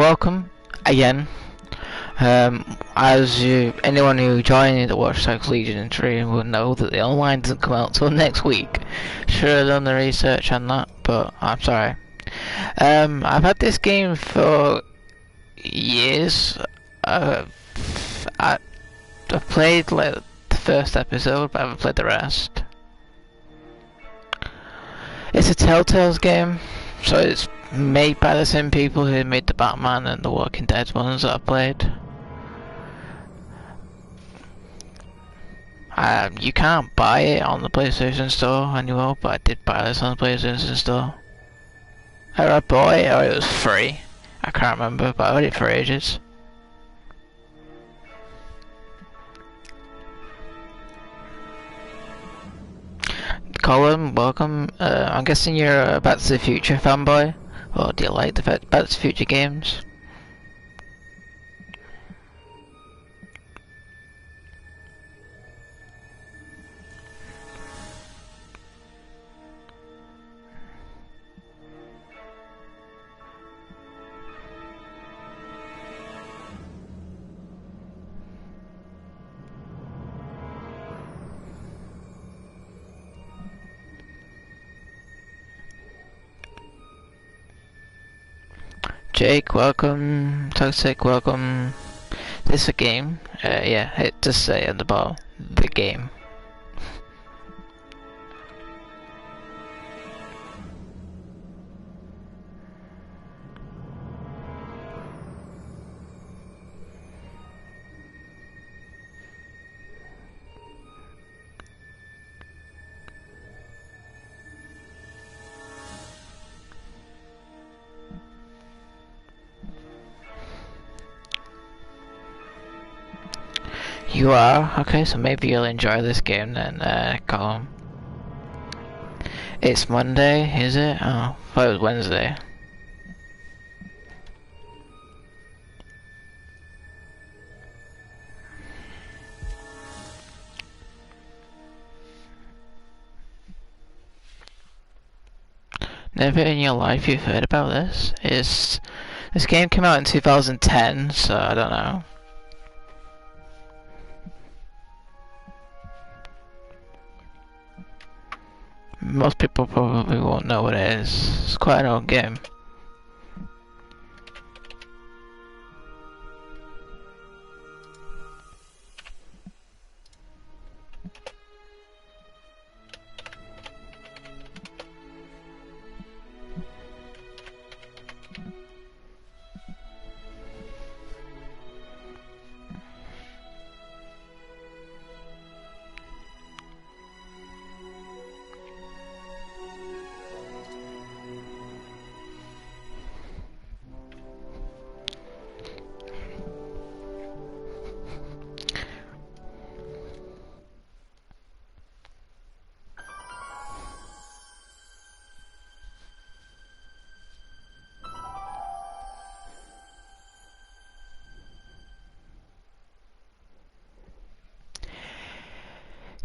welcome again. Anyone who joined the Watch Dogs Legion stream will know that the online doesn't come out till next week. Should have done the research on that, but I'm sorry. I've had this game for years. I've played like the first episode, but I haven't played the rest. It's a Telltale's game, so it's made by the same people who made the Batman and the Walking Dead ones that I've played. You can't buy it on the PlayStation Store anymore, but I did buy this on the PlayStation Store. I bought it, or it was free. I can't remember, but I had it for ages. Colin, welcome. I'm guessing you're a Back to the Future fanboy? Or do you like the Back to the Future games? Jake, welcome. Toxic, welcome. This is a game. Yeah, it does say at the bottom, the game. You are? Okay, so maybe you'll enjoy this game then, Colin. It's Monday, is it? Oh, I thought it was Wednesday. Never in your life you've heard about this? This game came out in 2010, so I don't know. Most people probably won't know what it is. It's quite an old game.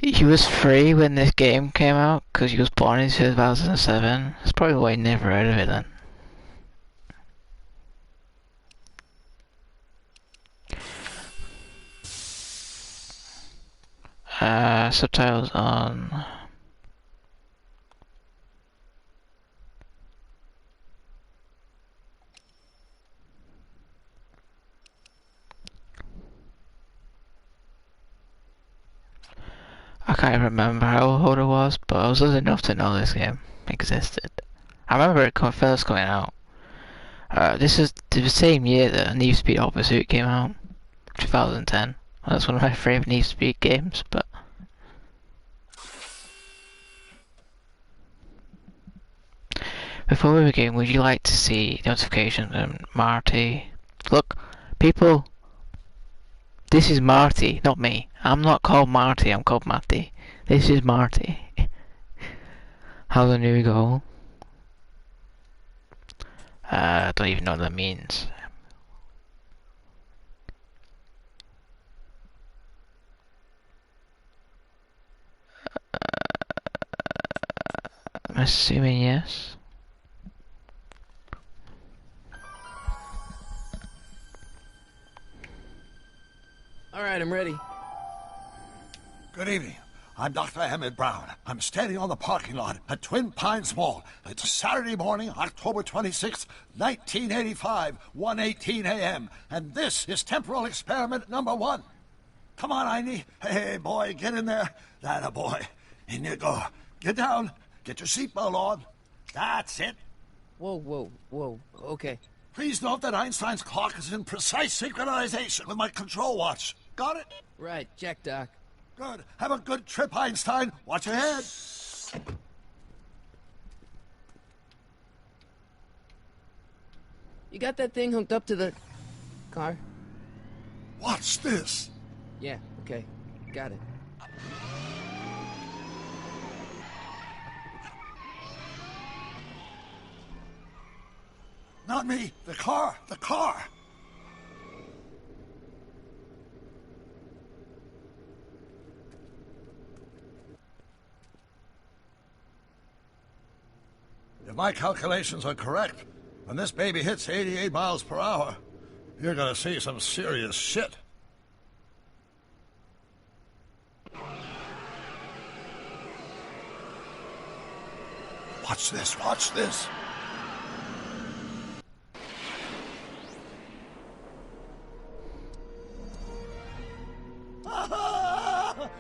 He was free when this game came out because he was born in 2007. That's probably why he never heard of it then. Subtitles on. I can't remember how old I was, but I was old enough to know this game existed. I remember it first coming out. This is the same year that Need for Speed Hot Pursuit came out, 2010. That's one of my favourite Need for Speed games, but... Before we begin, would you like to see notifications from Marty? Look, people... This is Marty, not me. I'm not called Marty, I'm called Matty. This is Marty. How's the new goal? I don't even know what that means. I'm assuming yes. Good evening. I'm Dr. Emmett Brown. I'm standing on the parking lot at Twin Pines Mall. It's Saturday morning, October 26th, 1985, 1:18 a.m. And this is temporal experiment number 1. Come on, Einie. Hey, boy, get in there. That boy. In you go. Get down. Get your seatbelt on. That's it. Whoa. Okay. Please note that Einstein's clock is in precise synchronization with my control watch. Got it? Right, check, Doc. Good. Have a good trip, Einstein. Watch your head. You got that thing hooked up to the car? Watch this. Yeah, okay. Got it. Not me. The car. The car. If my calculations are correct, when this baby hits 88 miles per hour, you're gonna see some serious shit. Watch this, watch this.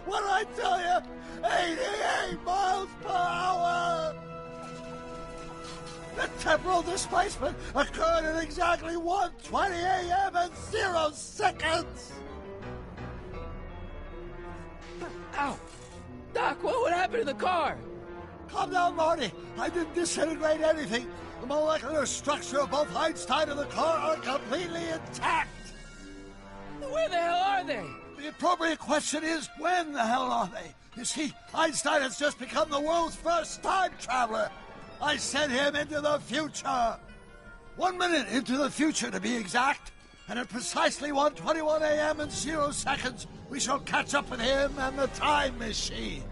What did I tell you? 88 miles per hour! The temporal displacement occurred at exactly 1:20 a.m. and 0 seconds! Ow! Doc, what happened to the car? Calm down, Marty. I didn't disintegrate anything. The molecular structure of both Einstein and the car are completely intact. Where the hell are they? The appropriate question is, when the hell are they? You see, Einstein has just become the world's first time traveler. I sent him into the future. 1 minute into the future, to be exact. And at precisely 1:21 a.m. and 0 seconds, we shall catch up with him and the time machine.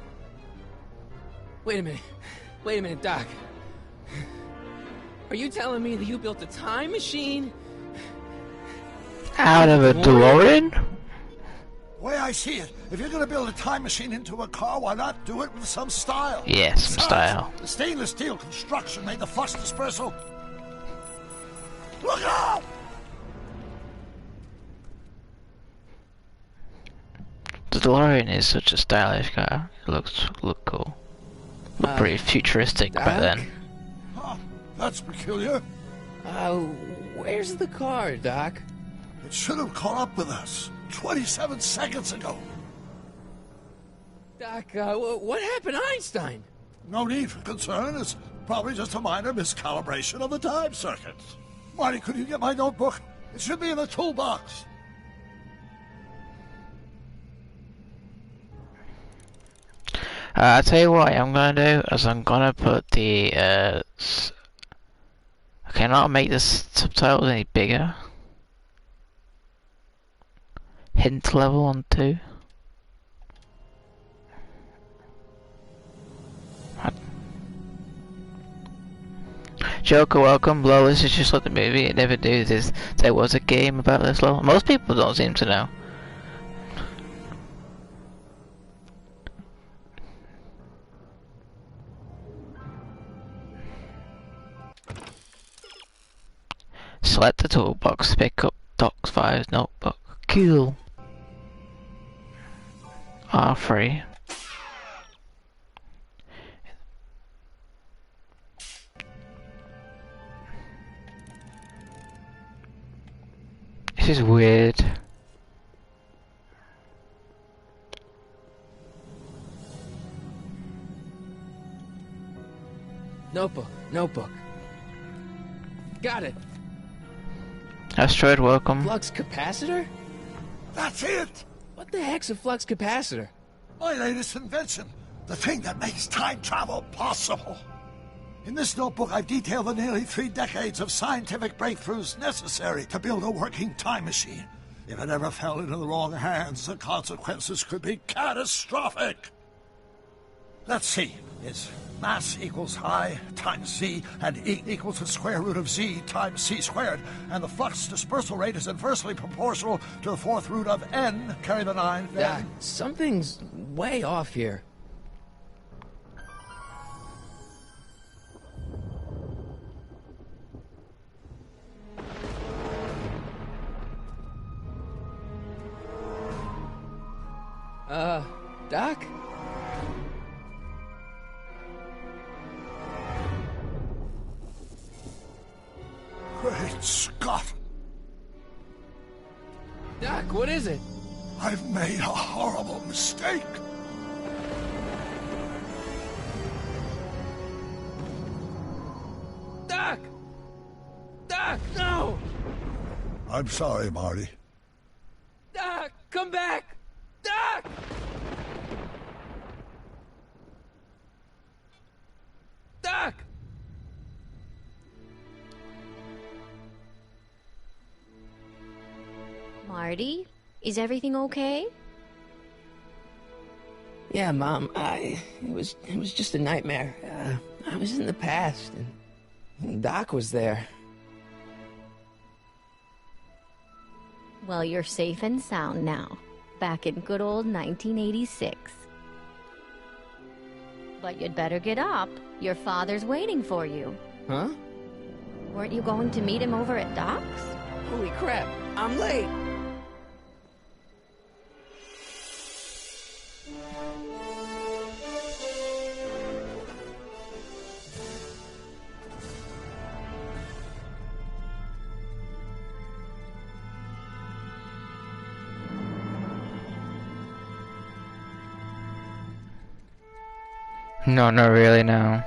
Wait a minute, Doc. Are you telling me that you built a time machine? Out of a DeLorean? The way I see it, if you're going to build a time machine into a car, why not do it with some style? Yes, some style. The stainless steel construction made the flux dispersal. Look out! The DeLorean is such a stylish car. It look cool. Looked pretty futuristic back then. Huh, that's peculiar. Where's the car, Doc? It should have caught up with us 27 seconds ago. Doc, what happened to Einstein? No need for concern. It's probably just a minor miscalibration of the time circuits. Marty, could you get my notebook? It should be in the toolbox. I'll tell you what I'm gonna do is I'm gonna put the I cannot make the subtitles any bigger. Hint level on 2. Joker, welcome. Lol, this is just like the movie. It never knew this. There was a game about this. Lol. Most people don't seem to know. Select the toolbox. Pick up Doc's 5 notebook. Cool. R3. This is weird. Notebook. Got it. Asteroid, welcome. Flux capacitor? That's it! What the heck's a flux capacitor? My latest invention. The thing that makes time travel possible. In this notebook, I've detailed the nearly 3 decades of scientific breakthroughs necessary to build a working time machine. If it ever fell into the wrong hands, the consequences could be catastrophic. Let's see. It's mass equals I times Z, and E equals the square root of Z times C squared. And the flux dispersal rate is inversely proportional to the 4th root of N, carry the 9. Something's way off here. Doc? Great Scott! Doc, what is it? I've made a horrible mistake. Doc! Doc, no! I'm sorry, Marty. Doc, come back! Doc! Doc! Marty, is everything okay? Yeah, Mom, it was just a nightmare. I was in the past, and Doc was there. Well, you're safe and sound now. Back in good old 1986. But you'd better get up. Your father's waiting for you. Huh? Weren't you going to meet him over at Doc's? Holy crap, I'm late! No, not really, no.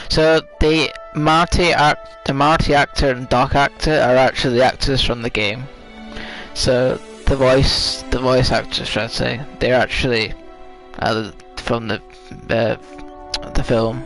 So the Marty actor and Doc actor are actually the actors from the game. So the voice actors, should I say, they're actually from the film.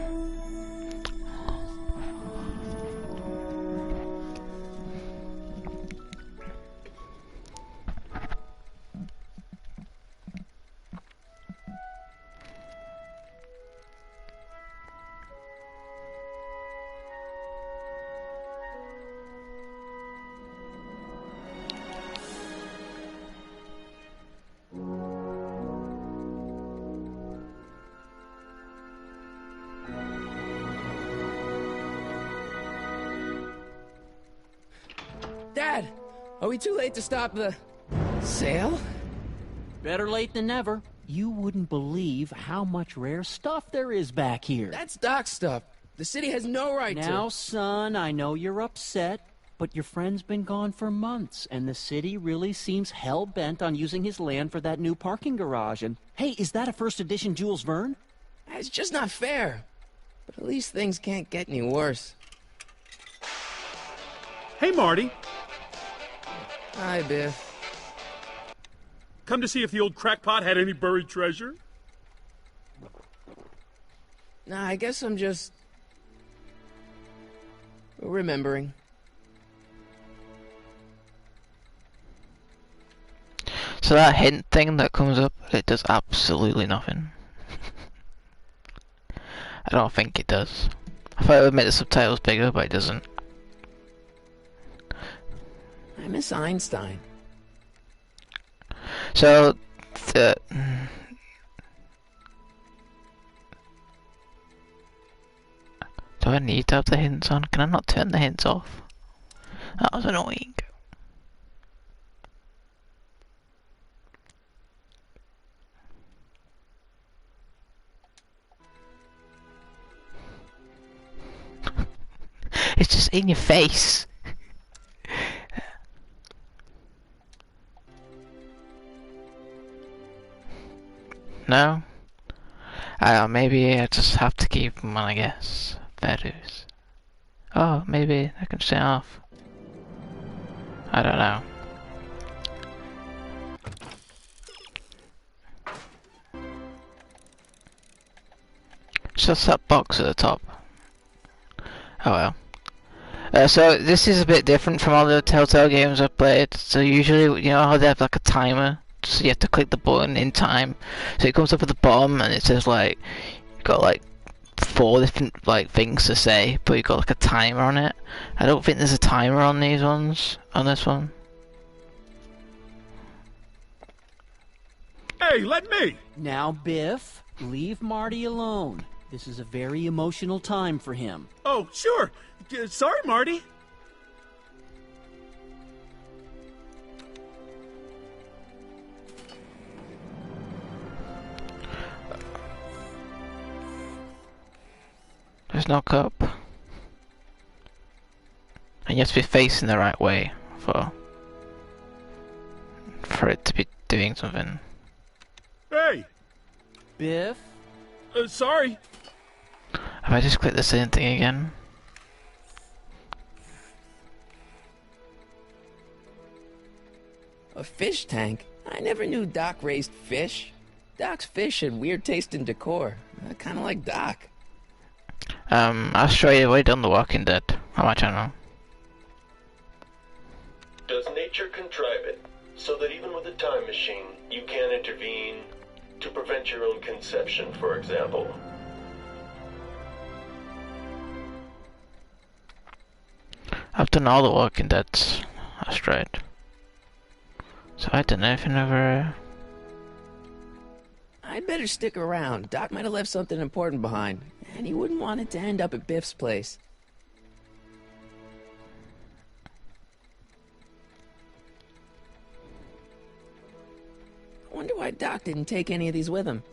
Dad, are we too late to stop the sale? Better late than never. You wouldn't believe how much rare stuff there is back here. That's Doc stuff. The city has no right to... Now, son, I know you're upset, but your friend's been gone for months, and the city really seems hell-bent on using his land for that new parking garage. And, hey, is that a first edition Jules Verne? It's just not fair. But at least things can't get any worse. Hey, Marty. Hi, Biff. Come to see if the old crackpot had any buried treasure? Nah, I guess I'm just... remembering. So that hint thing that comes up, it does absolutely nothing. I don't think it does. I thought it would make the subtitles bigger, but it doesn't. I miss Einstein. So, do I need to have the hints on? Can I not turn the hints off? That was annoying. It's just in your face. No? Maybe I just have to keep them on, I guess. Fair dues. Oh, maybe I can stay off. I don't know. It's just that box at the top. Oh well. So this is a bit different from all the Telltale games I've played. So usually, you know how they have like a timer? So you have to click the button in time. So it comes up at the bottom and it says like, you've got like 4 different like things to say, but you've got like a timer on it. I don't think there's a timer on these ones, on this one. Hey, let me! Now, Biff, leave Marty alone. This is a very emotional time for him. Oh, sure. Sorry, Marty. There's no cup. And you have to be facing the right way for it to be doing something. Hey! Biff? Sorry. Have I just clicked the same thing again? A fish tank? I never knew Doc raised fish. Doc's fish had weird taste in decor. Kind of like Doc. Australia, way done The Walking Dead on my channel. Does nature contrive it so that even with a time machine, you can intervene to prevent your own conception, for example? I've done all The Walking Deads. That's right. So I done anything over. I'd better stick around. Doc might have left something important behind, and he wouldn't want it to end up at Biff's place. I wonder why Doc didn't take any of these with him.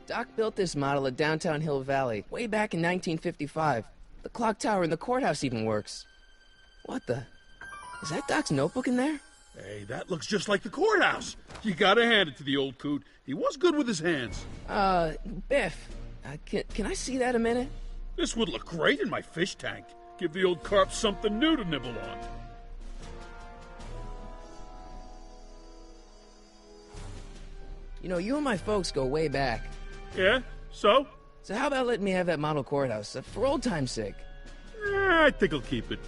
Doc built this model at downtown Hill Valley way back in 1955. The clock tower in the courthouse even works. What the? Is that Doc's notebook in there? Hey, that looks just like the courthouse. You gotta hand it to the old coot. He was good with his hands. Biff, can I see that a minute? This would look great in my fish tank. Give the old carp something new to nibble on. You know, you and my folks go way back. Yeah? So? So how about letting me have that model courthouse, for old time's sake? I think I'll keep it.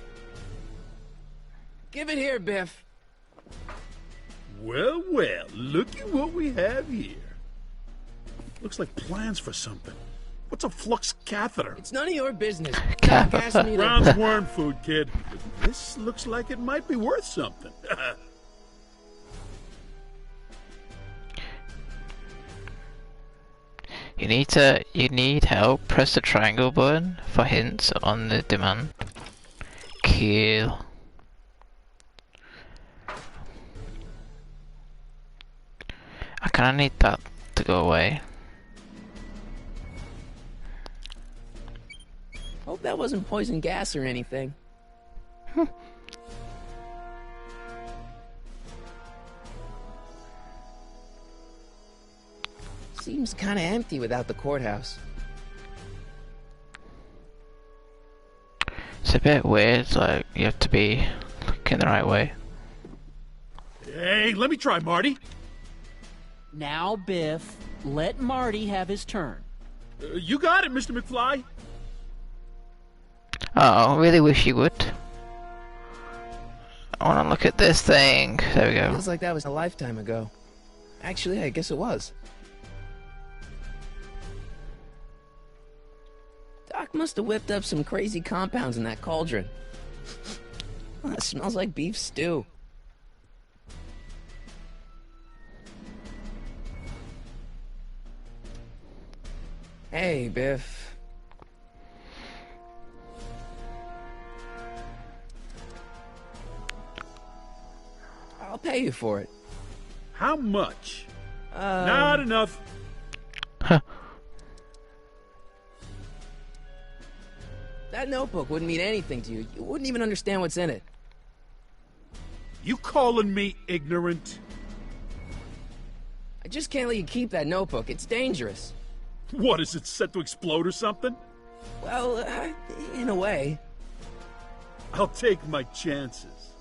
Give it here, Biff. Well, well, look at what we have here. Looks like plans for something. What's a flux catheter? It's none of your business. Doc asked me to... Brown's worm food, kid. But this looks like it might be worth something. You need help. Press the triangle button for hints on the demand. Cool. I kinda need that to go away. Hope that wasn't poison gas or anything. Seems kinda empty without the courthouse. It's a bit weird, like you have to be looking the right way. Hey, let me try, Marty. Now, Biff, let Marty have his turn. You got it, Mr. McFly. Oh, I really wish you would. I wanna look at this thing. There we go. Feels like that was a lifetime ago. Actually, I guess it was. Doc must have whipped up some crazy compounds in that cauldron. It smells like beef stew. Hey, Biff. I'll pay you for it. How much? Not enough. Huh. That notebook wouldn't mean anything to you. You wouldn't even understand what's in it. You calling me ignorant? I just can't let you keep that notebook. It's dangerous. What, is it set to explode or something? Well, in a way. I'll take my chances.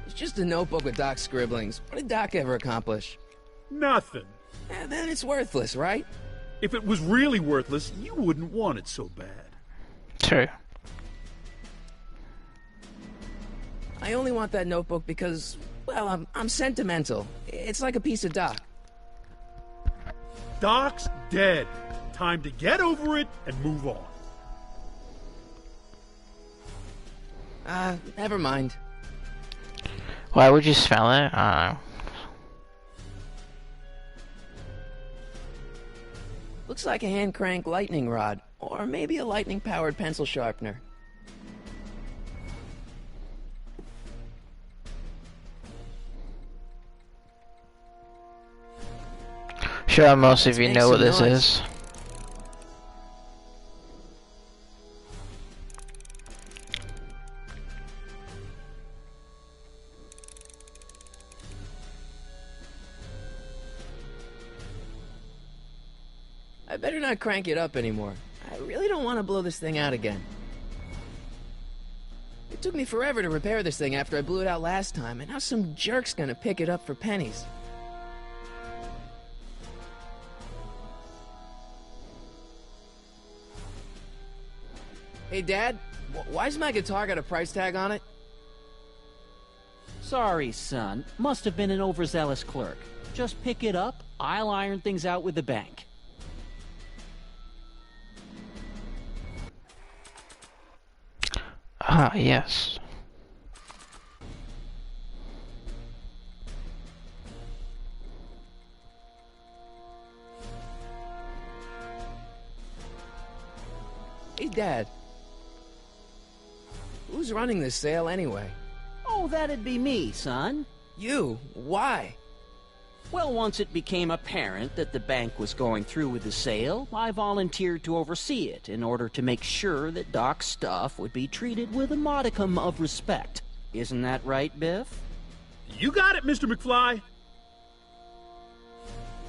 It's just a notebook with Doc's scribblings. What did Doc ever accomplish? Nothing. Then it's worthless, right? If it was really worthless, you wouldn't want it so bad. True. I only want that notebook because, well, I'm sentimental. It's like a piece of Doc. Doc's dead. Time to get over it and move on. Never mind. Why would you spell it? I don't know. Looks like a hand crank lightning rod, or maybe a lightning powered pencil sharpener. Sure, most of you Make know what some this noise. is. I better not crank it up anymore. I really don't want to blow this thing out again. It took me forever to repair this thing after I blew it out last time, and now some jerk's gonna pick it up for pennies. Hey, Dad, why's my guitar got a price tag on it? Sorry, son. Must have been an overzealous clerk. Just pick it up. I'll iron things out with the bank. Ah, yes. Hey, Dad. Who's running this sale anyway? Oh, that'd be me, son. You? Why? Well, once it became apparent that the bank was going through with the sale, I volunteered to oversee it in order to make sure that Doc's stuff would be treated with a modicum of respect. Isn't that right, Biff? You got it, Mr. McFly.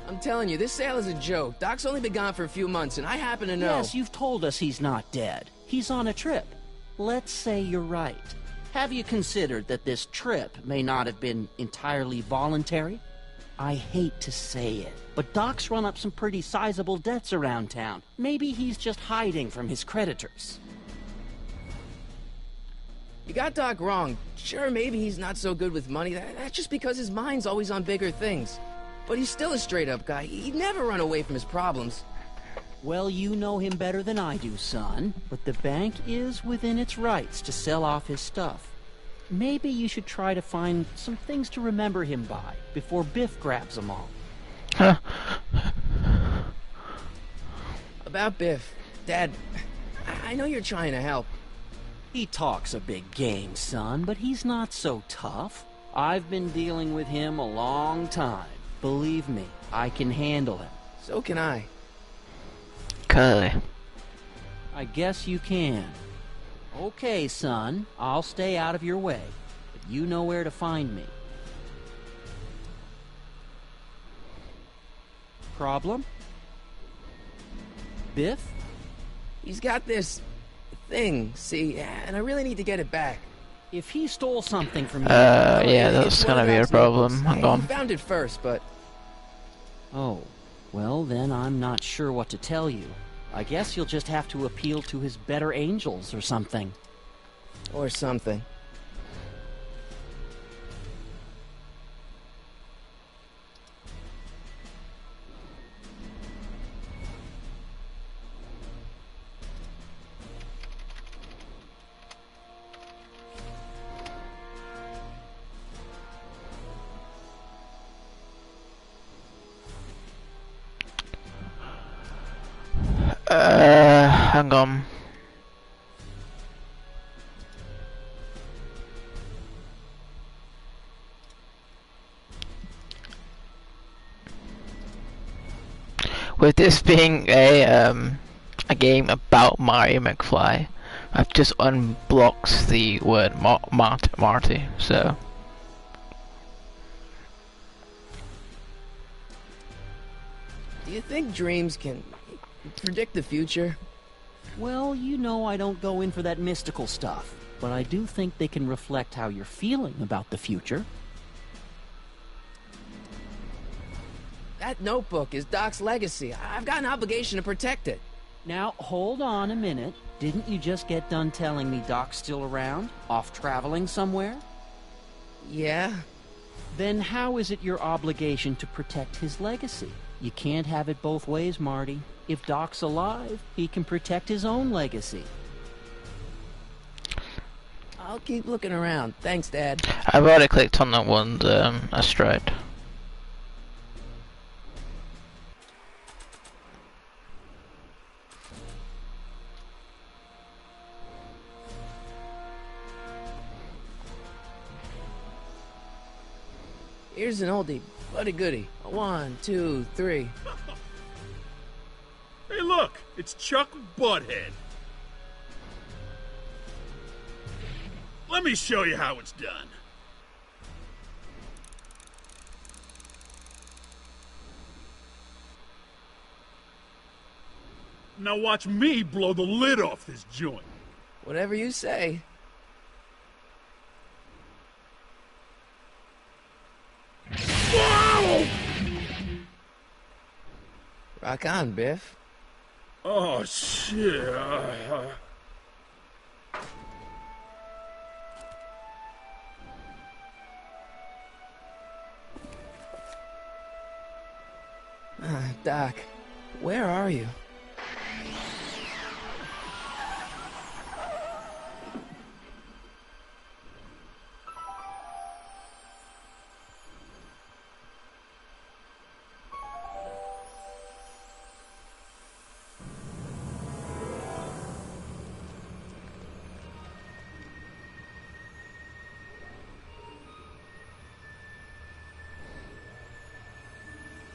I'm telling you, this sale is a joke. Doc's only been gone for a few months, and I happen to know... Yes, you've told us he's not dead. He's on a trip. Let's say you're right. Have you considered that this trip may not have been entirely voluntary? I hate to say it, but Doc's run up some pretty sizable debts around town. Maybe he's just hiding from his creditors. You got Doc wrong. Sure, maybe he's not so good with money. That's just because his mind's always on bigger things. But he's still a straight-up guy. He'd never run away from his problems. Well, you know him better than I do, son. But the bank is within its rights to sell off his stuff. Maybe you should try to find some things to remember him by before Biff grabs them all. Huh. About Biff, Dad, I know you're trying to help. He talks a big game, son, but he's not so tough. I've been dealing with him a long time. Believe me, I can handle him. So can I. Curly. I guess you can. Okay, son, I'll stay out of your way, but you know where to find me. Problem? Biff? He's got this thing, see, and I really need to get it back. If he stole something from you... Yeah, that's gonna be a problem. Hang He on. found it first, but... Oh, well then I'm not sure what to tell you. I guess you'll just have to appeal to his better angels or something. Or something. Hang on. With this being a game about Marty McFly, I've just unblocked the word Marty, so... Do you think dreams can predict the future? Well, you know I don't go in for that mystical stuff, but I do think they can reflect how you're feeling about the future. That notebook is Doc's legacy. I've got an obligation to protect it. Now, hold on a minute. Didn't you just get done telling me Doc's still around? Off traveling somewhere? Yeah? Then how is it your obligation to protect his legacy? You can't have it both ways, Marty. If Doc's alive, he can protect his own legacy. I'll keep looking around. Thanks, Dad. I've already clicked on that one, asteroid. Here's an oldie, but a goodie. 1, 2, 3. Hey, look! It's Chuck Butthead. Let me show you how it's done. Now watch me blow the lid off this joint. Whatever you say. Whoa! Rock on, Biff. Oh, shit. Doc, where are you?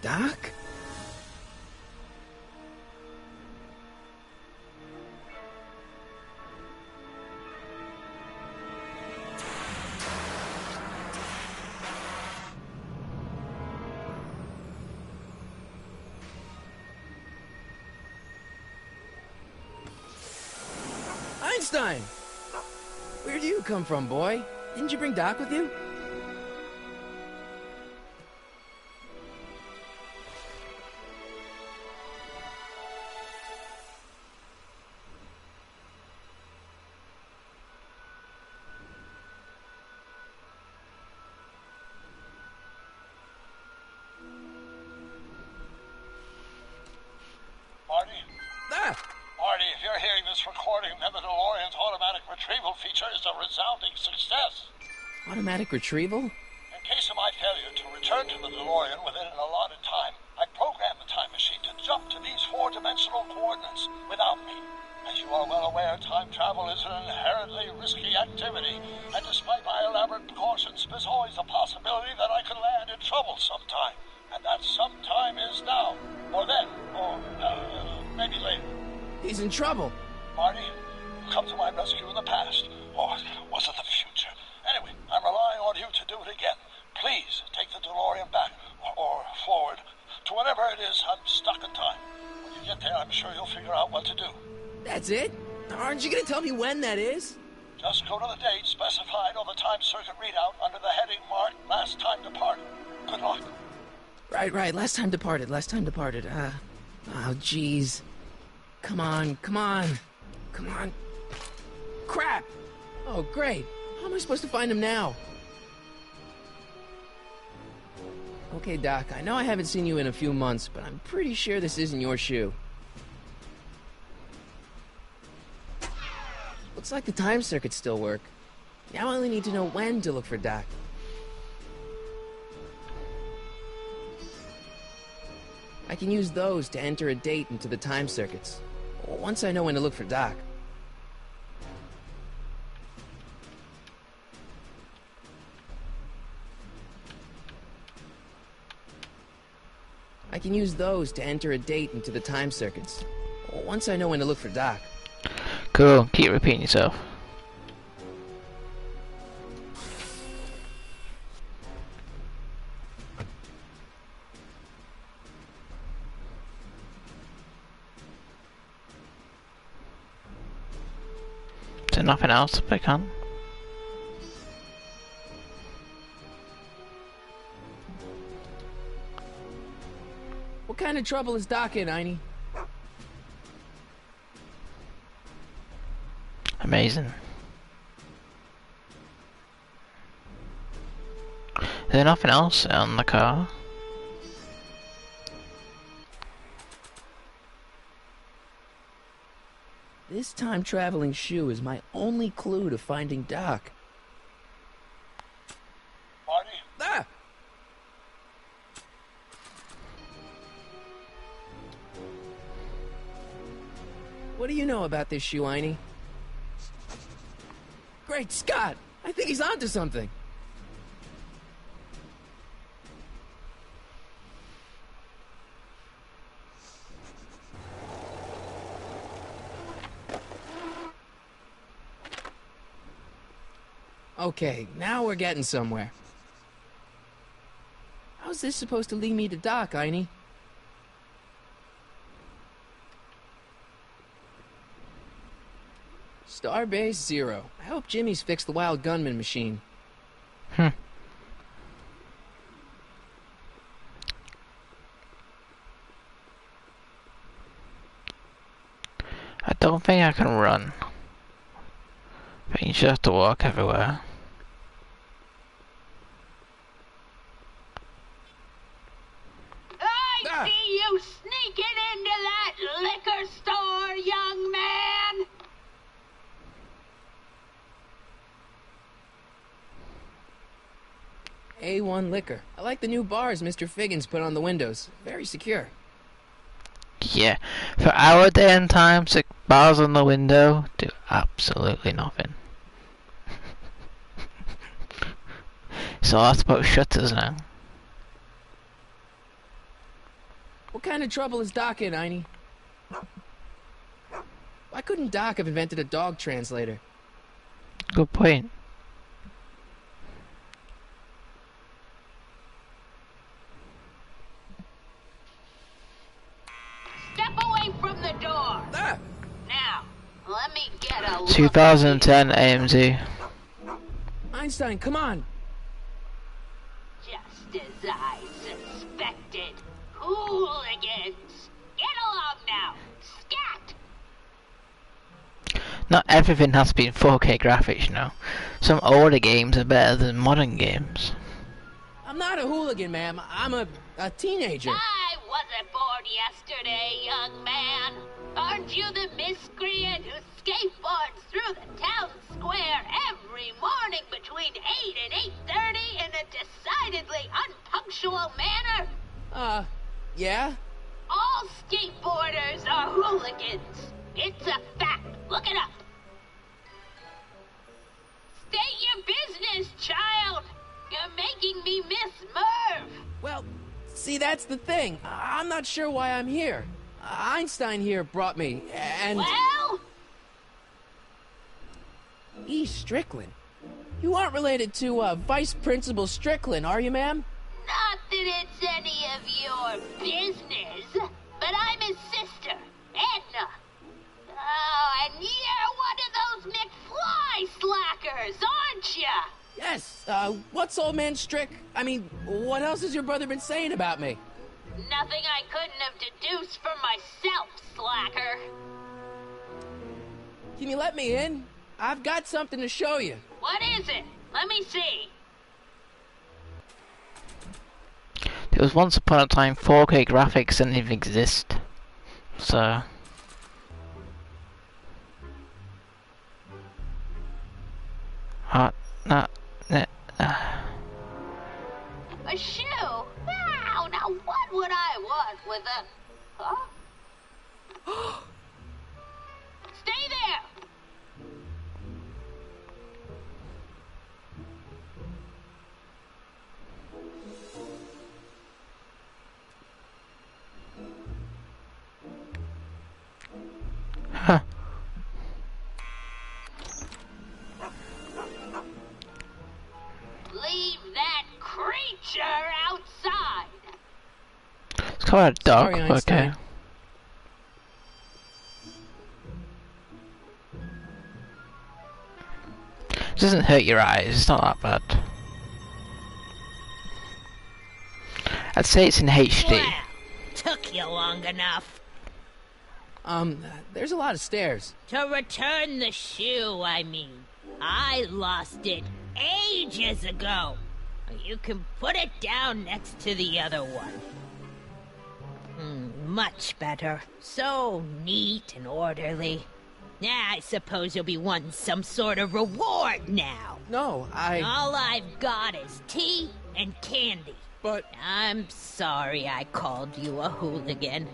Doc? Einstein! Where do you come from, boy? Didn't you bring Doc with you? Marty? Ah! Marty, if you're hearing this recording, then the DeLorean's automatic retrieval feature is a resounding success. Automatic retrieval? In case of my failure to return to the DeLorean within an allotted time, I programmed the time machine to jump to these four-dimensional coordinates without me. As you are well aware, time travel is an inherently risky activity, and despite my elaborate precautions, there's always a possibility that I could land in trouble sometime. And that sometime is now, or then, or maybe later. He's in trouble. Marty, you come to my rescue in the past, or was it the future? Anyway, I'm relying on you to do it again. Please take the DeLorean back, or forward, to whenever it is I'm stuck in time. When you get there, I'm sure you'll figure out what to do. That's it? Aren't you gonna tell me when that is? Just go to the date specified on the time circuit readout under the heading marked Last Time Departed. Good luck. Right. Last time departed. Oh, jeez. Come on. Crap! Oh, great. How am I supposed to find him now? Okay, Doc, I know I haven't seen you in a few months, but I'm pretty sure this isn't your shoe. Looks like the time circuits still work. Now I only need to know when to look for Doc. I can use those to enter a date into the time circuits. Once I know when to look for Doc. I can use those to enter a date into the time circuits. Once I know when to look for Doc. Cool, keep repeating yourself. Is there nothing else to pick on? What kind of trouble is Doc in, Einie? Amazing. Is there nothing else on the car? This time-traveling shoe is my only clue to finding Doc. Marty? Ah! What do you know about this shoe, Einie? Great Scott! I think he's onto something. Okay, now we're getting somewhere. How's this supposed to lead me to Doc, Einie? Starbase 0. I hope Jimmy's fixed the wild gunman machine. I don't think I can run. I think you just have to walk everywhere. I see you sneaking into that liquor store, young man! A1 liquor. I like the new bars Mr. Figgins put on the windows. Very secure. Yeah, for our day and time, 6 bars on the window do absolutely nothing. So that's about shutters now. What kind of trouble is Doc in, Einie? Why couldn't Doc have invented a dog translator? Good point. Step away from the door! Ah! Now, let me get a look. 2010 AMZ. Einstein, come on! Just as I suspected. Hooligans! Get along now! Scat! Not everything has to be in 4K graphics, you know. Some older games are better than modern games. I'm not a hooligan, ma'am. I'm a teenager. I wasn't born yesterday, young man. Aren't you the miscreant who skateboards through the town square every morning between 8 and 8:30 in a decidedly unpunctual manner? Yeah? All skateboarders are hooligans. It's a fact. Look it up. State your business, child. You're making me miss Merv. Well, see, that's the thing. I'm not sure why I'm here. Einstein here brought me, and... Well? E. Strickland. You aren't related to, Vice Principal Strickland, are you, ma'am? Not that it's any of your business, but I'm his sister, Edna. Oh, and you're one of those McFly slackers, aren't ya? Yes, what's old man I mean, what else has your brother been saying about me? Nothing I couldn't have deduced for myself, slacker. Can you let me in? I've got something to show you. What is it? Let me see. There was once upon a time 4K graphics didn't even exist. So... A shoe? Wow, now what would I want with a... Huh? Stay there! Huh. Leave that creature outside! It's kind of dark, Sorry, okay. Einstein. It doesn't hurt your eyes, it's not that bad. I'd say it's in HD. Well, took you long enough. There's a lot of stairs. To return the shoe, I mean. I lost it ages ago. You can put it down next to the other one. Much better. So neat and orderly. I suppose you'll be wanting some sort of reward now. No, All I've got is tea and candy. But... I'm sorry I called you a hooligan.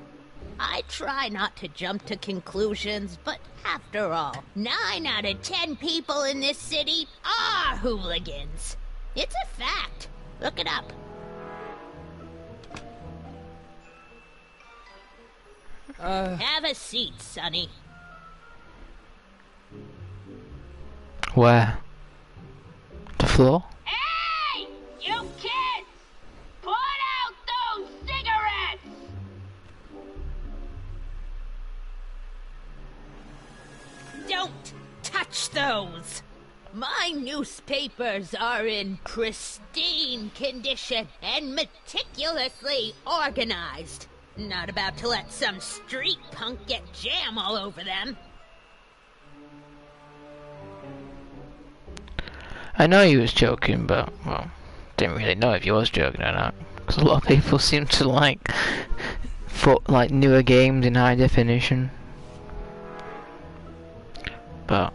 I try not to jump to conclusions, but after all, 9 out of 10 people in this city are hooligans. It's a fact. Look it up. Have a seat, Sonny. Where? The floor? Hey! You kids! Put out those cigarettes! Don't touch those! My newspapers are in pristine condition and meticulously organized. Not about to let some street punk get jam all over them. I know he was joking, but, well, didn't really know if he was joking or not. Because a lot of people seem to like newer games in high definition. But,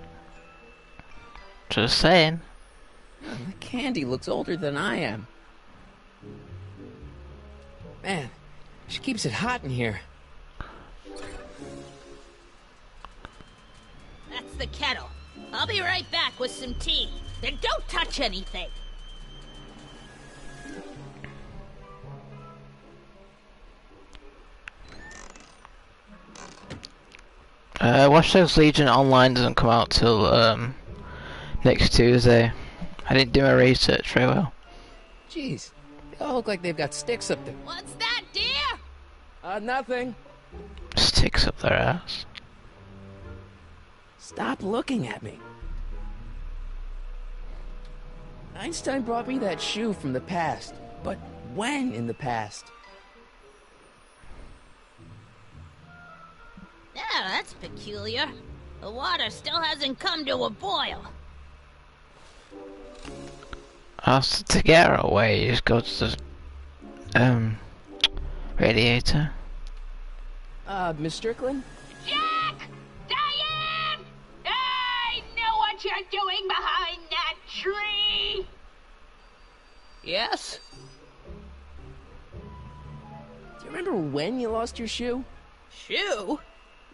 just saying. The candy looks older than I am. Man, she keeps it hot in here. That's the kettle. I'll be right back with some tea. Then don't touch anything. Watch Dogs Legion Online doesn't come out till next Tuesday. I didn't do my research very well. Jeez, they all look like they've got sticks up there. What's that, dear? Nothing. Sticks up their ass. Stop looking at me. Einstein brought me that shoe from the past, but when in the past? Yeah, that's peculiar. The water still hasn't come to a boil. To get her away, you just go to the radiator. Miss Strickland? Jack! Diane! I know what you're doing behind that tree! Yes? Do you remember when you lost your shoe? Shoe?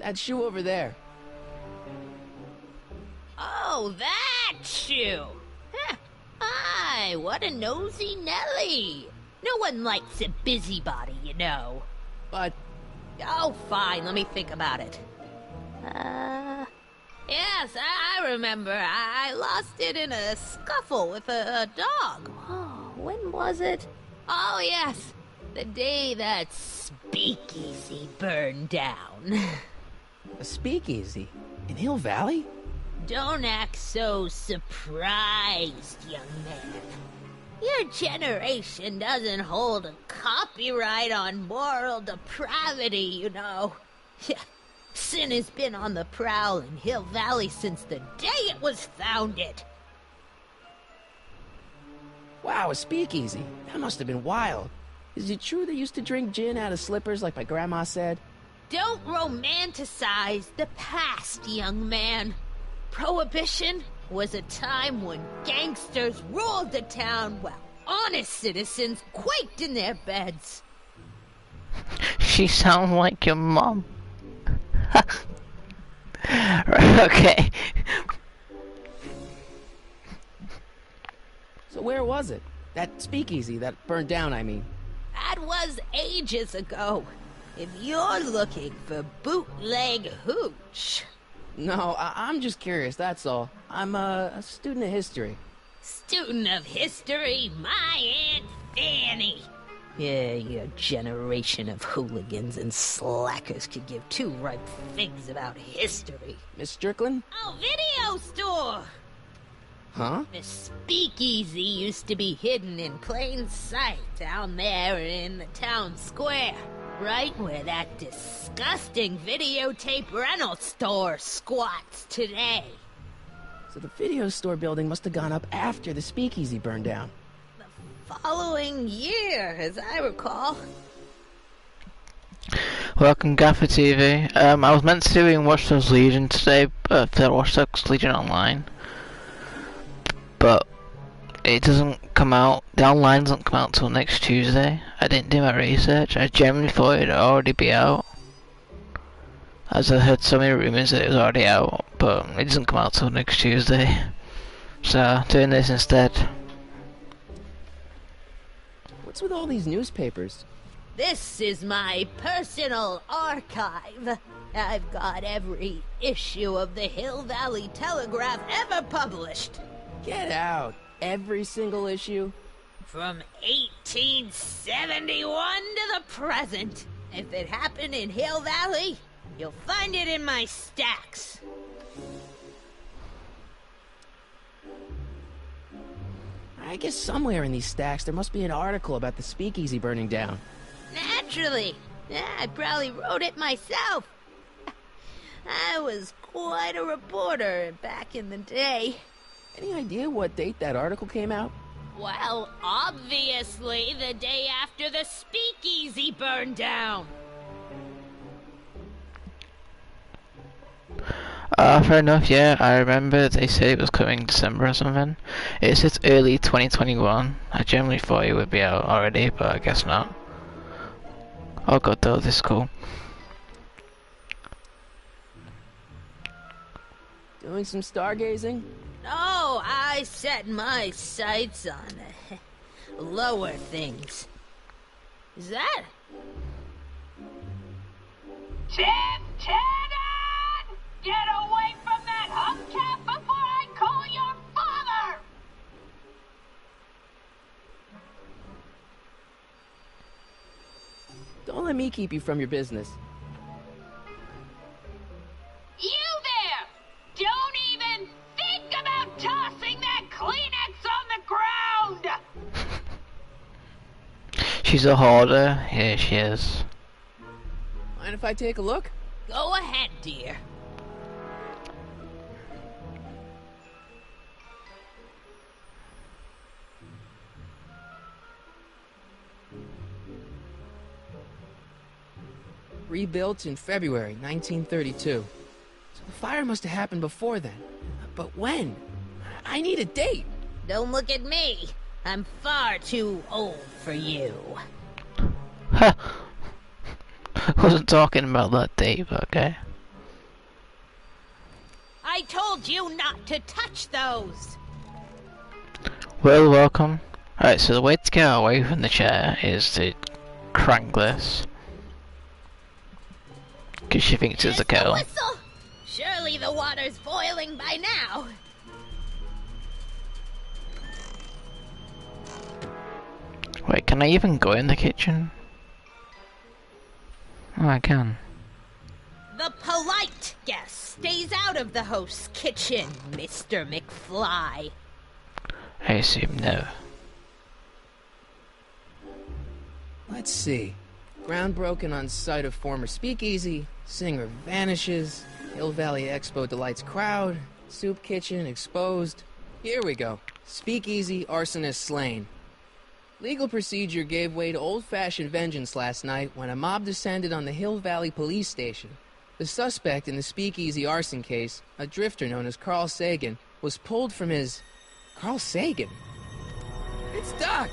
That shoe over there. Oh, that shoe! Huh. Aye, what a nosy Nelly! No one likes a busybody, you know. But... Oh, fine, let me think about it. Yes, I remember. I lost it in a scuffle with a dog. Oh, when was it? Oh, yes, the day that speakeasy burned down. A speakeasy? In Hill Valley? Don't act so surprised, young man. Your generation doesn't hold a copyright on moral depravity, you know. Sin has been on the prowl in Hill Valley since the day it was founded. Wow, a speakeasy. That must have been wild. Is it true they used to drink gin out of slippers like my grandma said? Don't romanticize the past, young man. Prohibition was a time when gangsters ruled the town while honest citizens quaked in their beds. She sounds like your mom. Okay. So where was it? That speakeasy that burned down, I mean. That was ages ago. If you're looking for bootleg hooch. No, I'm just curious, that's all. I'm a student of history. Student of history, my Aunt Fanny. Yeah, your generation of hooligans and slackers could give two ripe figs about history. Miss Strickland? Oh, video store! Huh? The speakeasy used to be hidden in plain sight down there in the town square. Right where that disgusting videotape rental store squats today. So the video store building must have gone up after the speakeasy burned down. The following year, as I recall. Welcome, Gaffer TV. I was meant to do in Watch Dogs Legion today, for Watch Dogs Legion Online, but it doesn't come out. The online doesn't come out till next Tuesday. I didn't do my research. I genuinely thought it'd already be out, as I heard so many rumours that it was already out, but it doesn't come out till next Tuesday. So, doing this instead. What's with all these newspapers? This is my personal archive. I've got every issue of the Hill Valley Telegraph ever published. Get out. Every single issue? From 1871 to the present. If it happened in Hill Valley, you'll find it in my stacks. I guess somewhere in these stacks there must be an article about the speakeasy burning down. Naturally. I probably wrote it myself. I was quite a reporter back in the day. Any idea what date that article came out? Well, obviously the day after the speakeasy burned down. Fair enough, yeah, I remember they said it was coming December or something. It says early 2021. I generally thought it would be out already, but I guess not. Oh god though, this is cool. Doing some stargazing? No, I set my sights on lower things. Is that? Tim-Tannen! Get away from that hubcap before I call your father! Don't let me keep you from your business. You there! Don't even think about tossing that Kleenex on the ground! She's a hoarder. Here she is. Mind if I take a look? Go ahead, dear. Rebuilt in February 1932. So the fire must have happened before then. But when? I need a date. Don't look at me. I'm far too old for you. Ha! Wasn't talking about that date, but okay. I told you not to touch those. Well, welcome. Alright, so the way to get away from the chair is to crank this. Because she thinks it's a There's the kettle. whistle. Surely the water's boiling by now. Wait, can I even go in the kitchen? Oh, I can. The polite guest stays out of the host's kitchen, Mr. McFly. I assume no. Let's see. Ground broken on site of former speakeasy. Singer vanishes. Hill Valley Expo delights crowd. Soup kitchen exposed. Here we go. Speakeasy arsonist slain. Legal procedure gave way to old-fashioned vengeance last night when a mob descended on the Hill Valley police station. The suspect in the speakeasy arson case, a drifter known as Carl Sagan, was pulled from his... Carl Sagan? It's Doc!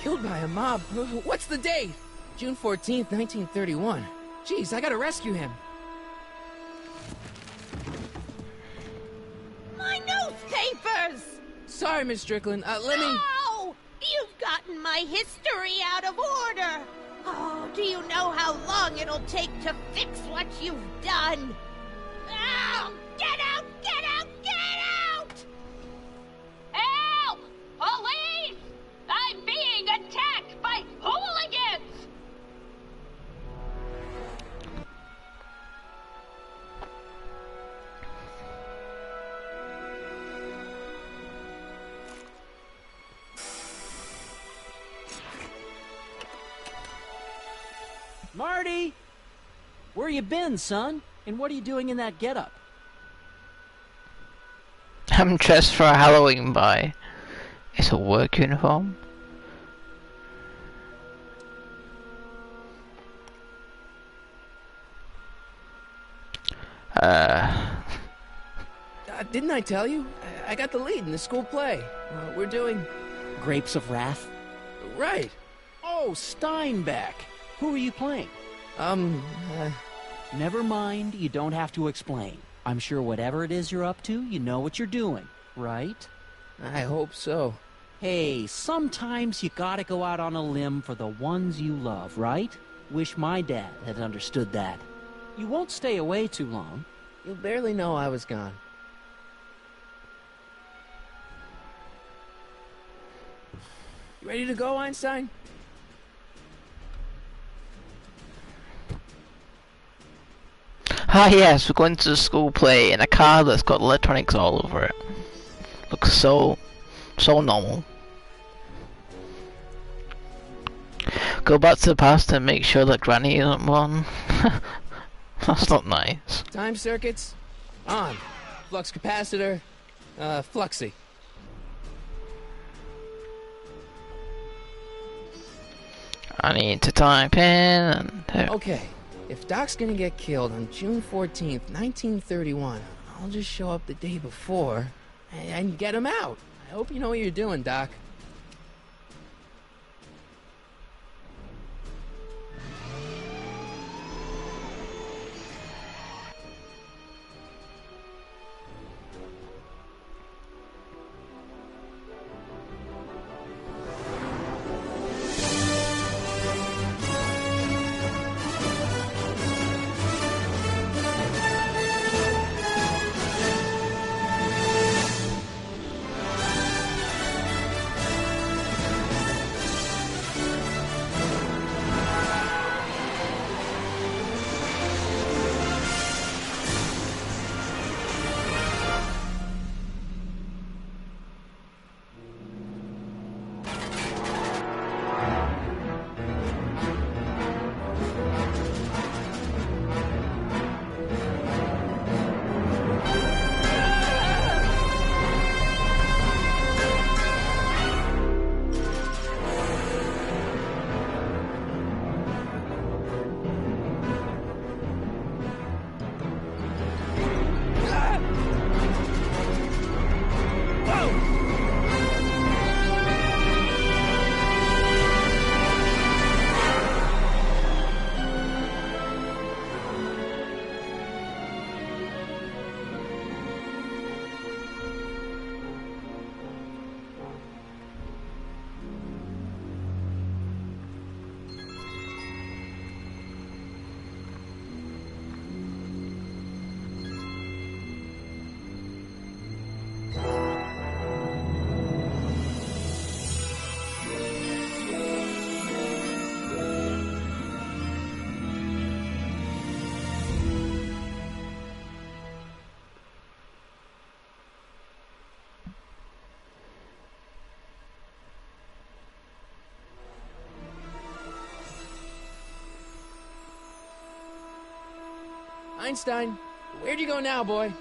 Killed by a mob. What's the date? June 14th, 1931. Jeez, I gotta rescue him. My newspapers! Sorry, Miss Strickland. Let me... No! You've gotten my history out of order! Oh, do you know how long it'll take to fix what you've done? Ow! Get out! Get out! Get out! Help! Police! I'm being attacked by hooligans! Marty! Where you been, son? And what are you doing in that getup? I'm dressed for a Halloween buy. It's a work uniform. Didn't I tell you? I got the lead in the school play. We're doing... Grapes of Wrath? Right. Oh, Steinbeck. Who are you playing? Never mind, you don't have to explain. I'm sure whatever it is you're up to, you know what you're doing, right? I hope so. Hey, sometimes you gotta go out on a limb for the ones you love, right? Wish my dad had understood that. You won't stay away too long. You'll barely know I was gone. You ready to go, Einstein? Ah yes, we're going to the school play in a car that's got electronics all over it. Looks so normal. Go back to the past and make sure that Granny isn't one. That's not nice. Time circuits on. Flux capacitor fluxy. I need to type in and... Okay, if Doc's gonna get killed on June 14th, 1931, I'll just show up the day before and get him out. I hope you know what you're doing, Doc. Einstein, where'd you go now, boy?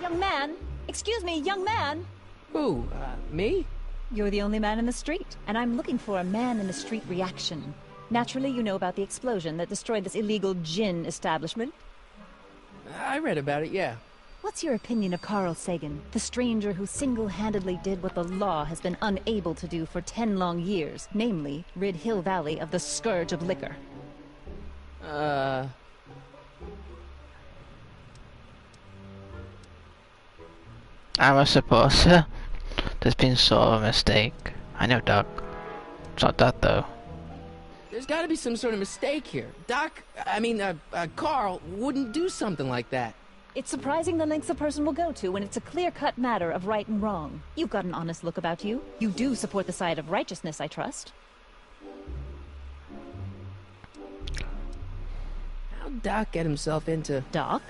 Young man! Excuse me, young man! Who, me? You're the only man in the street, and I'm looking for a man-in-the-street reaction. Naturally, you know about the explosion that destroyed this illegal gin establishment. I read about it, yeah. What's your opinion of Carl Sagan, the stranger who single-handedly did what the law has been unable to do for 10 long years, namely, rid Hill Valley of the scourge of liquor? I'm a supposer. There's been sort of a mistake. I know, Doc. It's not that though. There's gotta be some sort of mistake here. Carl wouldn't do something like that. It's surprising the lengths a person will go to when it's a clear-cut matter of right and wrong. You've got an honest look about you. You do support the side of righteousness, I trust. How'd Doc get himself into... Doc?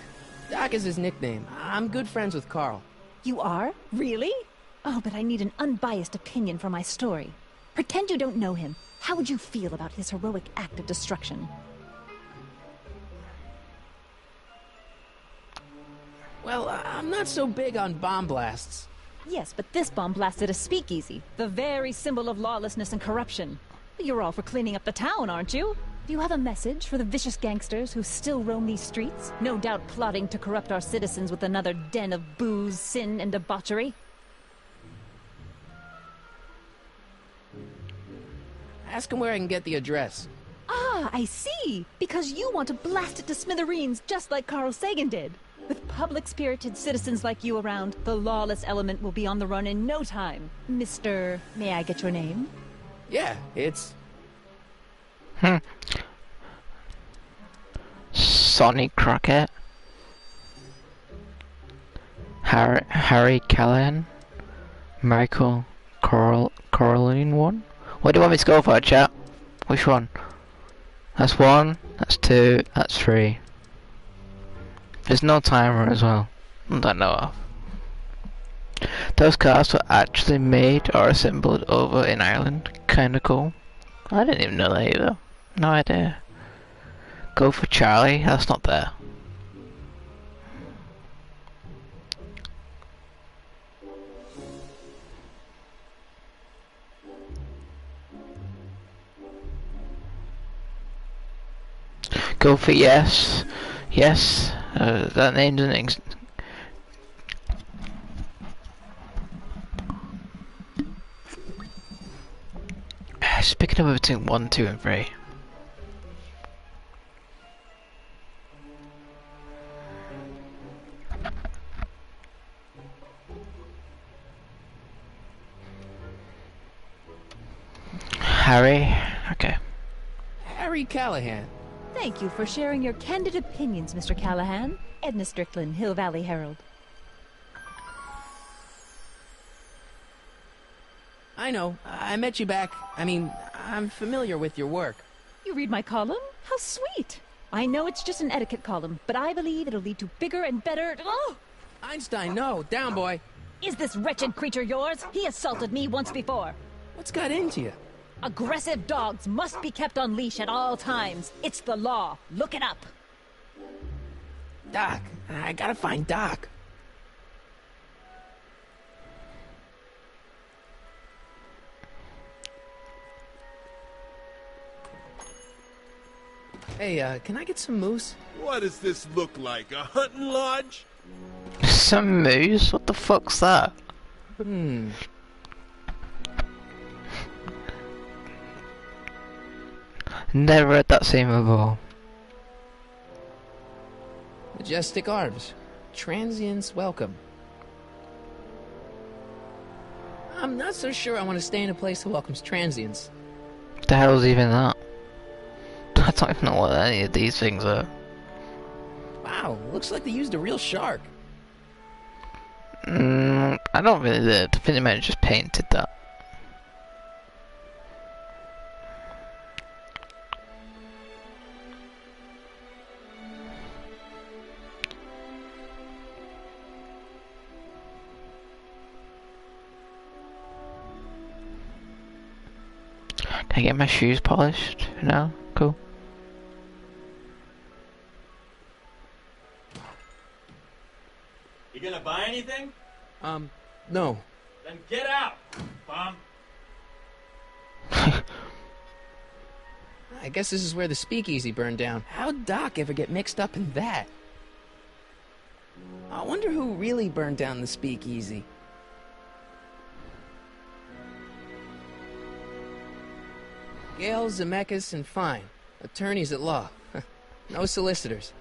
Doc is his nickname. I'm good friends with Carl. You are? Really? Oh, but I need an unbiased opinion for my story. Pretend you don't know him. How would you feel about his heroic act of destruction? Well, I'm not so big on bomb blasts. Yes, but this bomb blasted a speakeasy, the very symbol of lawlessness and corruption. You're all for cleaning up the town, aren't you? Do you have a message for the vicious gangsters who still roam these streets? No doubt plotting to corrupt our citizens with another den of booze, sin, and debauchery. Ask him where I can get the address. Ah, I see! Because you want to blast it to smithereens just like Carl Sagan did. With public-spirited citizens like you around, the lawless element will be on the run in no time. Mr. May I get your name? Yeah, it's... Sonny Crockett. Harry Callahan. Michael Coraline 1. What do you want me to go for, chat? Which one? That's 1, that's 2, that's 3. There's no timer as well, that I know of. Those cars were actually made or assembled over in Ireland. Kinda cool. I didn't even know that either. No idea. Go for Charlie, that's not there. Go for yes. Yes. That name doesn't exist. Just pick it up between 1, 2, and 3. Harry. Okay. Harry Callahan. Thank you for sharing your candid opinions, Mr. Callahan. Edna Strickland, Hill Valley Herald. I know. I met you back. I'm familiar with your work. You read my column? How sweet! I know it's just an etiquette column, but I believe it'll lead to bigger and better... Oh! Einstein, no. Down, boy. Is this wretched creature yours? He assaulted me once before. What's got into you? Aggressive dogs must be kept on leash at all times. It's the law. Look it up. Doc. I gotta find Doc. Hey, can I get some moose? What does this look like? A hunting lodge? Some moose? What the fuck's that? Never read that scene before. Majestic Arms. Transients welcome. I'm not so sure I want to stay in a place that welcomes transients. What the hell is even that? I don't even know what any of these things are. Wow, looks like they used a real shark. I don't really I think they might have just painted that. Can I get my shoes polished? No? Cool. You gonna buy anything? No. Then get out, bum. I guess this is where the speakeasy burned down. How'd Doc ever get mixed up in that? I wonder who really burned down the speakeasy. Gale, Zemeckis, and Fine. Attorneys at law. No solicitors.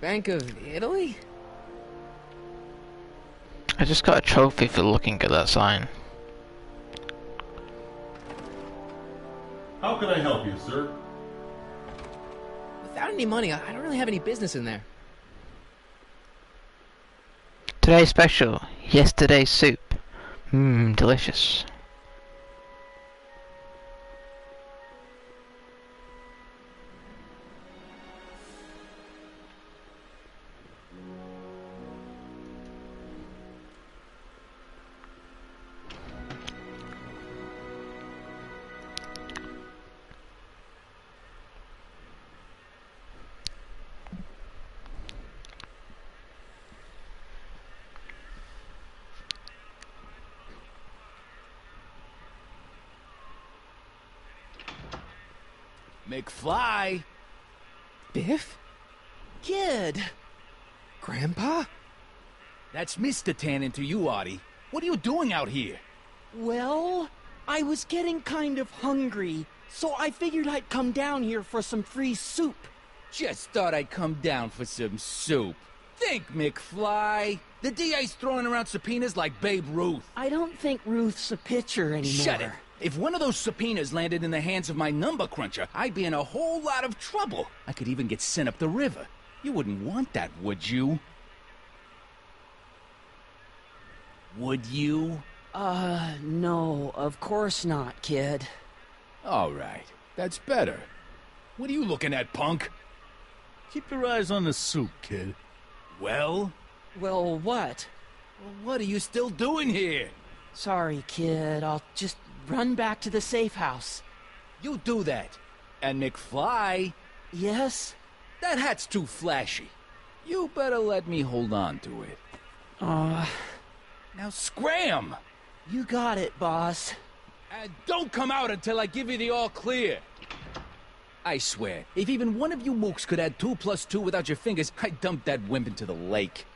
Bank of Italy? I just got a trophy for looking at that sign. How can I help you, sir? Without any money, I don't really have any business in there. Today's special, yesterday's soup. Mmm, delicious. McFly! Biff? Kid! Grandpa? That's Mr. Tannen to you, Artie. What are you doing out here? Well, I was getting kind of hungry, so I figured I'd come down here for some free soup. Just thought I'd come down for some soup. Think, McFly. The DA's throwing around subpoenas like Babe Ruth. I don't think Ruth's a pitcher anymore. Shut it! If one of those subpoenas landed in the hands of my number cruncher, I'd be in a whole lot of trouble. I could even get sent up the river. You wouldn't want that, would you? Would you? No, of course not, kid. All right, that's better. What are you looking at, punk? Keep your eyes on the soup, kid. Well, Well, what? what are you still doing here? Sorry, kid. I'll just run back to the safe house. You do that. And McFly, Yes? that hat's too flashy. You better let me hold on to it. Now scram! You got it, boss. And don't come out until I give you the all clear. I swear, if even one of you mooks could add 2 plus 2 without your fingers, I'd dump that wimp into the lake.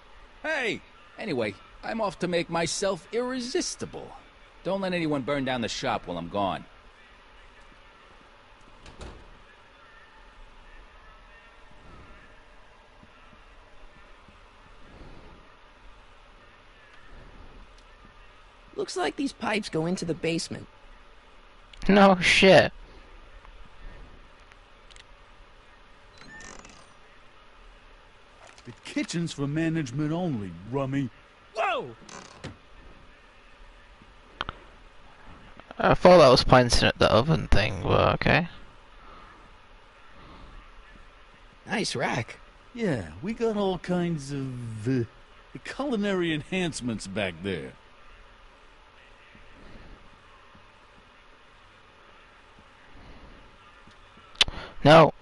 Hey! Anyway, I'm off to make myself irresistible. Don't let anyone burn down the shop while I'm gone. Looks like these pipes go into the basement. No shit. The kitchen's for management only, rummy. Whoa! I thought that was pointing at the oven thing, but okay. Nice rack. Yeah, we got all kinds of culinary enhancements back there. No.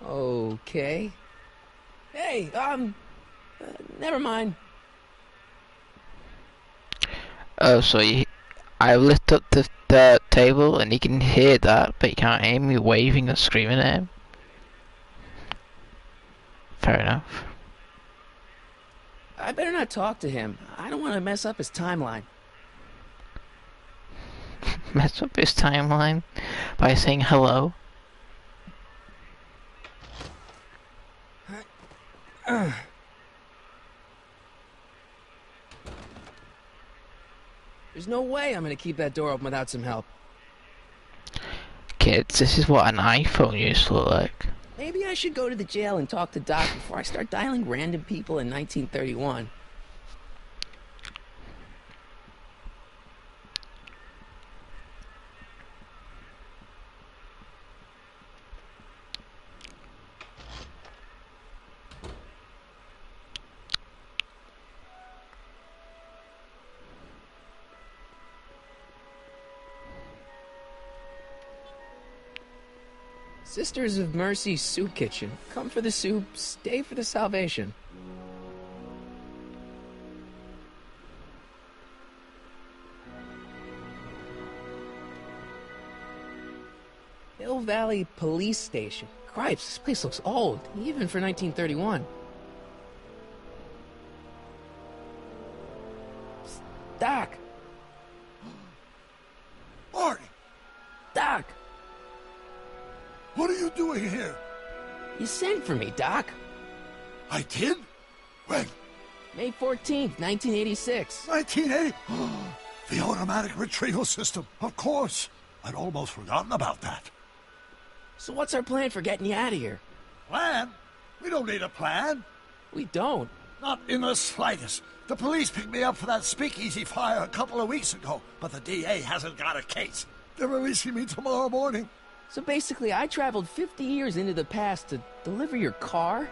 Okay. Hey, never mind. Oh, so I lift up the table and you can hear that, but you can't hear me waving and screaming at him. Fair enough. I better not talk to him. I don't want to mess up his timeline. Mess up his timeline by saying hello. There's no way I'm gonna keep that door open without some help. Kids, this is what an iPhone used to look like. Maybe I should go to the jail and talk to Doc before I start dialing random people in 1931. Sisters of Mercy Soup Kitchen. Come for the soup, stay for the salvation. Hill Valley Police Station. Cripes, this place looks old, even for 1931. Doc! Artie! Doc! What are you doing here? You sent for me, Doc. I did? When? May 14th, 1986. 1980? The automatic retrieval system. Of course. I'd almost forgotten about that. So what's our plan for getting you out of here? Plan? We don't need a plan. We don't? Not in the slightest. The police picked me up for that speakeasy fire a couple of weeks ago, but the DA hasn't got a case. They're releasing me tomorrow morning. So basically, I traveled 50 years into the past to deliver your car?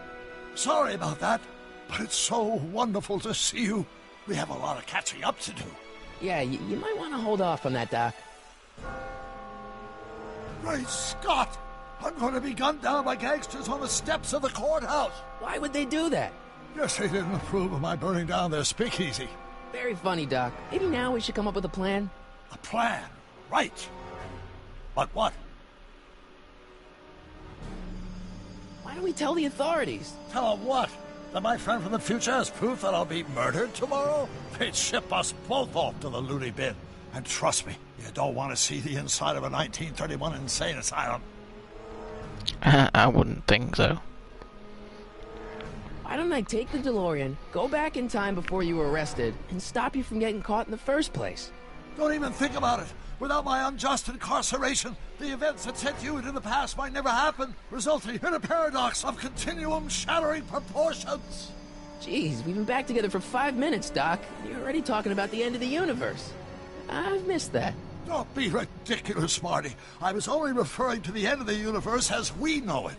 Sorry about that, but it's so wonderful to see you. We have a lot of catching up to do. Yeah, you might want to hold off on that, Doc. Great Scott! I'm going to be gunned down by gangsters on the steps of the courthouse. Why would they do that? Guess they didn't approve of my burning down their speakeasy. Very funny, Doc. Maybe now we should come up with a plan? A plan? Right. But what? Why don't we tell the authorities? Tell them what? That my friend from the future has proof that I'll be murdered tomorrow? They'd ship us both off to the loony bin. And trust me, you don't want to see the inside of a 1931 insane asylum. I wouldn't think so. Why don't I take the DeLorean, go back in time before you were arrested, and stop you from getting caught in the first place? Don't even think about it. Without my unjust incarceration, the events that sent you into the past might never happen, resulting in a paradox of continuum-shattering proportions. Jeez, we've been back together for 5 minutes, Doc. You're already talking about the end of the universe. I've missed that. Don't be ridiculous, Marty. I was only referring to the end of the universe as we know it.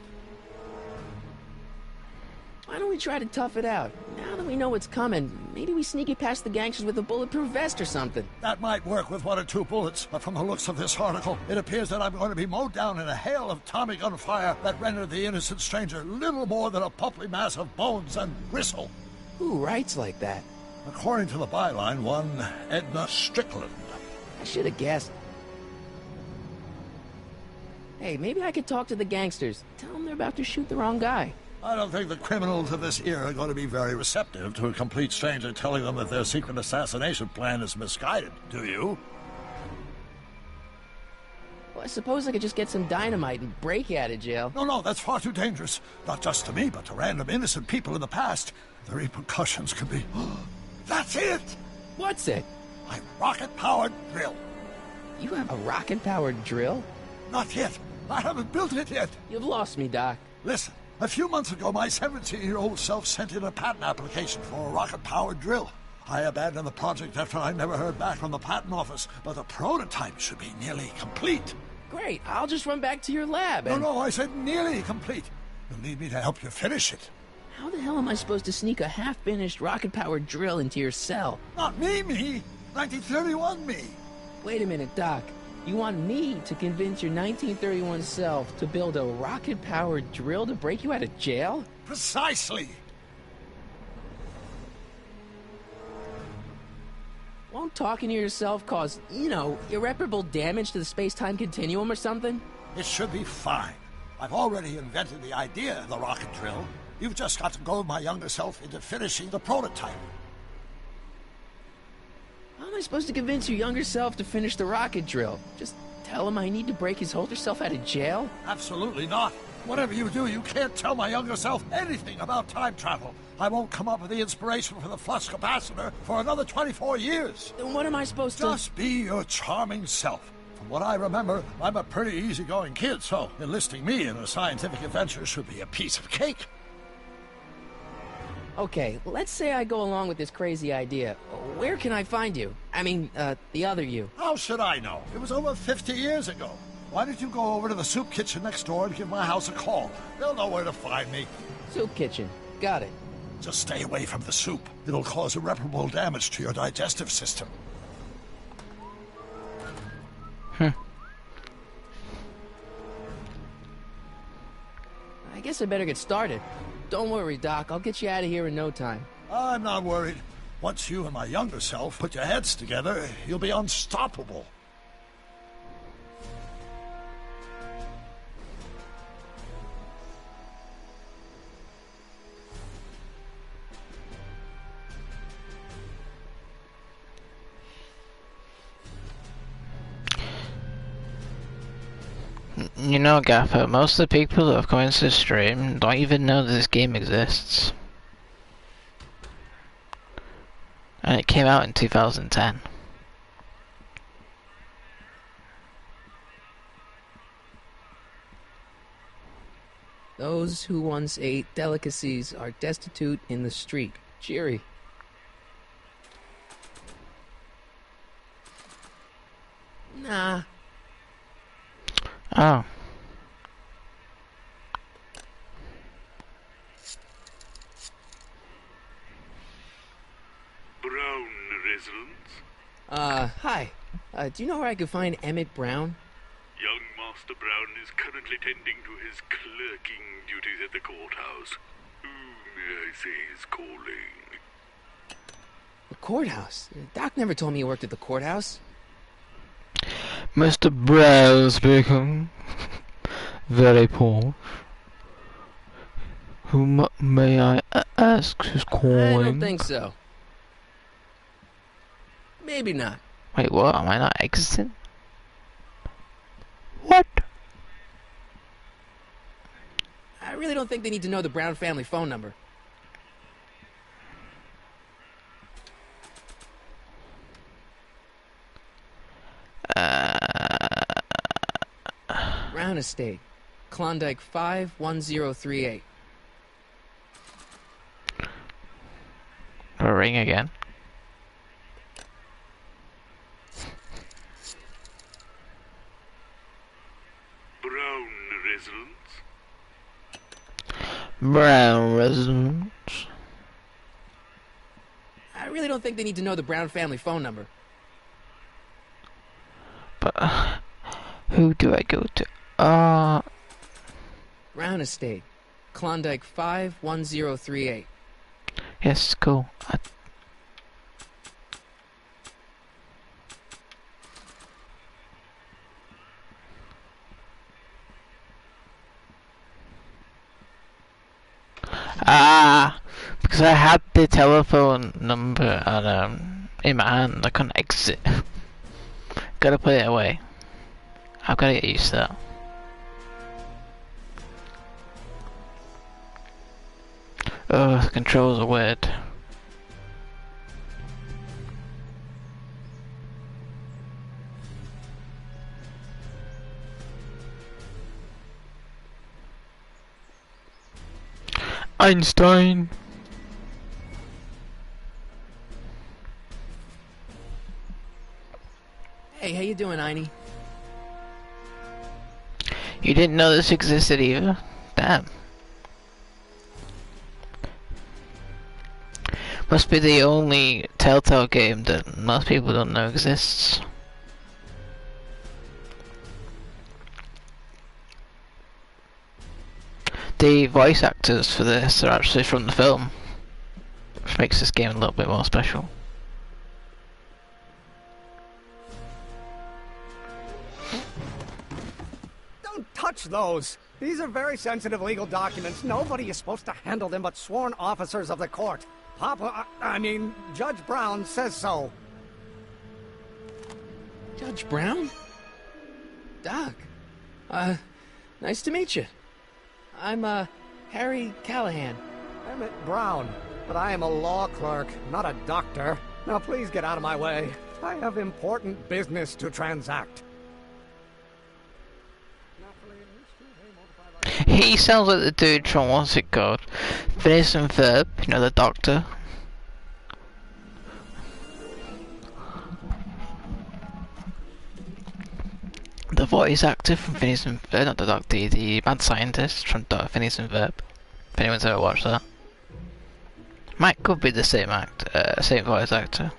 Why don't we try to tough it out? Now that we know what's coming, maybe we sneak it past the gangsters with a bulletproof vest or something. That might work with 1 or 2 bullets, but from the looks of this article, it appears that I'm going to be mowed down in a hail of Tommy gun fire that rendered the innocent stranger little more than a pulpy mass of bones and gristle. Who writes like that? According to the byline, one Edna Strickland. I should have guessed. Hey, maybe I could talk to the gangsters. Tell them they're about to shoot the wrong guy. I don't think the criminals of this era are going to be very receptive to a complete stranger telling them that their secret assassination plan is misguided, do you? Well, I suppose I could just get some dynamite and break you out of jail. No, that's far too dangerous. Not just to me, but to random innocent people in the past. The repercussions could be... That's it! What's it? My rocket-powered drill. You have a rocket-powered drill? Not yet. I haven't built it yet. You've lost me, Doc. Listen, a few months ago, my 17-year-old self sent in a patent application for a rocket-powered drill. I abandoned the project after I never heard back from the patent office, but the prototype should be nearly complete. Great, I'll just run back to your lab and... No, I said nearly complete. You'll need me to help you finish it. How the hell am I supposed to sneak a half-finished rocket-powered drill into your cell? Not me. 1931 me. Wait a minute, Doc. You want me to convince your 1931 self to build a rocket-powered drill to break you out of jail? Precisely. Won't talking to yourself cause, irreparable damage to the space-time continuum or something? It should be fine. I've already invented the idea of the rocket drill. You've just got to goad my younger self into finishing the prototype. How am I supposed to convince your younger self to finish the rocket drill? Just tell him I need to break his older self out of jail? Absolutely not. Whatever you do, you can't tell my younger self anything about time travel. I won't come up with the inspiration for the flux capacitor for another 24 years. Then what am I supposed to... Just be your charming self. From what I remember, I'm a pretty easygoing kid, so enlisting me in a scientific adventure should be a piece of cake. Okay, let's say I go along with this crazy idea. Where can I find you? I mean, the other you. How should I know? It was over 50 years ago. Why don't you go over to the soup kitchen next door and give my house a call? They'll know where to find me. Soup kitchen. Got it. Just stay away from the soup. It'll cause irreparable damage to your digestive system. I guess I better get started. Don't worry, Doc. I'll get you out of here in no time. I'm not worried. Once you and my younger self put your heads together, you'll be unstoppable. You know, Gaffer, most of the people that have come into the stream don't even know that this game exists. And it came out in 2010. Those who once ate delicacies are destitute in the street. Cheery. Nah. Oh. Brown residents? Hi. Do you know where I could find Emmett Brown? Young Master Brown is currently tending to his clerking duties at the courthouse. Who may I say is calling? The courthouse? Doc never told me he worked at the courthouse. Mr. Brown speaking. Very poor. Who may I ask who's calling? I don't think so. Maybe not. Wait, what? Am I not exiting? What? I really don't think they need to know the Brown family phone number. Brown Estate, Klondike 51038. A ring again. Brown residents? Brown residents. I really don't think they need to know the Brown family phone number. But who do I go to? Brown Estate, Klondike 51038. Yes, cool. Because I had the telephone number and in my hand, I couldn't exit. Gotta put it away. I've gotta get used to that. Oh, the controls are weird. Einstein. Hey, how you doing, Einie? You didn't know this existed either? Damn. Must be the only Telltale game that most people don't know exists. The voice actors for this are actually from the film, which makes this game a little bit more special. Don't touch those! These are very sensitive legal documents. Nobody is supposed to handle them but sworn officers of the court. Judge Brown says so. Judge Brown? Doc. Nice to meet you. I'm, Harry Callahan. Emmett Brown. But I am a law clerk, not a doctor. Now please get out of my way. I have important business to transact. He sounds like the dude from, what's it called? Phineas and Ferb, you know, the doctor. The voice actor from Phineas and Ferb, not the doctor, the mad scientist from Phineas and Ferb. If anyone's ever watched that. Could be the same same voice actor.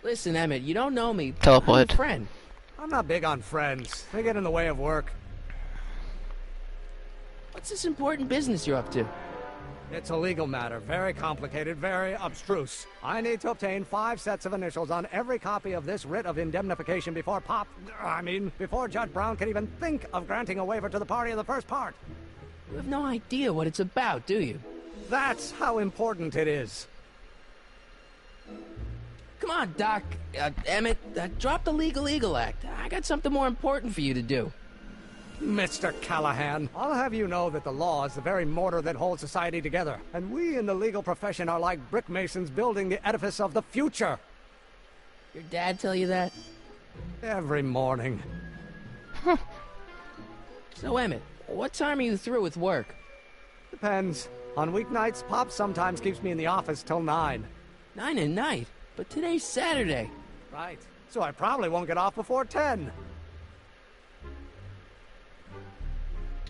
Listen, Emmett, you don't know me. Teleport. I'm a friend. I'm not big on friends. They get in the way of work. What's this important business you're up to? It's a legal matter. Very complicated, very abstruse. I need to obtain 5 sets of initials on every copy of this writ of indemnification before before Judge Brown can even think of granting a waiver to the party of the first part. You have no idea what it's about, do you? That's how important it is. Come on, Doc. Emmett, drop the Legal Eagle Act. I got something more important for you to do. Mr. Callahan, I'll have you know that the law is the very mortar that holds society together, and we in the legal profession are like brick masons building the edifice of the future. Your dad tell you that? Every morning. So, Emmett, what time are you through with work? Depends. On weeknights, Pop sometimes keeps me in the office till 9. 9 at night? But today's Saturday. Right. So I probably won't get off before 10.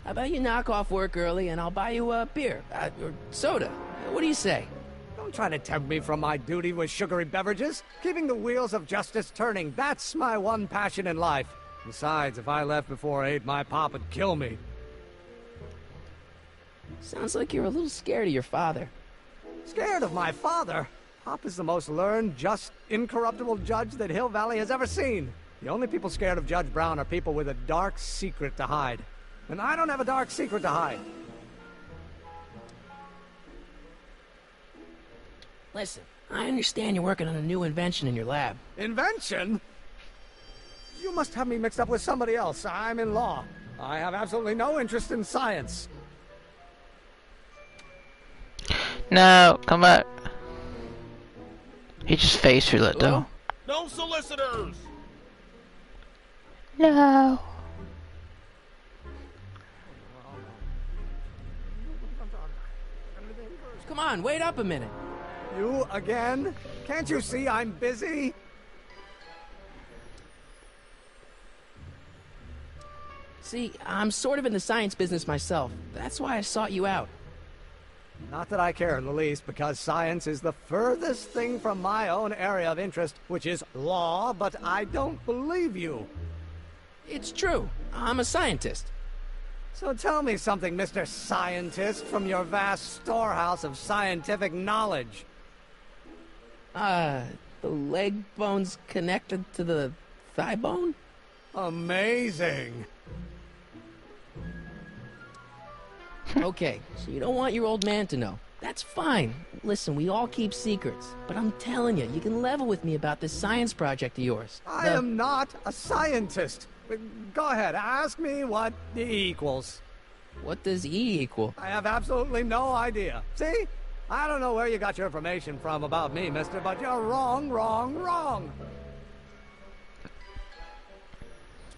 How about you knock off work early and I'll buy you a beer, or soda. What do you say? Don't try to tempt me from my duty with sugary beverages. Keeping the wheels of justice turning, that's my one passion in life. Besides, if I left before 8, my pop would kill me. Sounds like you're a little scared of your father. Scared of my father? Pop is the most learned, just, incorruptible judge that Hill Valley has ever seen. The only people scared of Judge Brown are people with a dark secret to hide. And I don't have a dark secret to hide. Listen, I understand you're working on a new invention in your lab. Invention? You must have me mixed up with somebody else. I'm in law. I have absolutely no interest in science. No, come back. He just phased through that door. No solicitors! No. Come on, wait up a minute. You again? Can't you see I'm busy? See, I'm sort of in the science business myself. That's why I sought you out. Not that I care in the least, because science is the furthest thing from my own area of interest, which is law, but I don't believe you. It's true. I'm a scientist. So tell me something, Mr. Scientist, from your vast storehouse of scientific knowledge. The leg bone's connected to the thigh bone? Amazing. Okay, so you don't want your old man to know. That's fine. Listen, we all keep secrets. But I'm telling you, you can level with me about this science project of yours. I am not a scientist. Go ahead, ask me what E equals. What does E equal? I have absolutely no idea. See? I don't know where you got your information from about me, mister, but you're wrong, wrong, wrong.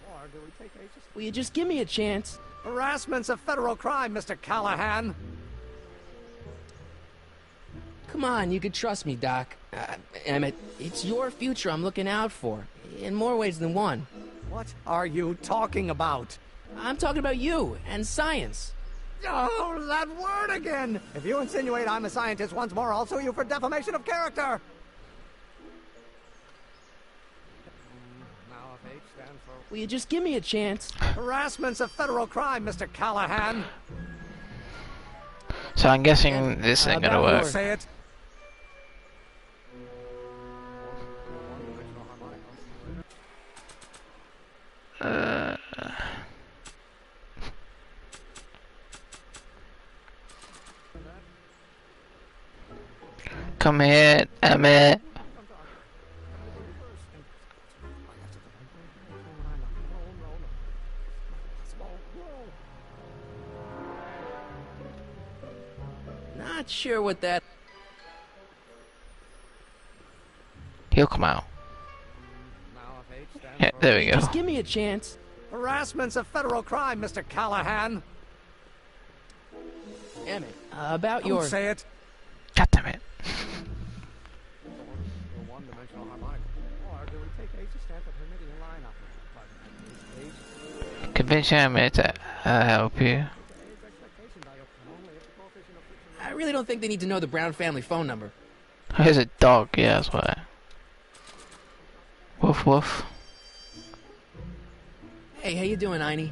Or do we take ages? Will you just give me a chance? Harassment's a federal crime, Mr. Callahan. Come on, you can trust me, Doc. Emmett, it's your future I'm looking out for, in more ways than one. What are you talking about? I'm talking about you and science. Oh, that word again! If you insinuate I'm a scientist once more, I'll sue you for defamation of character! Will you just give me a chance? Harassment's a federal crime, Mr. Callahan. So I'm guessing this ain't gonna work. Say it. Come here, Emmett. Not sure what that... He'll come out. Yeah, there we go. Just give me a chance. Harassment's a federal crime, Mr. Callahan. Emmett, about Don't your... say it. God damn it. Convince Emmett to help you. I really don't think they need to know the Brown family phone number. Here's a dog, yeah, that's why. Woof woof. Hey, how you doing, Einie?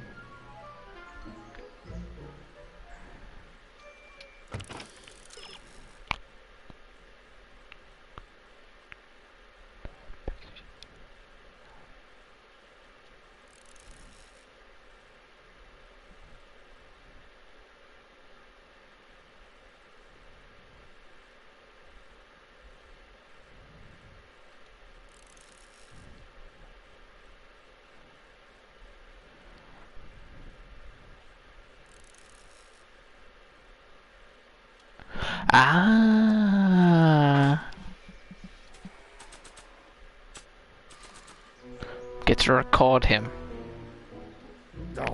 Ah. Get to record him.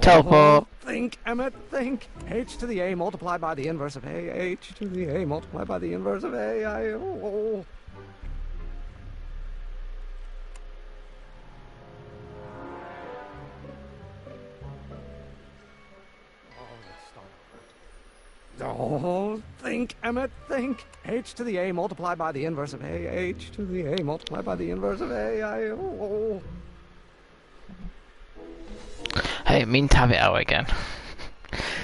Teleport. Think, Emmett, think. H to the A multiplied by the inverse of A. H to the A multiplied by the inverse of A. Oh. Oh, think, Emmett, think. H to the A multiplied by the inverse of A. H to the A multiplied by the inverse of A. Oh. Hey, mean to have it out again.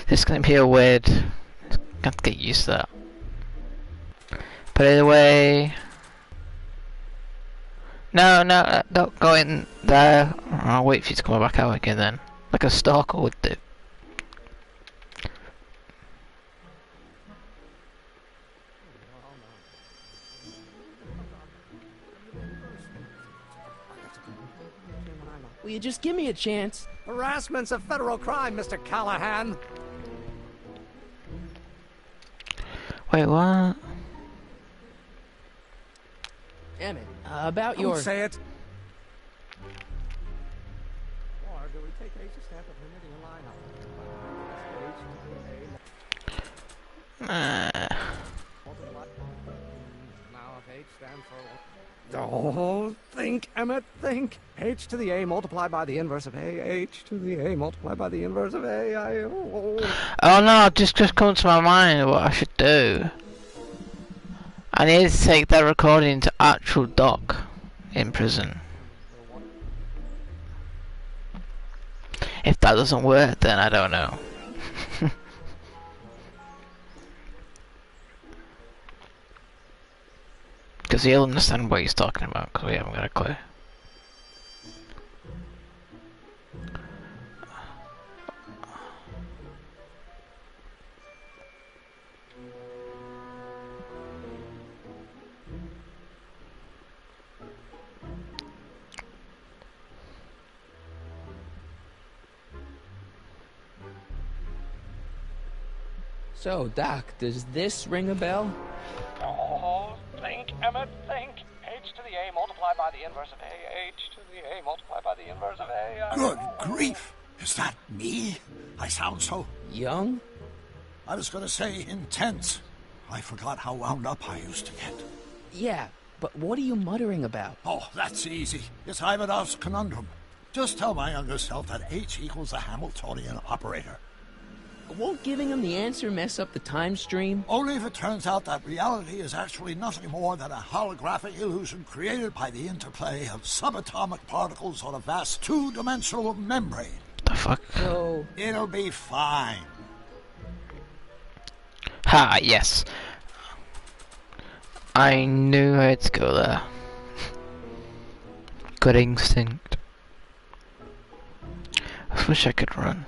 This is gonna be a weird. Got to get used to that. Put it away. No, don't go in there. I'll wait for you to come back out again then. Like a stalker would do. Will you just give me a chance? Harassment's a federal crime, Mr. Callahan. Wait, what? Emmett, about your... Don't say it. Or do we take H's step of permitting a line-up? Now if H stands for... Oh, think, Emmett, think. H to the A multiplied by the inverse of A. H to the A multiplied by the inverse of A. Oh no, just come to my mind what I should do. I need to take that recording to actual Doc in prison. If that doesn't work, then I don't know. Because he'll understand what he's talking about, because we haven't got a clue. So, Doc, does this ring a bell? Oh, think, Emmett, think. H to the A multiplied by the inverse of A. H to the A multiplied by the inverse of A. Good grief! Is that me? I sound so... Young? I was gonna say intense. I forgot how wound up I used to get. Yeah, but what are you muttering about? Oh, that's easy. It's Ivanov's conundrum. Just tell my younger self that H equals the Hamiltonian operator. Won't giving him the answer mess up the time stream? Only if it turns out that reality is actually nothing more than a holographic illusion created by the interplay of subatomic particles on a vast two-dimensional membrane. The fuck? So... It'll be fine. Ha, yes. I knew I'd go there. Good instinct. I wish I could run.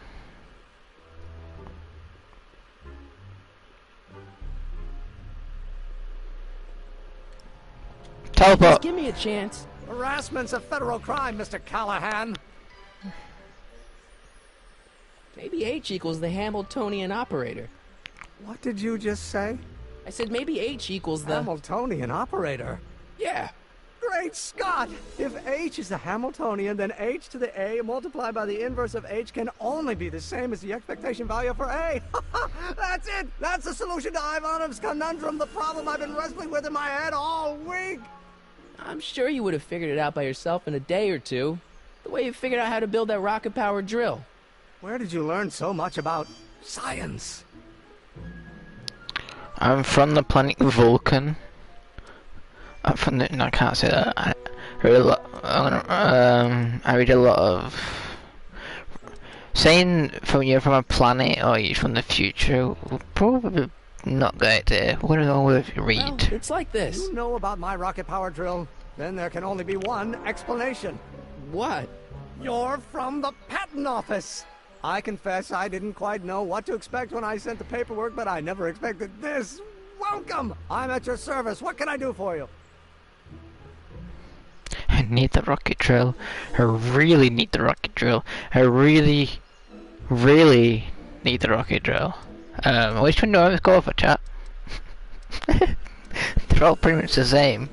Teleport. Just give me a chance. Harassment's a federal crime, Mr. Callahan. Maybe H equals the Hamiltonian operator. What did you just say? I said maybe H equals the... Hamiltonian operator? Yeah. Great Scott! If H is the Hamiltonian, then H to the A multiplied by the inverse of H can only be the same as the expectation value for A. That's it! That's the solution to Ivanov's conundrum, the problem I've been wrestling with in my head all week! I'm sure you would have figured it out by yourself in a day or two. The way you figured out how to build that rocket-powered drill. Where did you learn so much about science? I'm from the planet Vulcan. I'm from the... No, I can't say that. I read a lot... I read a lot of... Saying you're from a planet or you're from the future, we'll probably not get there. We're gonna go with read. Well, it's like this. You know about my rocket power drill? Then there can only be one explanation. What? You're from the patent office. I confess I didn't quite know what to expect when I sent the paperwork, but I never expected this. Welcome! I'm at your service. What can I do for you? I need the rocket drill. I really need the rocket drill. I really need the rocket drill. Which one do I go for, chat? They're all pretty much the same,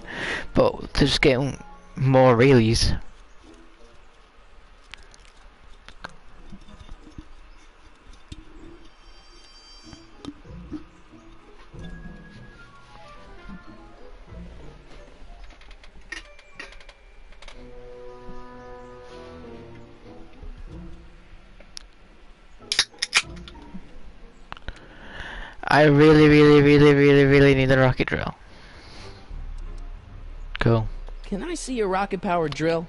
but they're just getting more realies. I really need a rocket drill. Cool. Can I see your rocket-powered drill?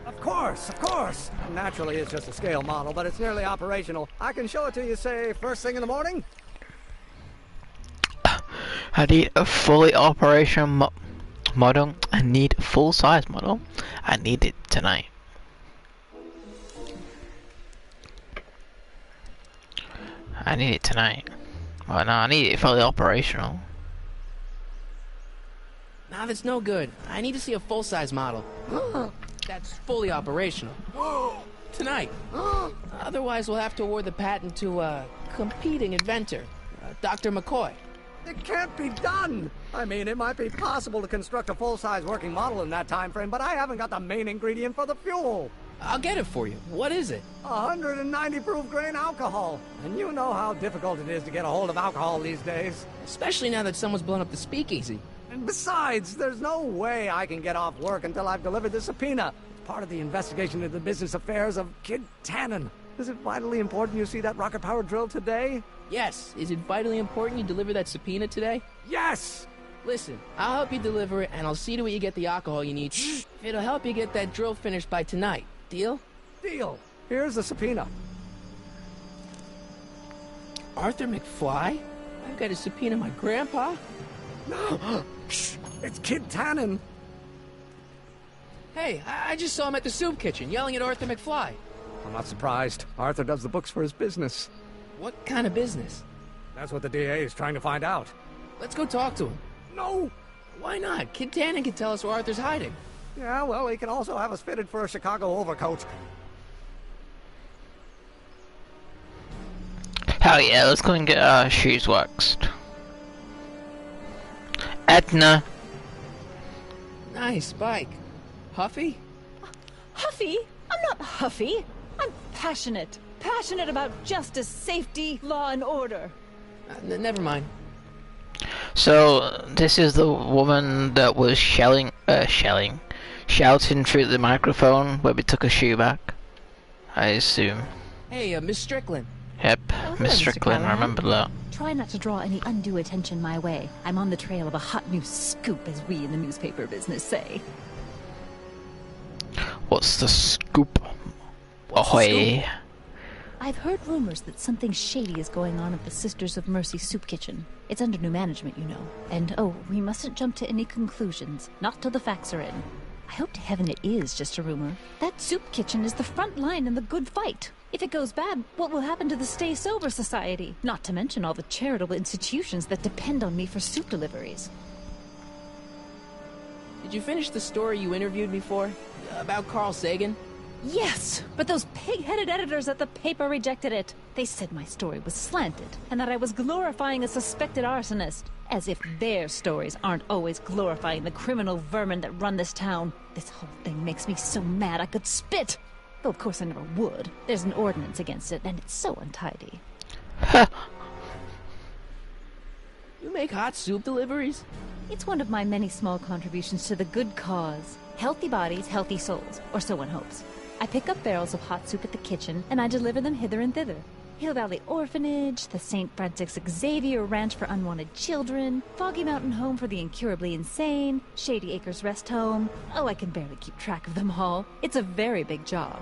Of course, of course. Naturally, it's just a scale model, but it's nearly operational. I can show it to you, say, first thing in the morning. I need a fully operational model. I need a full-size model. I need it tonight. I need it tonight. Well, no, I need it fully operational. Nah, that's no good. I need to see a full-size model. That's fully operational. Tonight. Otherwise, we'll have to award the patent to a competing inventor, Dr. McCoy. It can't be done! I mean, it might be possible to construct a full-size working model in that time frame, but I haven't got the main ingredient for the fuel. I'll get it for you. What is it? 190 proof grain alcohol. And you know how difficult it is to get a hold of alcohol these days. Especially now that someone's blown up the speakeasy. And besides, there's no way I can get off work until I've delivered the subpoena. It's part of the investigation into the business affairs of Kid Tannen. Is it vitally important you see that rocket-powered drill today? Yes. Is it vitally important you deliver that subpoena today? Yes! Listen, I'll help you deliver it, and I'll see to it you get the alcohol you need. It'll help you get that drill finished by tonight. Deal? Deal. Here's the subpoena. Arthur McFly? I've got to subpoena my grandpa? No! It's Kid Tannen. Hey, I just saw him at the soup kitchen, yelling at Arthur McFly. I'm not surprised. Arthur does the books for his business. What kind of business? That's what the DA is trying to find out. Let's go talk to him. No! Why not? Kid Tannen can tell us where Arthur's hiding. Yeah, well, he can also have us fitted for a Chicago overcoat. Hell yeah, let's go and get our shoes waxed. Edna. Nice bike. Huffy? Huffy? I'm not huffy. I'm passionate. Passionate about justice, safety, law, and order. Never mind. So, this is the woman that was shouting through the microphone when we took a shoe back, I assume. Hey, Miss Strickland. Yep, Oh, Miss hello, Mr. Strickland, I Callahan. remember that. Try not to draw any undue attention my way. I'm on the trail of a hot new scoop, as we in the newspaper business say. What's the scoop? Ahoy. I've heard rumors that something shady is going on at the Sisters of Mercy soup kitchen. It's under new management, you know. And, oh, we mustn't jump to any conclusions. Not till the facts are in. I hope to heaven it is just a rumor. That soup kitchen is the front line in the good fight. If it goes bad, what will happen to the Stay Sober Society? Not to mention all the charitable institutions that depend on me for soup deliveries. Did you finish the story you interviewed me for? About Carl Sagan? Yes, but those pig-headed editors at the paper rejected it. They said my story was slanted, and that I was glorifying a suspected arsonist. As if their stories aren't always glorifying the criminal vermin that run this town. This whole thing makes me so mad I could spit. Though of course I never would. There's an ordinance against it, and it's so untidy. You make hot soup deliveries? It's one of my many small contributions to the good cause. Healthy bodies, healthy souls, or so one hopes. I pick up barrels of hot soup at the kitchen, and I deliver them hither and thither. Hill Valley Orphanage, the St. Francis Xavier Ranch for Unwanted Children, Foggy Mountain Home for the Incurably Insane, Shady Acres Rest Home. Oh, I can barely keep track of them all. It's a very big job.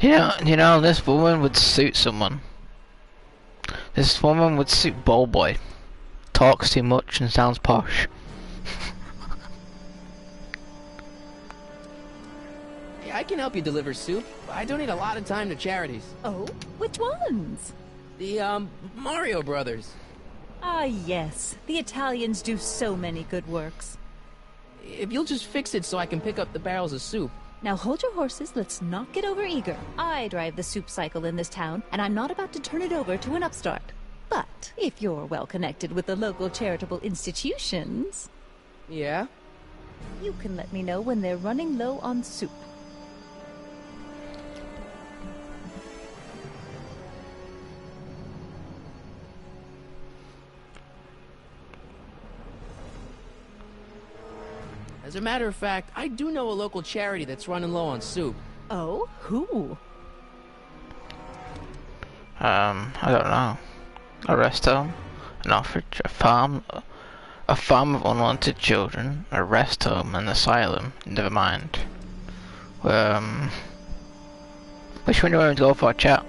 You know, this woman would suit someone. This woman would suit Ball Boy. Talks too much and sounds posh. I can help you deliver soup. I donate a lot of time to charities. Oh? Which ones? The, Mario Brothers. Ah, yes. The Italians do so many good works. If you'll just fix it so I can pick up the barrels of soup. Now hold your horses, let's not get overeager. I drive the soup cycle in this town, and I'm not about to turn it over to an upstart. But if you're well connected with the local charitable institutions... Yeah? You can let me know when they're running low on soup. As a matter of fact, I do know a local charity that's running low on soup. Oh? Who? I don't know. A rest home, an orphanage, a farm of unwanted children, a rest home, an asylum. Never mind. Which one do you want to go for, chat?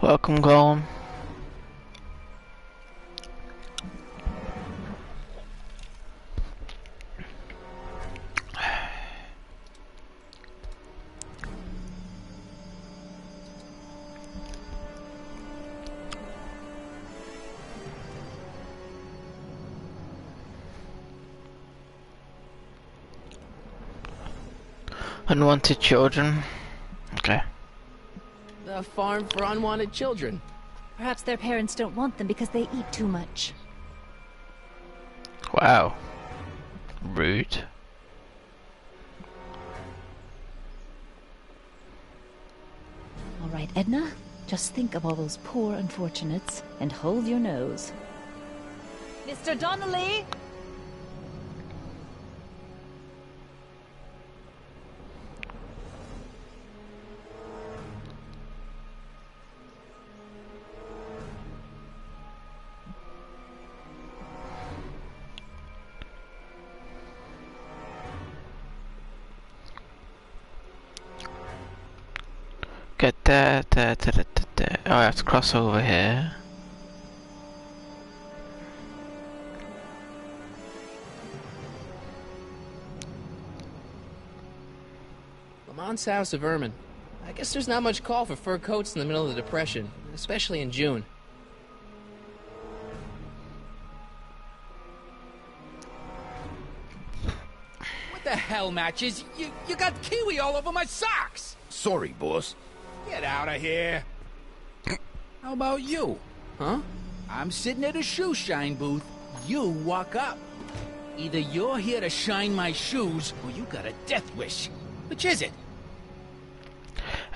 Welcome, Golem. Unwanted children. Okay. The farm for unwanted children. Perhaps their parents don't want them because they eat too much. Wow. Rude. All right, Edna. Just think of all those poor unfortunates and hold your nose. Mr. Donnelly! Get there, there. Oh, I have to cross over here. Lamont's House of Ermine. I guess there's not much call for fur coats in the middle of the Depression, especially in June. What the hell, Matches? You got kiwi all over my socks! Sorry, boss. Get out of here. How about you? Huh? I'm sitting at a shoe shine booth. You walk up. Either you're here to shine my shoes, or you got a death wish. Which is it?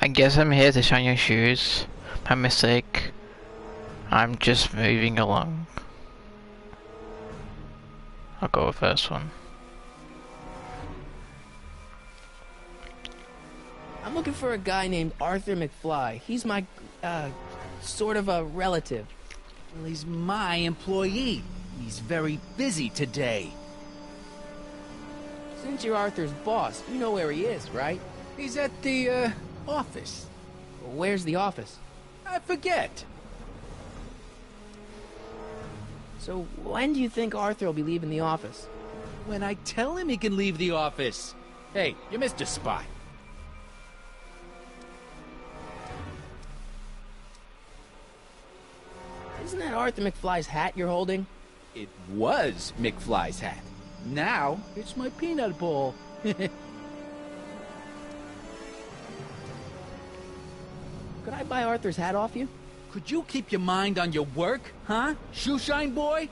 I guess I'm here to shine your shoes. My mistake. I'm just moving along. I'll go with first one. I'm looking for a guy named Arthur McFly. He's my, sort of a relative. Well, he's my employee. He's very busy today. Since you're Arthur's boss, you know where he is, right? He's at the, office. Where's the office? I forget. So when do you think Arthur will be leaving the office? When I tell him he can leave the office. Hey, you missed a spot. Isn't that Arthur McFly's hat you're holding? It was McFly's hat. Now, it's my peanut bowl. Could I buy Arthur's hat off you? Could you keep your mind on your work, huh? Shoeshine boy?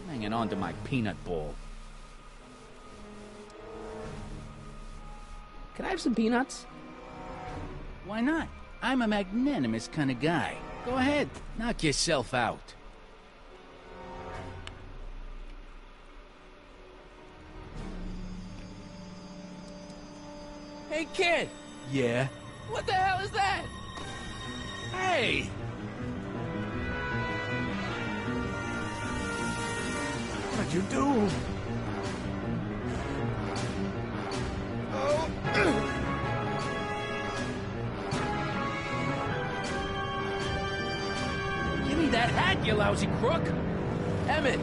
I'm hanging on to my peanut bowl. Can I have some peanuts? Why not? I'm a magnanimous kind of guy. Go ahead, knock yourself out. Hey, kid! Yeah? What the hell is that? Hey! What'd you do? Give me that hat, you lousy crook! Emmett!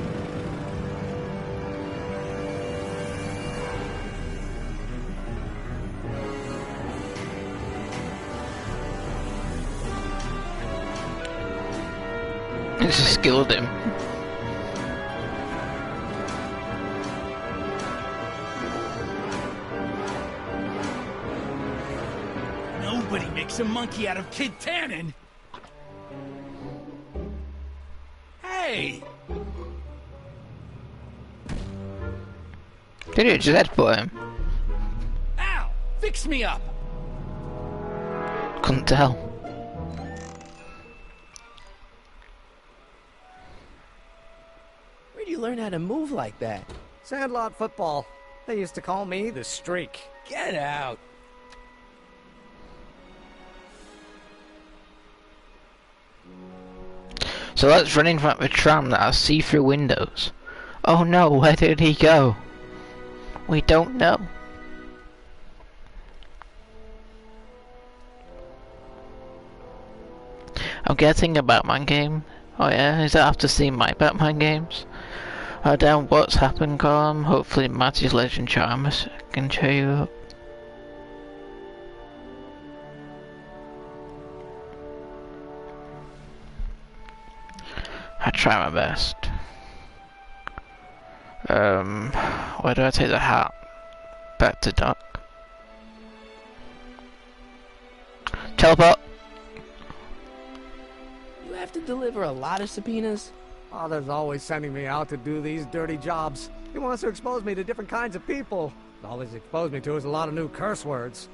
It just skilled him. Nobody makes a monkey out of Kid Tannen. Hey! Did you just headbutt him? Ow! Fix me up! Couldn't tell. Where'd you learn how to move like that? Sandlot football. They used to call me the Streak. Get out! So let's run in front of a tram that has see-through windows. Oh no, where did he go? We don't know. I'm getting a Batman game. Oh yeah, is that after seeing my Batman games? Down what's happened column. Hopefully Matty's Legend Charmers can cheer you up. I try my best. Where do I take the hat? Back to Doc. Teleport! You have to deliver a lot of subpoenas? Father's always sending me out to do these dirty jobs. He wants to expose me to different kinds of people. All he's exposed me to is a lot of new curse words.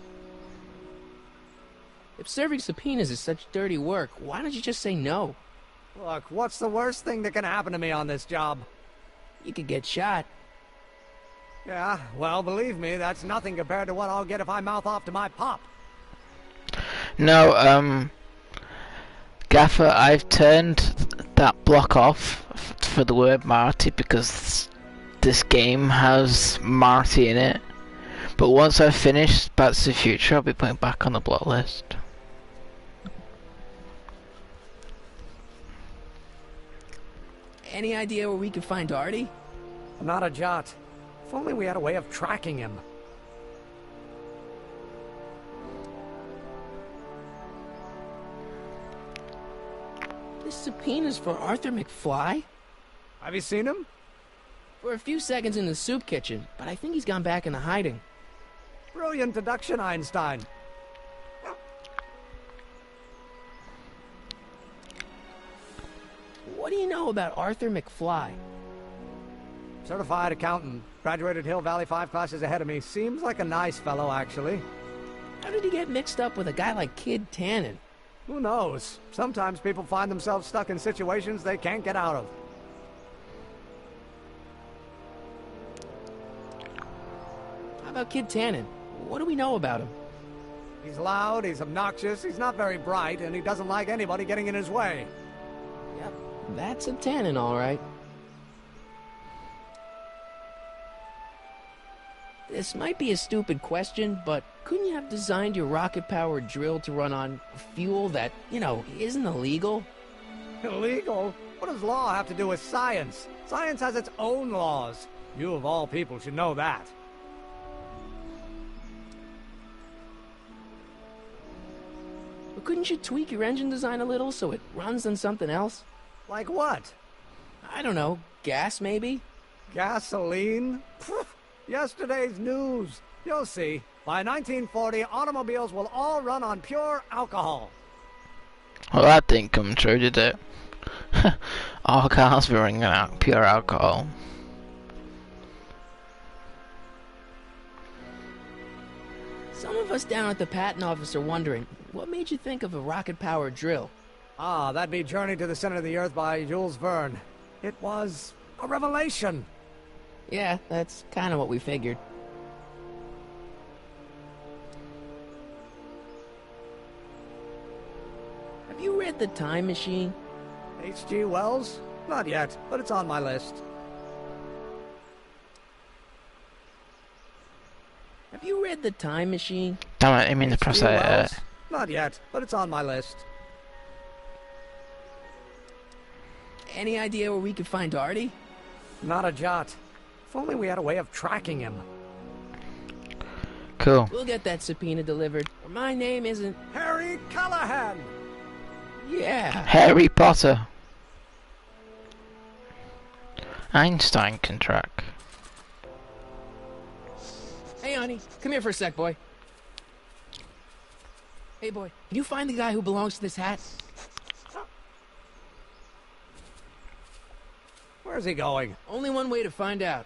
If serving subpoenas is such dirty work, why don't you just say no? Look, what's the worst thing that can happen to me on this job? You could get shot. Yeah, well, believe me, that's nothing compared to what I'll get if I mouth off to my pop. No, Gaffer, I've turned that block off for the word Marty because this game has Marty in it. But once I've finished Back to the Future, I'll be putting it back on the block list. Any idea where we could find Artie? Not a jot. If only we had a way of tracking him. This subpoena's for Arthur McFly? Have you seen him? For a few seconds in the soup kitchen, but I think he's gone back into hiding. Brilliant deduction, Einstein. What do you know about Arthur McFly? Certified accountant. Graduated Hill Valley 5 classes ahead of me. Seems like a nice fellow, actually. How did he get mixed up with a guy like Kid Tannen? Who knows? Sometimes people find themselves stuck in situations they can't get out of. How about Kid Tannen? What do we know about him? He's loud, he's obnoxious, he's not very bright, and he doesn't like anybody getting in his way. Yep, that's a Tannen, all right. This might be a stupid question, but couldn't you have designed your rocket-powered drill to run on fuel that, you know, isn't illegal? Illegal? What does law have to do with science? Science has its own laws. You, of all people, should know that. But couldn't you tweak your engine design a little so it runs on something else? Like what? I don't know. Gas, maybe? Gasoline? Pfft, yesterday's news. You'll see. By 1940, automobiles will all run on pure alcohol. Well, that didn't come true, did it? All cars were running on pure alcohol. Some of us down at the patent office are wondering, what made you think of a rocket-powered drill? Ah, that'd be Journey to the Center of the Earth by Jules Verne. It was a revelation. Yeah, that's kind of what we figured. Have you read The Time Machine? H.G. Wells? Not yet, but it's on my list. Have you read The Time Machine? Damn it, I mean to press it. Not yet, but it's on my list. Any idea where we could find Artie? Not a jot. If only we had a way of tracking him. Cool. We'll get that subpoena delivered. Or my name isn't... Harry Callahan! Yeah. Harry Potter. Einstein can track. Hey, honey, come here for a sec, boy. Hey, boy, can you find the guy who belongs to this hat? Where's he going? Only one way to find out.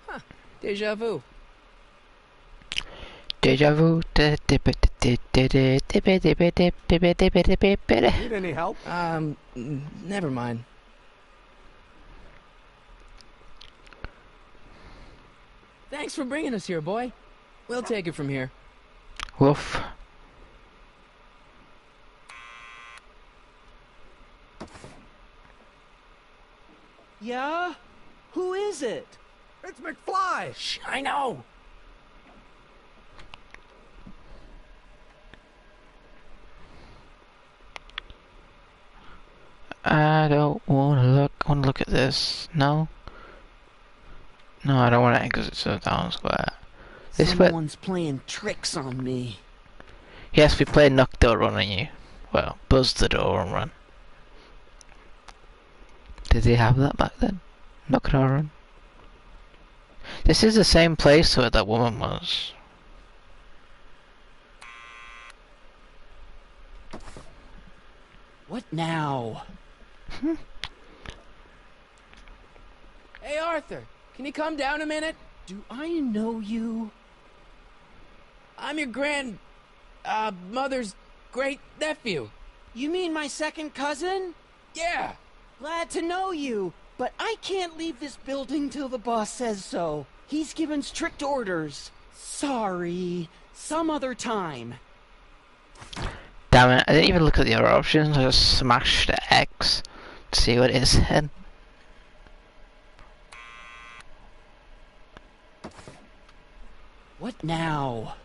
Huh, deja vu. Deja vu. Need any help? Never mind. Thanks for bringing us here, boy. We'll take it from here. Woof. Yeah? Who is it? It's McFly! Shh, I know! I don't wanna look. I wanna look at this. No? No, I don't wanna exit the town square. Someone's playing tricks on me. Yes, we played knock door run on you. Well, buzz the door and run. Did they have that back then? Knock door run. This is the same place where that woman was. What now? Hey, Arthur, can you come down a minute? Do I know you? I'm your mother's great nephew. You mean my second cousin? Yeah. Glad to know you, but I can't leave this building till the boss says so. He's given strict orders. Sorry. Some other time. Damn it, I didn't even look at the other options, I just smashed X to see what it said. What now?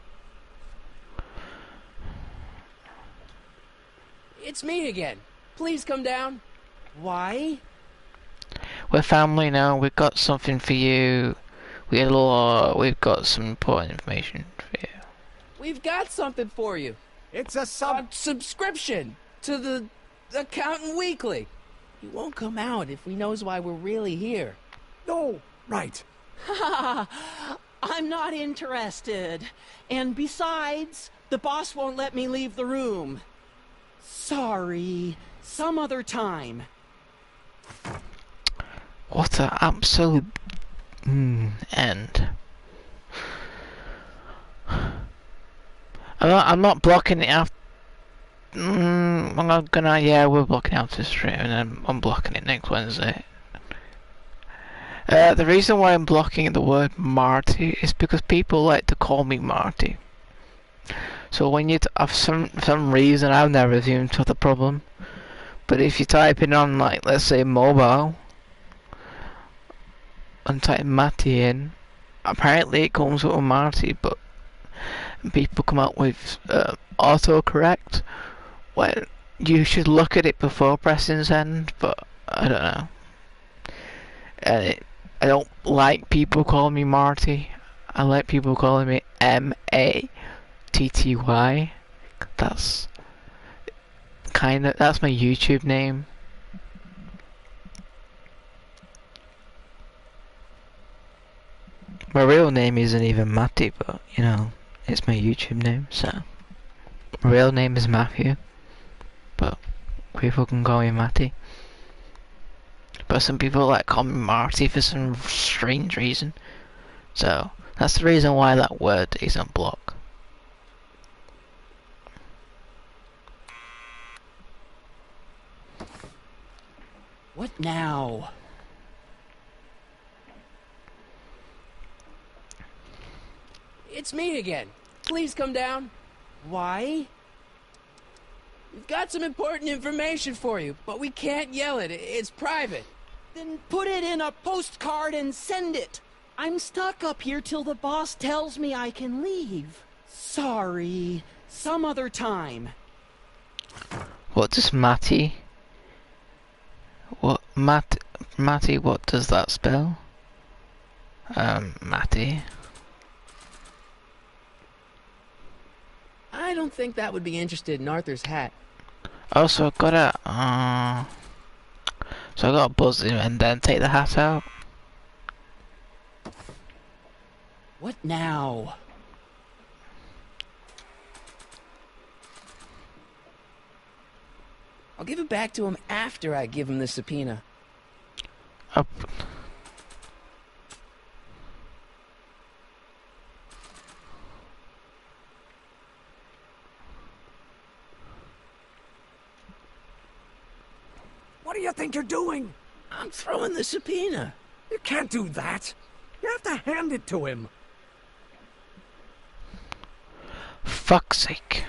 It's me again. Please come down. Why? We're family now, we've got something for you. We've got some important information for you. We've got something for you. It's a subscription to the Accountant Weekly. He won't come out if he knows why we're really here. No, right. I'm not interested. And besides, the boss won't let me leave the room. Sorry. Some other time. What an absolute end. I'm not blocking it after. We're blocking out this stream, and then I'm blocking it next Wednesday. The reason why I'm blocking the word Marty is because people like to call me Marty. So when you have some reason, I've never assumed to the problem. But if you type in on, like, let's say mobile, and type Matty in, apparently it comes with a Marty, but people come up with autocorrect. Well, you should look at it before pressing send, but I don't know. I don't like people calling me Marty. I like people calling me Matty. That's my YouTube name. My real name isn't even Matty, but you know, it's my YouTube name, so my real name is Matthew, but people can call me Matty. But some people like call me Marty for some strange reason. So that's the reason why that word isn't blocked. What now? It's me again. Please come down. Why? We've got some important information for you, but we can't yell it. It's private. Then put it in a postcard and send it. I'm stuck up here till the boss tells me I can leave. Sorry. Some other time. What does Matty? What Matty, what does that spell? Matty. I don't think that would be interested in Arthur's hat. Oh, so I gotta, so I gotta buzz him and then take the hat out? What now? I'll give it back to him after I give him the subpoena. Up. What do you think you're doing? I'm throwing the subpoena. You can't do that. You have to hand it to him. Fuck's sake.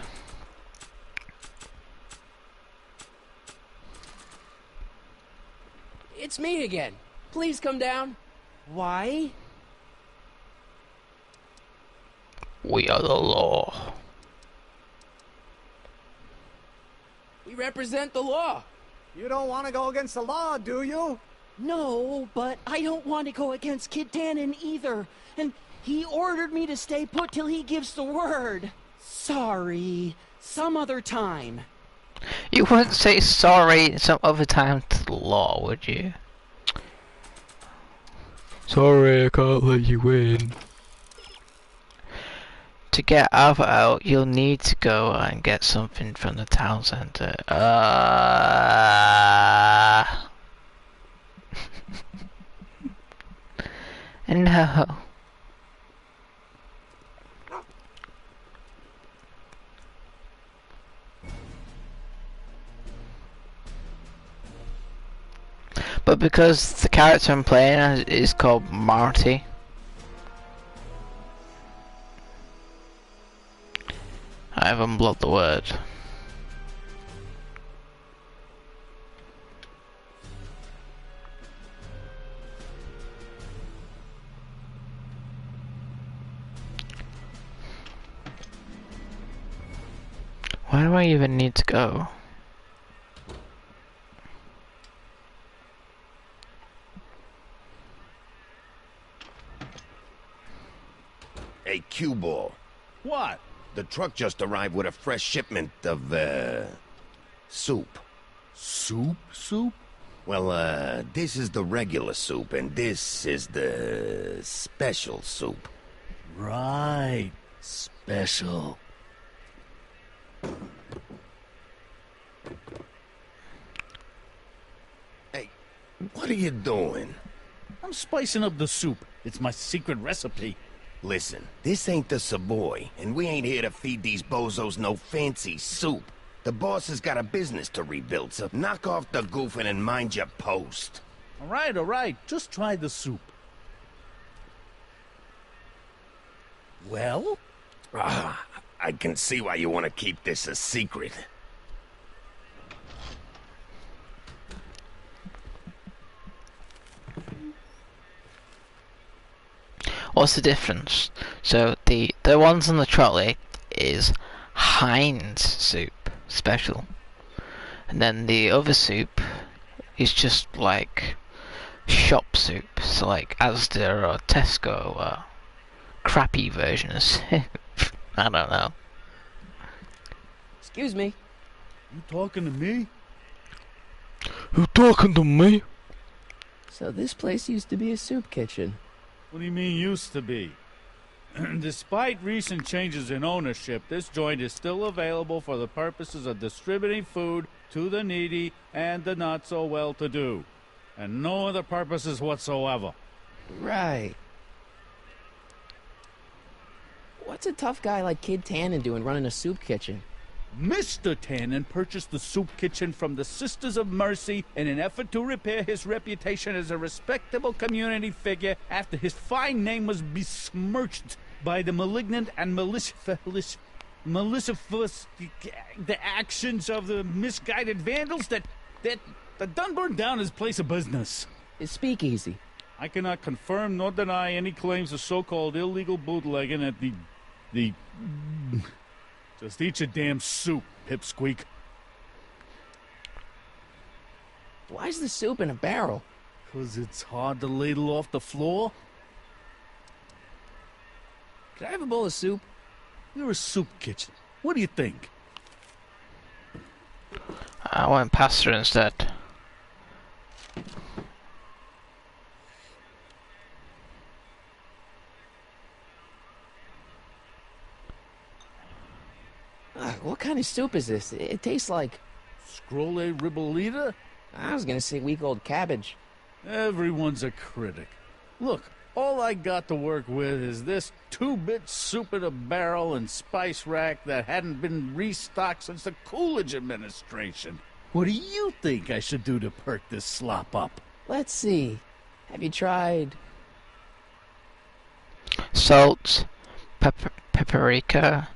It's me again. Please come down. Why? We are the law. We represent the law. You don't want to go against the law, do you? No, but I don't want to go against Kid Tannen either. And he ordered me to stay put till he gives the word. Sorry. Some other time. You wouldn't say sorry some other time to the law, would you? Sorry, I can't let you in. To get Alpha out, you'll need to go and get something from the town centre. No. But because the character I'm playing as is called Marty, I haven't blocked the word. Where do I even need to go? Hey, Q-Ball. What? The truck just arrived with a fresh shipment of, soup. Soup? Soup? Well, this is the regular soup, and this is the special soup. Right. Special. Hey, what are you doing? I'm spicing up the soup. It's my secret recipe. Listen, this ain't the Savoy, and we ain't here to feed these bozos no fancy soup. The boss has got a business to rebuild, so knock off the goofing and mind your post. All right. Just try the soup. Well? I can see why you want to keep this a secret. What's the difference? So the ones on the trolley is Heinz soup special, and then the other soup is just like shop soup, so like Asda or Tesco or crappy version of soup. I don't know. Excuse me. You talking to me? You talking to me? So this place used to be a soup kitchen. What do you mean used to be? Despite recent changes in ownership, this joint is still available for the purposes of distributing food to the needy and the not-so-well-to-do. And no other purposes whatsoever. Right. What's a tough guy like Kid Tannen doing running a soup kitchen? Mr. Tannen purchased the soup kitchen from the Sisters of Mercy in an effort to repair his reputation as a respectable community figure after his fine name was besmirched by the malignant and malicious the actions of the misguided vandals that done burned down his place of business. His speakeasy. I cannot confirm nor deny any claims of so-called illegal bootlegging at the Just eat your damn soup, pipsqueak. Why's the soup in a barrel? 'Cause it's hard to ladle off the floor? Could I have a bowl of soup? You're a soup kitchen. What do you think? I want pasta instead. What kind of soup is this? It tastes like... Scrolle ribolita? I was gonna say week-old cabbage. Everyone's a critic. Look, all I got to work with is this 2-bit soup in a barrel and spice rack that hadn't been restocked since the Coolidge administration. What do you think I should do to perk this slop up? Let's see. Have you tried... Salt, paprika,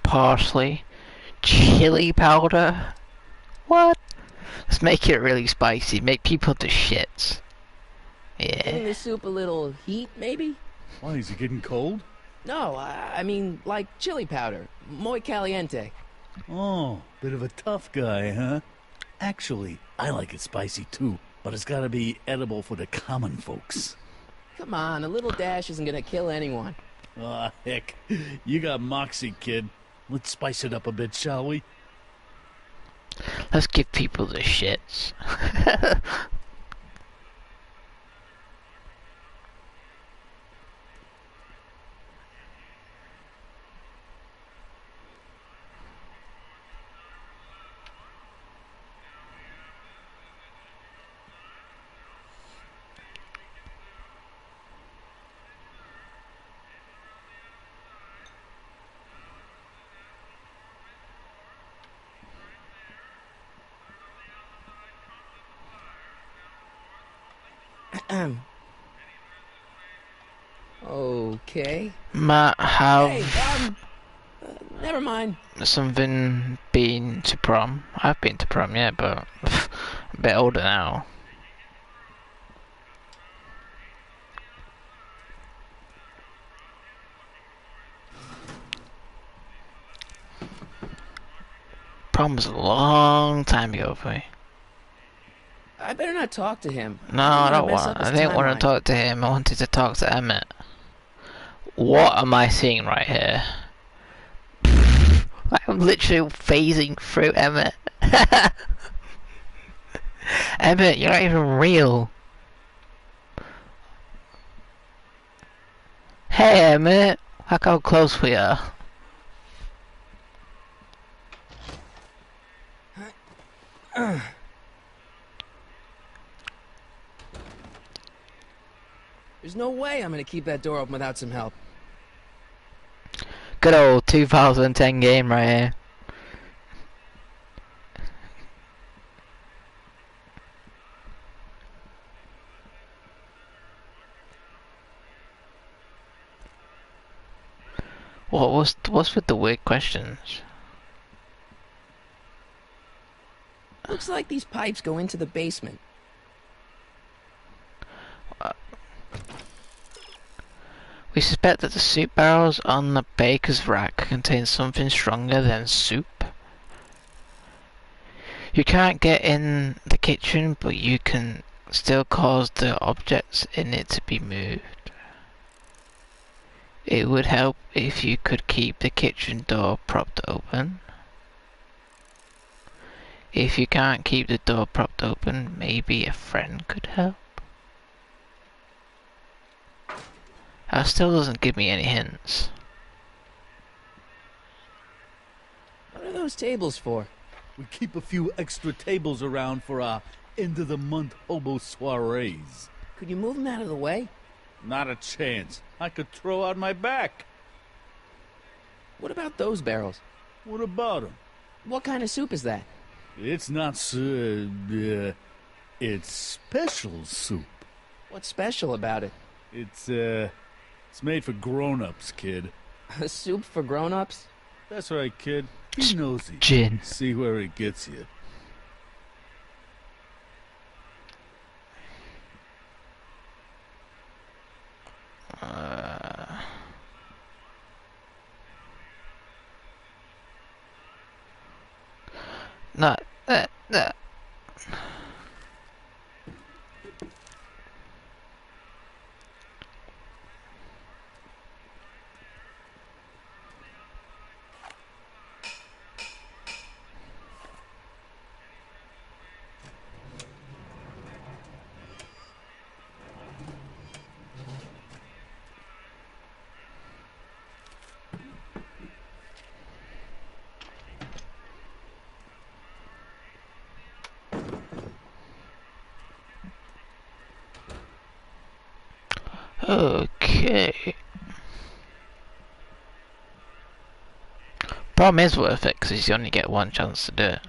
parsley, chili powder. What? Let's make it really spicy. Make people do shits. Giving Yeah. the soup a little heat, maybe? Why, is it getting cold? No, I mean, like chili powder. Muy caliente. Oh, bit of a tough guy, huh? Actually, I like it spicy too, but it's gotta be edible for the common folks. Come on, a little dash isn't gonna kill anyone. Aw, heck. You got moxie, kid. Let's spice it up a bit, shall we? Let's give people the shits. Okay. Matt, have Hey, never mind. something been to prom? I've been to prom, yeah, but a bit older now. Prom was a long time ago for me. I better not talk to him. No, I don't mess want. up his I didn't want timeline. to talk to him. I wanted to talk to Emmett. What am I seeing right here? I'm literally phasing through Emmett. Emmett, you're not even real. Hey, Emmett. Look how close we are. There's no way I'm gonna keep that door open without some help. Good old 2010 game right here. What's with the weird questions? Looks like these pipes go into the basement. We suspect that the soup barrels on the baker's rack contain something stronger than soup. You can't get in the kitchen, but you can still cause the objects in it to be moved. It would help if you could keep the kitchen door propped open. If you can't keep the door propped open, maybe a friend could help. That still doesn't give me any hints. What are those tables for? We keep a few extra tables around for our end-of-the-month hobo soirees. Could you move them out of the way? Not a chance. I could throw out my back. What about those barrels? What about them? What kind of soup is that? It's not it's special soup. What's special about it? It's made for grown-ups, kid. A soup for grown-ups? That's right, kid. Be nosy. Gin. See where it gets you. No. Okay. Problem is worth it because you only get one chance to do it.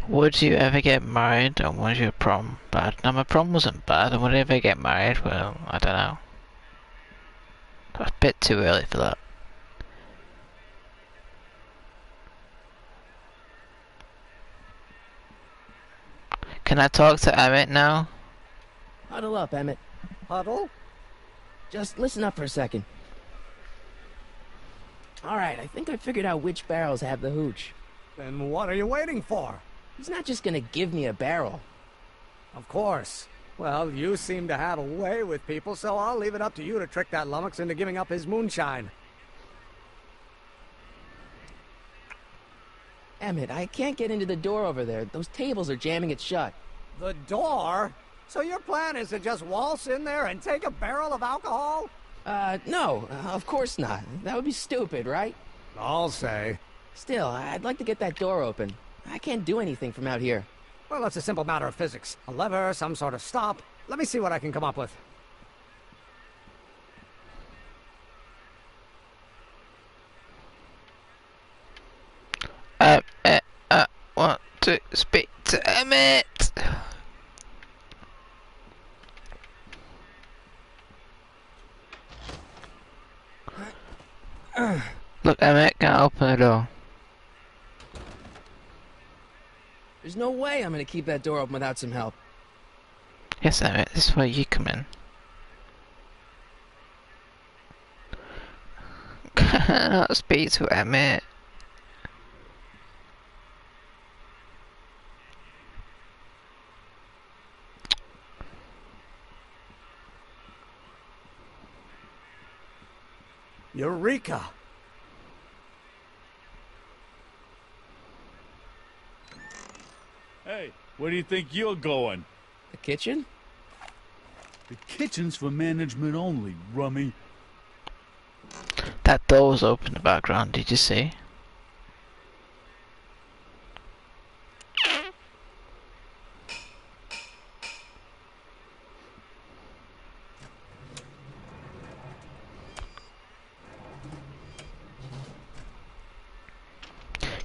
Would you ever get married, and was your prom bad? Now my prom wasn't bad, and would I ever get married? Well, I don't know. That's a bit too early for that. Can I talk to Emmett now? Huddle up, Emmett. Huddle? Just listen up for a second. Alright, I think I figured out which barrels have the hooch. Then what are you waiting for? He's not just gonna give me a barrel. Of course. Well, you seem to have a way with people, so I'll leave it up to you to trick that lummox into giving up his moonshine. Emmett, I can't get into the door over there. Those tables are jamming it shut. The door? So your plan is to just waltz in there and take a barrel of alcohol? No, of course not. That would be stupid, right? I'll say. Still, I'd like to get that door open. I can't do anything from out here. Well, it's a simple matter of physics. A lever, some sort of stop. Let me see what I can come up with. I want to speak to Emmett. Look, Emmett, can I open the door? There's no way I'm gonna keep that door open without some help. Yes, Emmett, this is where you come in. Can I speak to Emmett? Eureka! Hey, where do you think you're going? The kitchen? The kitchen's for management only, rummy. That door was open in the background, did you see?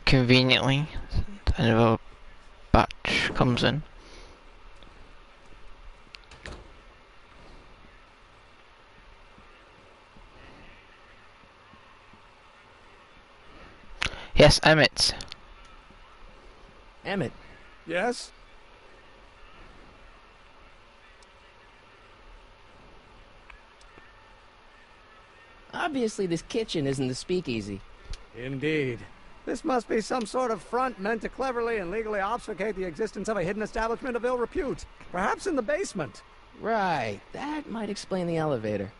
Conveniently, another batch comes in. Yes, Emmett. Emmett. Yes? Obviously, this kitchen isn't the speakeasy. Indeed. This must be some sort of front meant to cleverly and legally obfuscate the existence of a hidden establishment of ill repute. Perhaps in the basement. Right. That might explain the elevator.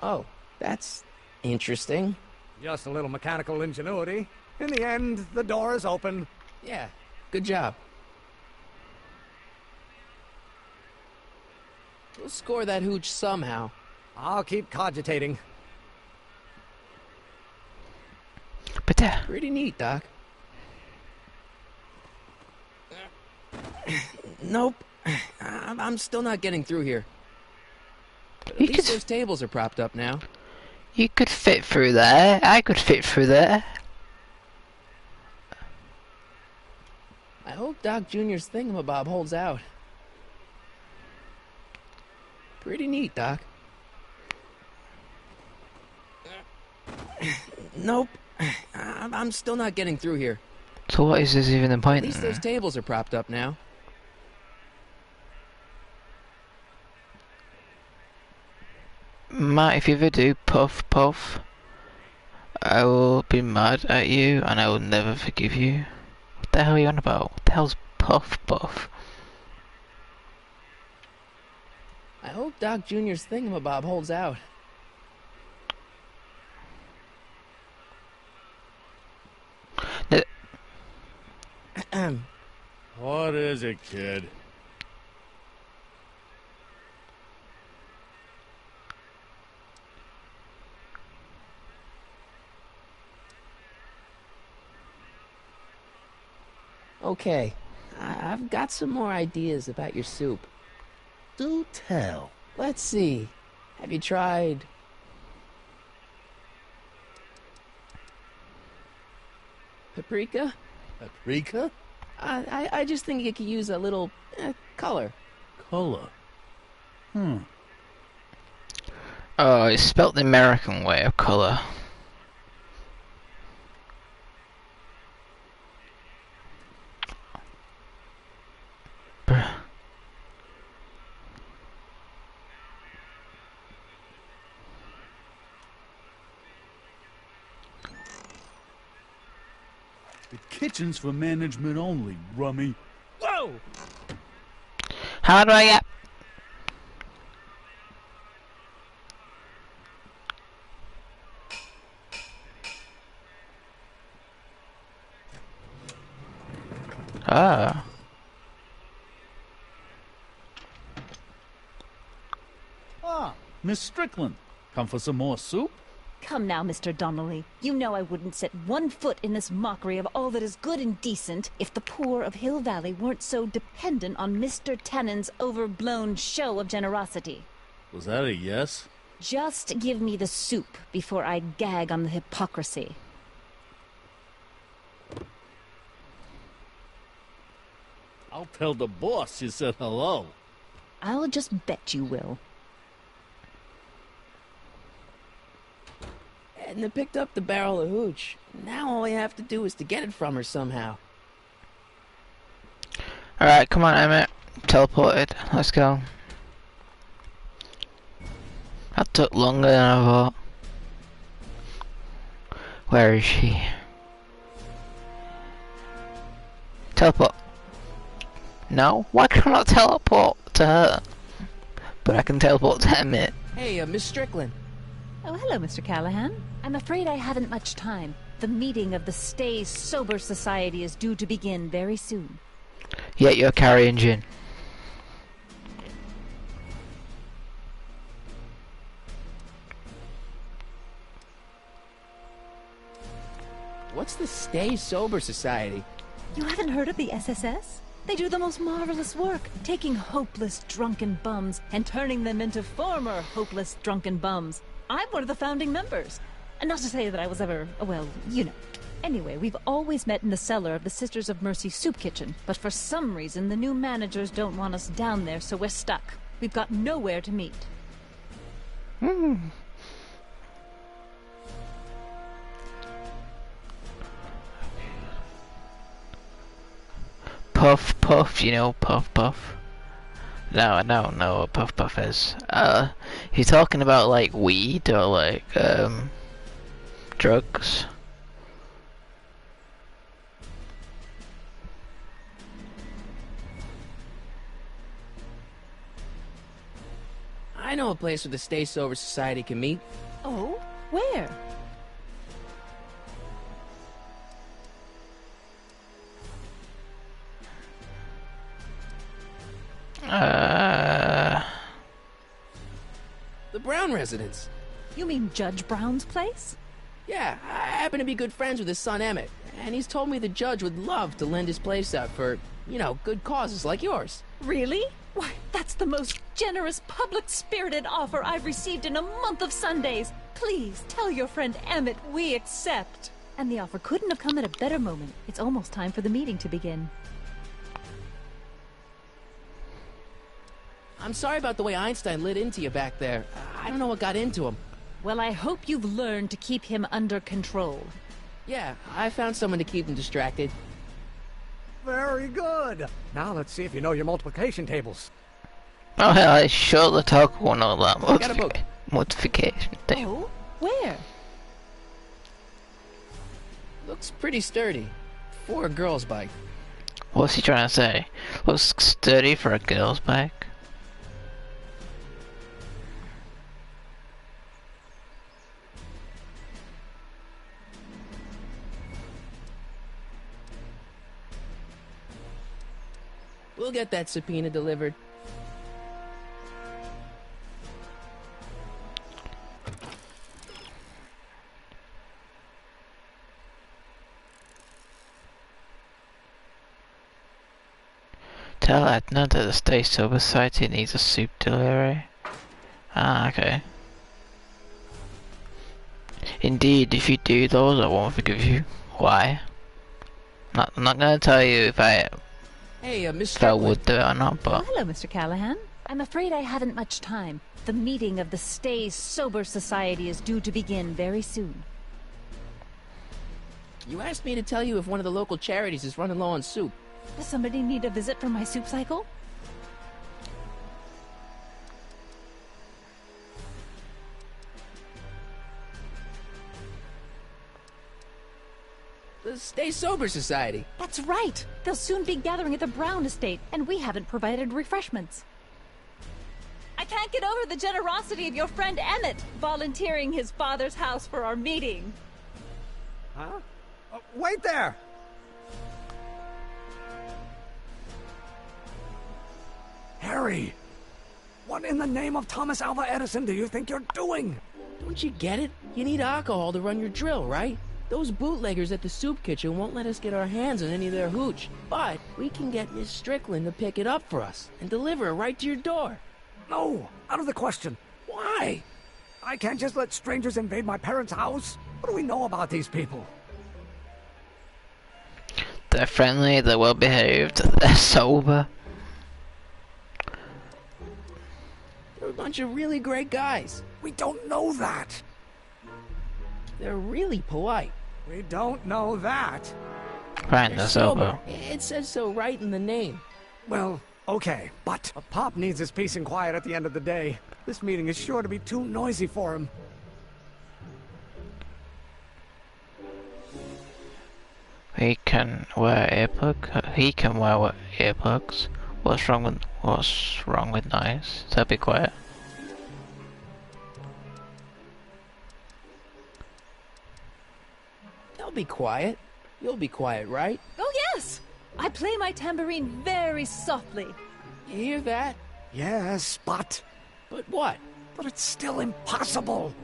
Oh, that's interesting. Just a little mechanical ingenuity. In the end, the door is open. Yeah, good job. We'll score that hooch somehow. I'll keep cogitating. But pretty neat, Doc. Nope. I'm still not getting through here. At least those tables are propped up now. You could fit through there. I could fit through there. I hope Doc Jr.'s thingamabob holds out. Pretty neat, Doc. Nope. I'm still not getting through here. So what is this even the point? At least those tables are propped up now. Matt, if you ever do puff puff, I will be mad at you and I will never forgive you. What the hell are you on about? What the hell's puff puff? I hope Doc Jr.'s thingamabob holds out. What is it, kid? Okay, I've got some more ideas about your soup. Do tell. Let's see. Have you tried... paprika? Paprika? I just think you could use a little color. Color? Oh, it's spelt the American way of colour. The kitchen's for management only, rummy. Whoa! How do I get... Ah. Ah, Miss Strickland. Come for some more soup? Come now, Mr. Donnelly. You know I wouldn't set one foot in this mockery of all that is good and decent if the poor of Hill Valley weren't so dependent on Mr. Tennant's overblown show of generosity. Was that a yes? Just give me the soup before I gag on the hypocrisy. I'll tell the boss you said hello. I'll just bet you will. Edna picked up the barrel of hooch. Now all we have to do is to get it from her somehow. Alright, come on, Emmett. Teleported. Let's go. That took longer than I thought. Where is she? Teleport. No? Why can I not teleport to her? But I can teleport to Emmett. Hey, Miss Strickland. Oh, hello, Mr. Callahan. I'm afraid I haven't much time. The meeting of the Stay Sober Society is due to begin very soon. Yet you're carrying gin. What's the Stay Sober Society? You haven't heard of the SSS? They do the most marvelous work, taking hopeless drunken bums and turning them into former hopeless drunken bums. I'm one of the founding members. And not to say that I was ever, well, you know. Anyway, we've always met in the cellar of the Sisters of Mercy soup kitchen, but for some reason the new managers don't want us down there, so we're stuck. We've got nowhere to meet. Puff Puff, you know Puff Puff? No, I don't know what Puff Puff is. You talking about like weed or like drugs? I know a place where the Stay Sober Society can meet. Oh? Where? The Brown residence. You mean Judge Brown's place? Yeah, I happen to be good friends with his son Emmett, and he's told me the judge would love to lend his place out for, you know, good causes like yours. Really? Why, that's the most generous, public-spirited offer I've received in a month of Sundays. Please, tell your friend Emmett we accept. And the offer couldn't have come at a better moment. It's almost time for the meeting to begin. I'm sorry about the way Einstein lit into you back there. I don't know what got into him. Well, I hope you've learned to keep him under control. Yeah, I found someone to keep him distracted. Very good. Now let's see if you know your multiplication tables. Oh hell, I sure the talk one all that Got a book. multiplication thing. Oh, where? Looks pretty sturdy. For a girl's bike. What's he trying to say? Looks sturdy for a girl's bike. We'll get that subpoena delivered. Tell Edna that the Stay Sober Society needs a soup delivery. Ah, okay. Indeed, if you do those, I won't forgive you. Why? I'm not gonna tell you if I Hey, Miss would do it or not, Oh, but hello, Mr. Callahan. I'm afraid I haven't much time. The meeting of the Stay Sober Society is due to begin very soon. You asked me to tell you if one of the local charities is running low on soup. Does somebody need a visit from my soup cycle? The Stay Sober Society. That's right. They'll soon be gathering at the Brown estate, and we haven't provided refreshments. I can't get over the generosity of your friend Emmett volunteering his father's house for our meeting. Huh? Wait there! Harry! What in the name of Thomas Alva Edison do you think you're doing? Don't you get it? You need alcohol to run your drill, right? Those bootleggers at the soup kitchen won't let us get our hands on any of their hooch. But we can get Miss Strickland to pick it up for us and deliver it right to your door. No, out of the question. Why? I can't just let strangers invade my parents' house. What do we know about these people? they're friendly, they're well behaved, they're sober. They're a bunch of really great guys. We don't know that. They're really polite. We don't know that. Right, they're sober. It says so right in the name. Well, okay, but a Pop needs his peace and quiet at the end of the day. This meeting is sure to be too noisy for him. He can wear earplugs. He can wear earplugs. What's wrong with noise? So be quiet. They'll be quiet. You'll be quiet, right? Oh, yes! I play my tambourine very softly. You hear that? Yes, but... But what? But it's still impossible.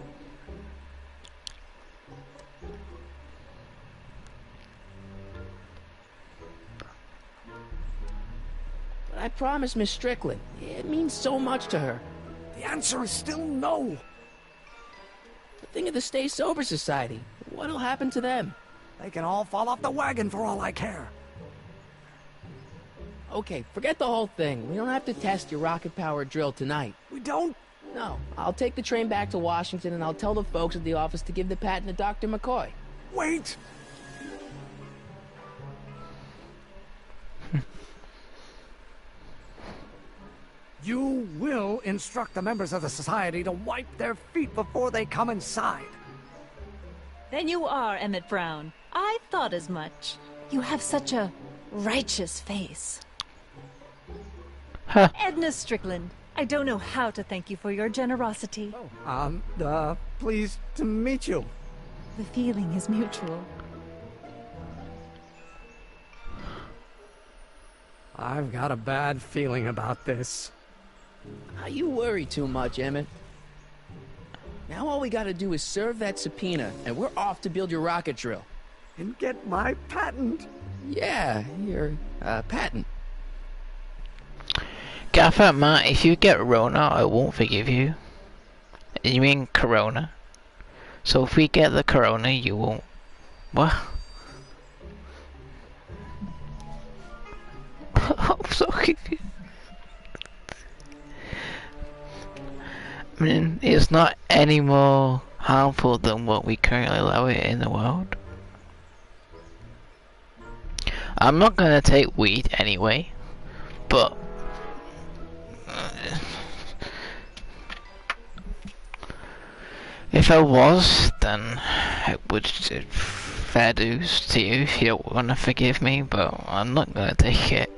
But I promised Miss Strickland. It means so much to her. The answer is still no. But think of the Stay Sober Society. What'll happen to them? They can all fall off the wagon for all I care. Okay, forget the whole thing. We don't have to test your rocket-powered drill tonight. We don't? No. I'll take the train back to Washington and I'll tell the folks at the office to give the patent to Dr. McCoy. Wait! You will instruct the members of the society to wipe their feet before they come inside. Then you are Emmett Brown. I thought as much. You have such a righteous face. Huh. Edna Strickland, I don't know how to thank you for your generosity. Pleased to meet you. The feeling is mutual. I've got a bad feeling about this. You worry too much, Emmett. Now all we gotta do is serve that subpoena, and we're off to build your rocket drill. And get my patent. Yeah, your patent. Gaffer, Matt, if you get Rona, I won't forgive you. You mean Corona? So if we get the Corona, you won't. What? I'm so confused. I mean, it's not any more harmful than what we currently allow it in the world. I'm not gonna take weed anyway, but if I was, then it would fair dues to you if you don't want to forgive me, but I'm not gonna take it.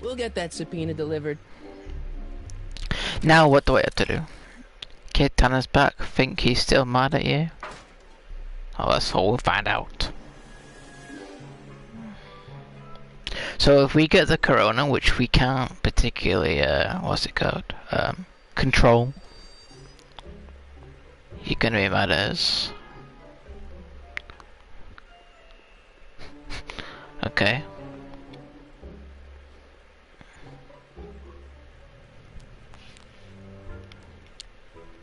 We'll get that subpoena delivered. Now what do I have to do? Kid Tanner's back, think he's still mad at you? Oh, that's all we'll find out. So if we get the corona, which we can't particularly, what's it called? Control. You're gonna be mad at us. Okay.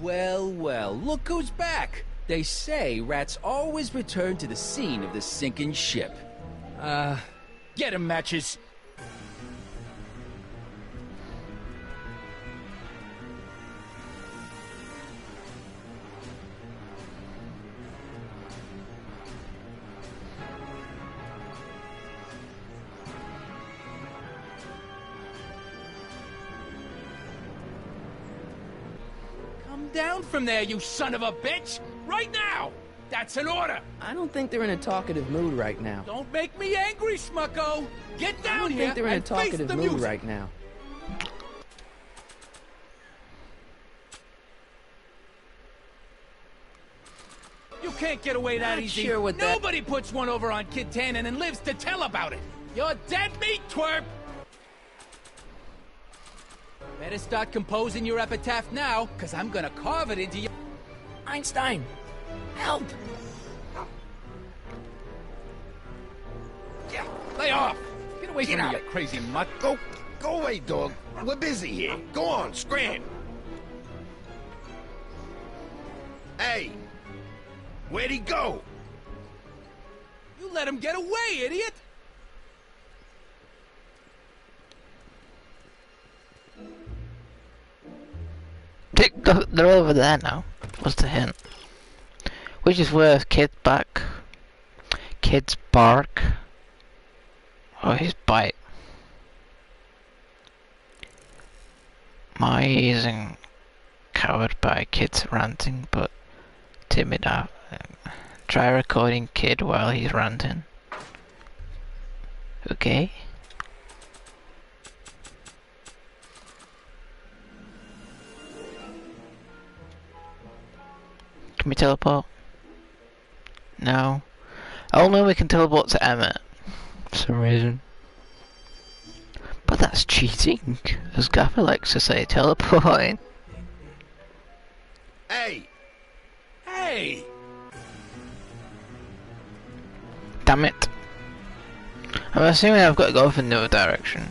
Well, well, look who's back! They say rats always return to the scene of the sinking ship. Get 'em, Matches! Down from there, you son of a bitch! Right now! That's an order! I don't think they're in a talkative mood right now. Don't make me angry, Smucko! Get down here I don't think they're in a and face talkative the mood music. right now. You can't get away that Not easy. sure what that- Nobody puts one over on Kid Tannen and lives to tell about it. You're dead meat, twerp! Better start composing your epitaph now, cause I'm gonna carve it into your... Einstein! Help! Yeah, lay off! Get away from me, you crazy mutt! Go away, dog. We're busy here. Go on, scram. Hey, where'd he go? You let him get away, idiot! They're over there now. What's the hint? Which is worse, kid's back, kid's bark, or his bite? My isn't covered by kids ranting, but timid out. Try recording kid while he's ranting. Okay. Can we teleport? No. Only we can teleport to Emmett. For some reason. But that's cheating, as Gaffer likes to say, teleporting. Hey! Hey! Damn it. I'm assuming I've got to go for no direction.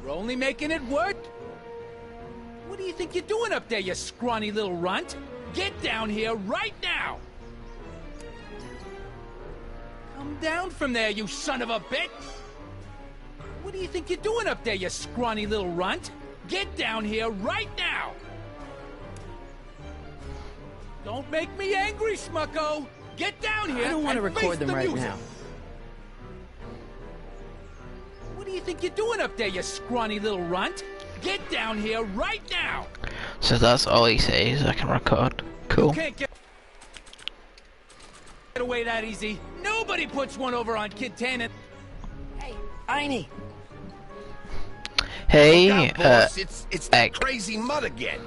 We're only making it work? What do you think you're doing up there, you scrawny little runt? Get down here right now! Come down from there, you son of a bitch! What do you think you're doing up there, you scrawny little runt? Get down here right now! Don't make me angry, Smucko! Get down here I don't want to and record face them the right music. now. What do you think you're doing up there, you scrawny little runt? Get down here right now! So that's all he says, I can record. Cool. You can't get away that easy. Nobody puts one over on Kid Tannen. Hey, Einie! Hey, Look out, boss. It's that crazy mud again.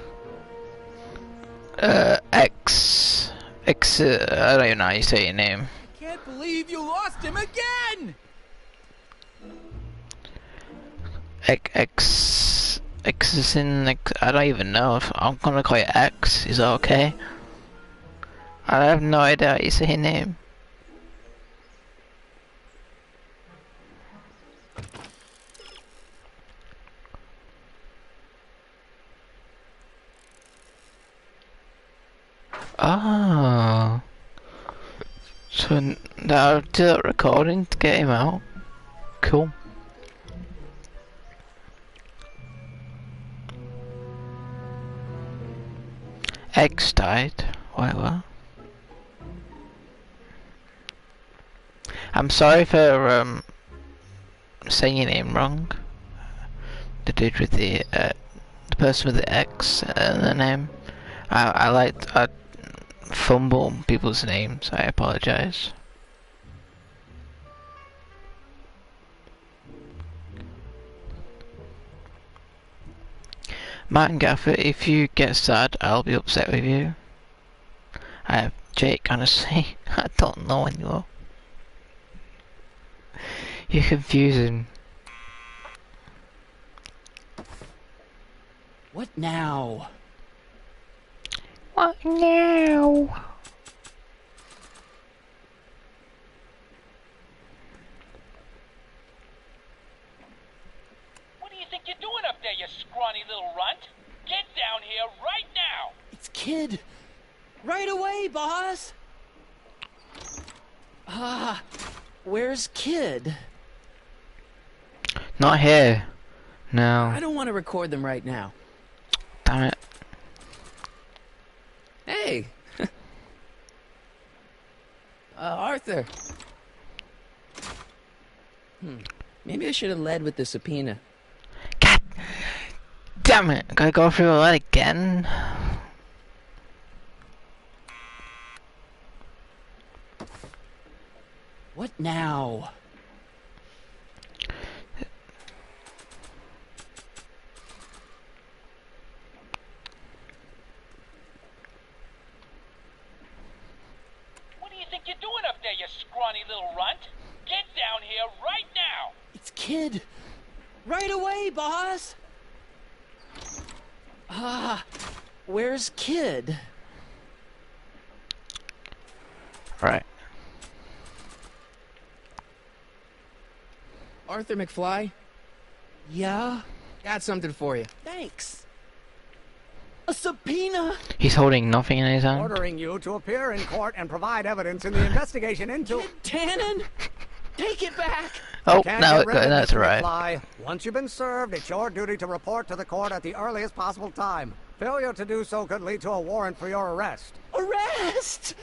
X, I don't even know how you say your name. Can't believe you lost him again! X is in, I don't even know if I'm gonna call it X, is that okay? I have no idea how you say your name. Oh. So now I'll do that recording to get him out. Cool. Eggs died. Wait, what? I'm sorry for saying your name wrong. The dude with the person with the X in the name. I fumble people's names. I apologize. Matt and Gaffer, if you get sad, I'll be upset with you. Jake, honestly, I don't know anymore. You're confusing. What now? What now? What do you think you're doing up there, you scrawny little runt? Get down here right now! It's Kid. Right away, boss. Where's Kid? Not here. No. I don't want to record them right now. Damn it. Hey! Arthur. Maybe I should have led with the subpoena. God damn it. Gotta go through all that again. What now? What do you think you're doing up there, you scrawny little runt? Get down here right now! It's Kid. Right away, boss. Where's Kid? Right. Arthur McFly? Yeah? Got something for you. Thanks. A subpoena? He's holding nothing in his hand. Ordering you to appear in court and provide evidence in the investigation into... Tannen? Take it back! Oh, Can't no, get rid of that's Mr. right. McFly. Once you've been served, it's your duty to report to the court at the earliest possible time. Failure to do so could lead to a warrant for your arrest. Arrest!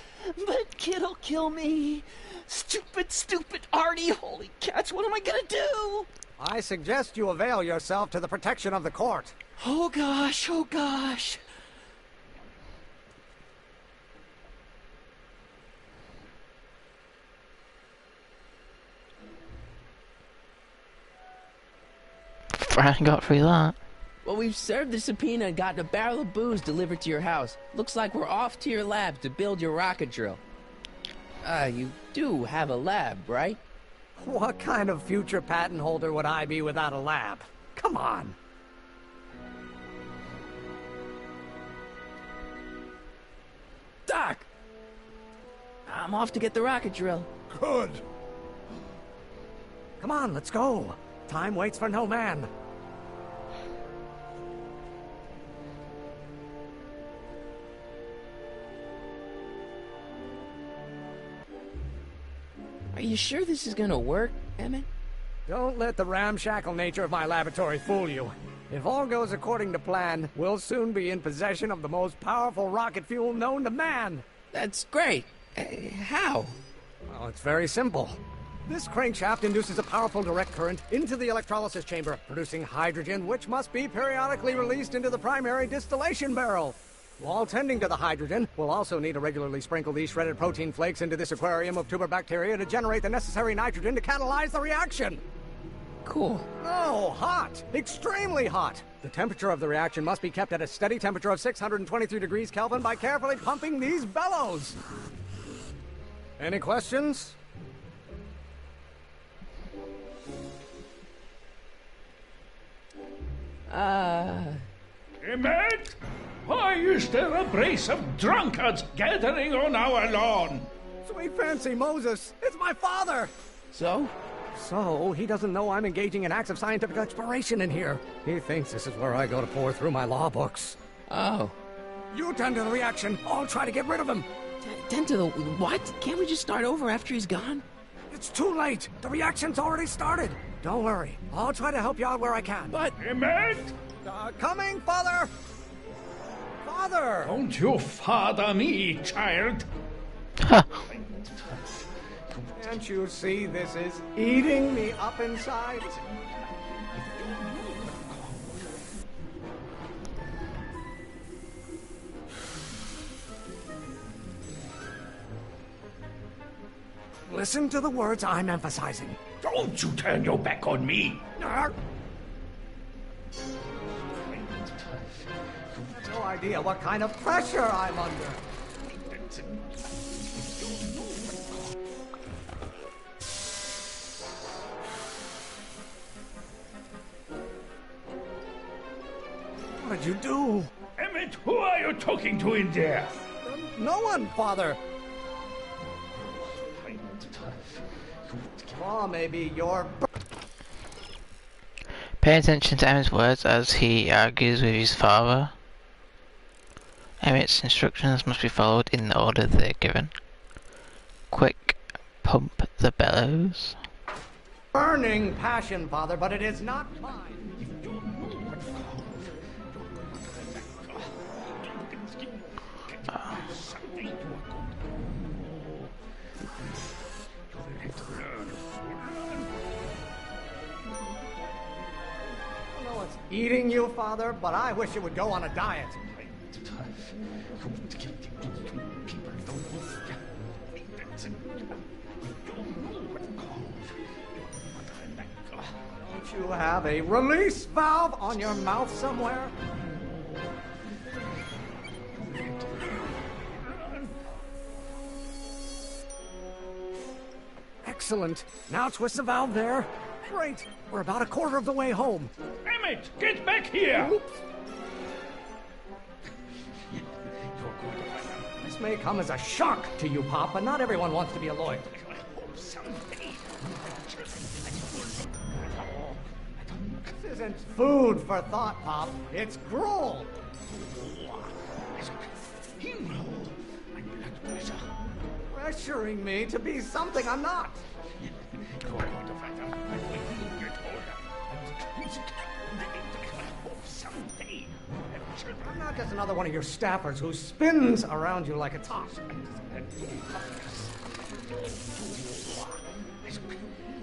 But Kid'll kill me. Stupid, stupid Artie. Holy cats, what am I gonna do? I suggest you avail yourself to the protection of the court. Oh gosh, oh gosh. I got through that. Well, we've served the subpoena and gotten a barrel of booze delivered to your house. Looks like we're off to your lab to build your rocket drill. You do have a lab, right? What kind of future patent holder would I be without a lab? Come on. Doc! I'm off to get the rocket drill. Good. Come on, let's go. Time waits for no man. Are you sure this is gonna work, Emmett? Don't let the ramshackle nature of my laboratory fool you. If all goes according to plan, we'll soon be in possession of the most powerful rocket fuel known to man. That's great. How? Well, it's very simple. This crankshaft induces a powerful direct current into the electrolysis chamber, producing hydrogen, which must be periodically released into the primary distillation barrel. While tending to the hydrogen, we'll also need to regularly sprinkle these shredded protein flakes into this aquarium of tuber bacteria to generate the necessary nitrogen to catalyze the reaction. Cool. Oh, hot! Extremely hot! The temperature of the reaction must be kept at a steady temperature of 623 degrees Kelvin by carefully pumping these bellows. Any questions? Emmett? Why is there a brace of drunkards gathering on our lawn? Sweet fancy Moses, it's my father! So? So, he doesn't know I'm engaging in acts of scientific exploration in here. He thinks this is where I go to pour through my law books. Oh. You tend to the reaction. I'll try to get rid of him. Tend to the what? Can't we just start over after he's gone? It's too late. The reaction's already started. Don't worry. I'll try to help you out where I can. But... Emmett! Coming, Father! Father! Don't you father me, child. Can't you see this is eating me up inside? Listen to the words I'm emphasizing. Don't you turn your back on me. No idea what kind of pressure I'm under. What did you do? Emmett, who are you talking to in there? No one, Father. Law may be your... Pay attention to Emmett's words as he argues with his father. Emmett's instructions must be followed in the order they're given. Quick, pump the bellows. Burning passion, Father, but it is not mine. Eating you, Father, but I wish you would go on a diet. Don't you have a release valve on your mouth somewhere? Excellent. Now twist the valve there. Great. We're about a quarter of the way home. Emmett, get back here! Oops. This may come as a shock to you, Pop, but not everyone wants to be a lawyer. This isn't food for thought, Pop. It's gruel. Pressuring me to be something I'm not. I'm not just another one of your staffers who spins around you like a top.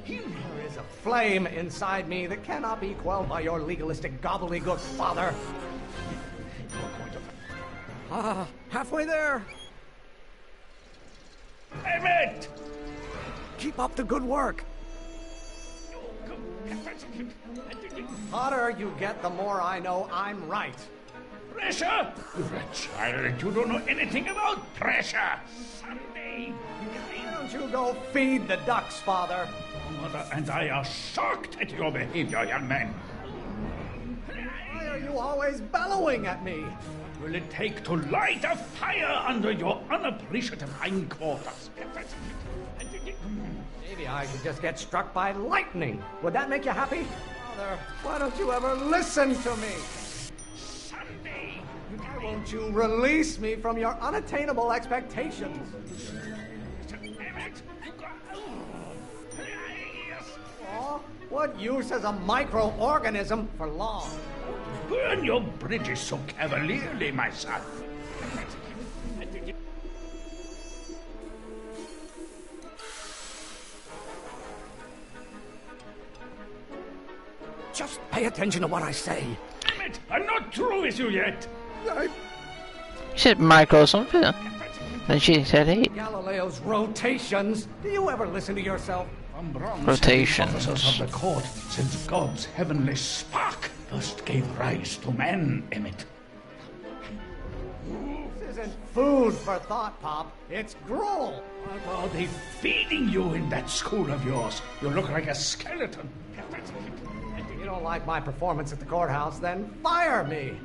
There is a flame inside me that cannot be quelled by your legalistic gobbledygook, Father. Halfway there. Emmett! Keep up the good work. The hotter you get, the more I know I'm right. Pressure? You're a child and you don't know anything about pressure. Someday. Why don't you go feed the ducks, Father? Mother and I are shocked at your behavior, young man. Why are you always bellowing at me? What will it take to light a fire under your unappreciative hindquarters? Maybe I should just get struck by lightning. Would that make you happy? Father, why don't you ever listen to me? Someday. Why won't you release me from your unattainable expectations? Aw, what use is a microorganism for long? Burn your bridges so cavalierly, my son. Just pay attention to what I say. Damn it! I'm not through with you yet. You said micro something. Then she said hey. Galileo's rotations. Do you ever listen to yourself? Rotations. Officers of the court, since God's heavenly spark first gave rise to man, Emmett. This isn't food for thought, Pop. It's gruel. What are they feeding you in that school of yours? You look like a skeleton. You don't like my performance at the courthouse, then fire me.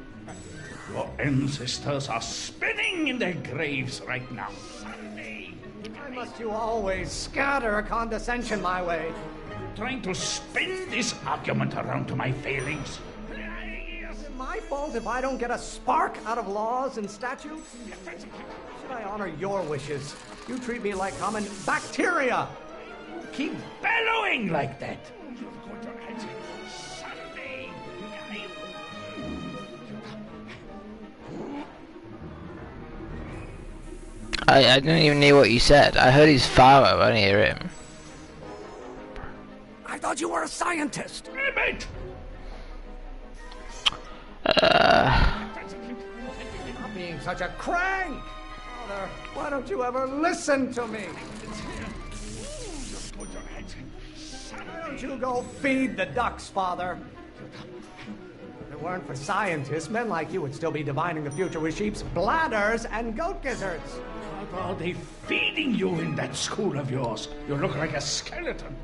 Your ancestors are spinning in their graves right now. Why must you always scatter condescension my way? Trying to spin this argument around to my failings. My fault if I don't get a spark out of laws and statutes? Should I honor your wishes? You treat me like common bacteria. Keep bellowing like that. I didn't even hear what you said. I heard his father, I didn't hear him. I thought you were a scientist. Emmett! Not being such a crank. Father, why don't you ever listen to me? Why don't you go feed the ducks, Father? If it weren't for scientists, men like you would still be divining the future with sheep's bladders and goat gizzards. What are they feeding you in that school of yours? You look like a skeleton.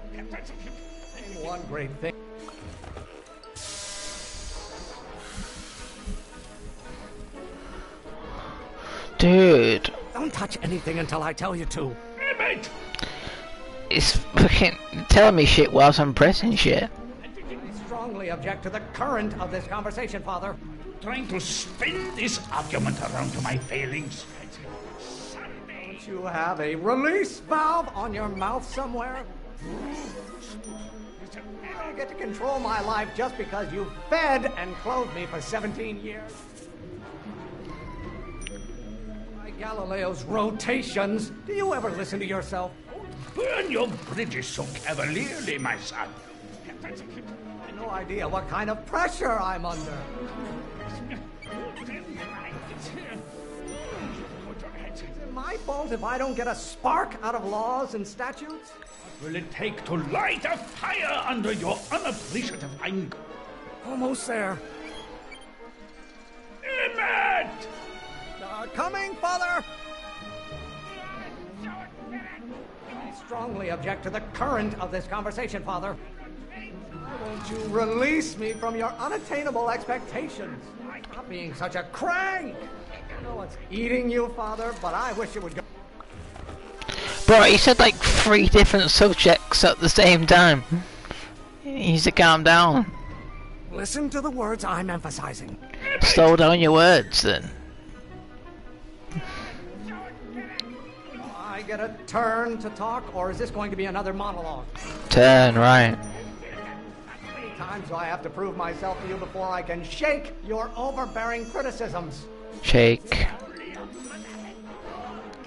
One great thing. Dude. Don't touch anything until I tell you to. Emmett! It's fucking telling me shit whilst I'm pressing shit. I strongly object to the current of this conversation, Father. Trying to spin this argument around to my failings. Don't you have a release valve on your mouth somewhere? I get to control my life just because you fed and clothed me for 17 years. By Galileo's rotations, do you ever listen to yourself? Burn your bridges so cavalierly, my son. I have no idea what kind of pressure I'm under. Is it my fault if I don't get a spark out of laws and statutes? What will it take to light a fire under your unappreciative anger? Almost there. Emmett! Coming, Father! I strongly object to the current of this conversation, Father. Why won't you release me from your unattainable expectations? Stop being such a crank! I know it's eating you, Father, but I wish it would go. Bro, he said like 3 different subjects at the same time. He needs to calm down. Listen to the words I'm emphasizing. Slow down your words then. I get a turn to talk, or is this going to be another monologue? Turn right. How many times do I have to prove myself to you before I can shake your overbearing criticisms? Shake.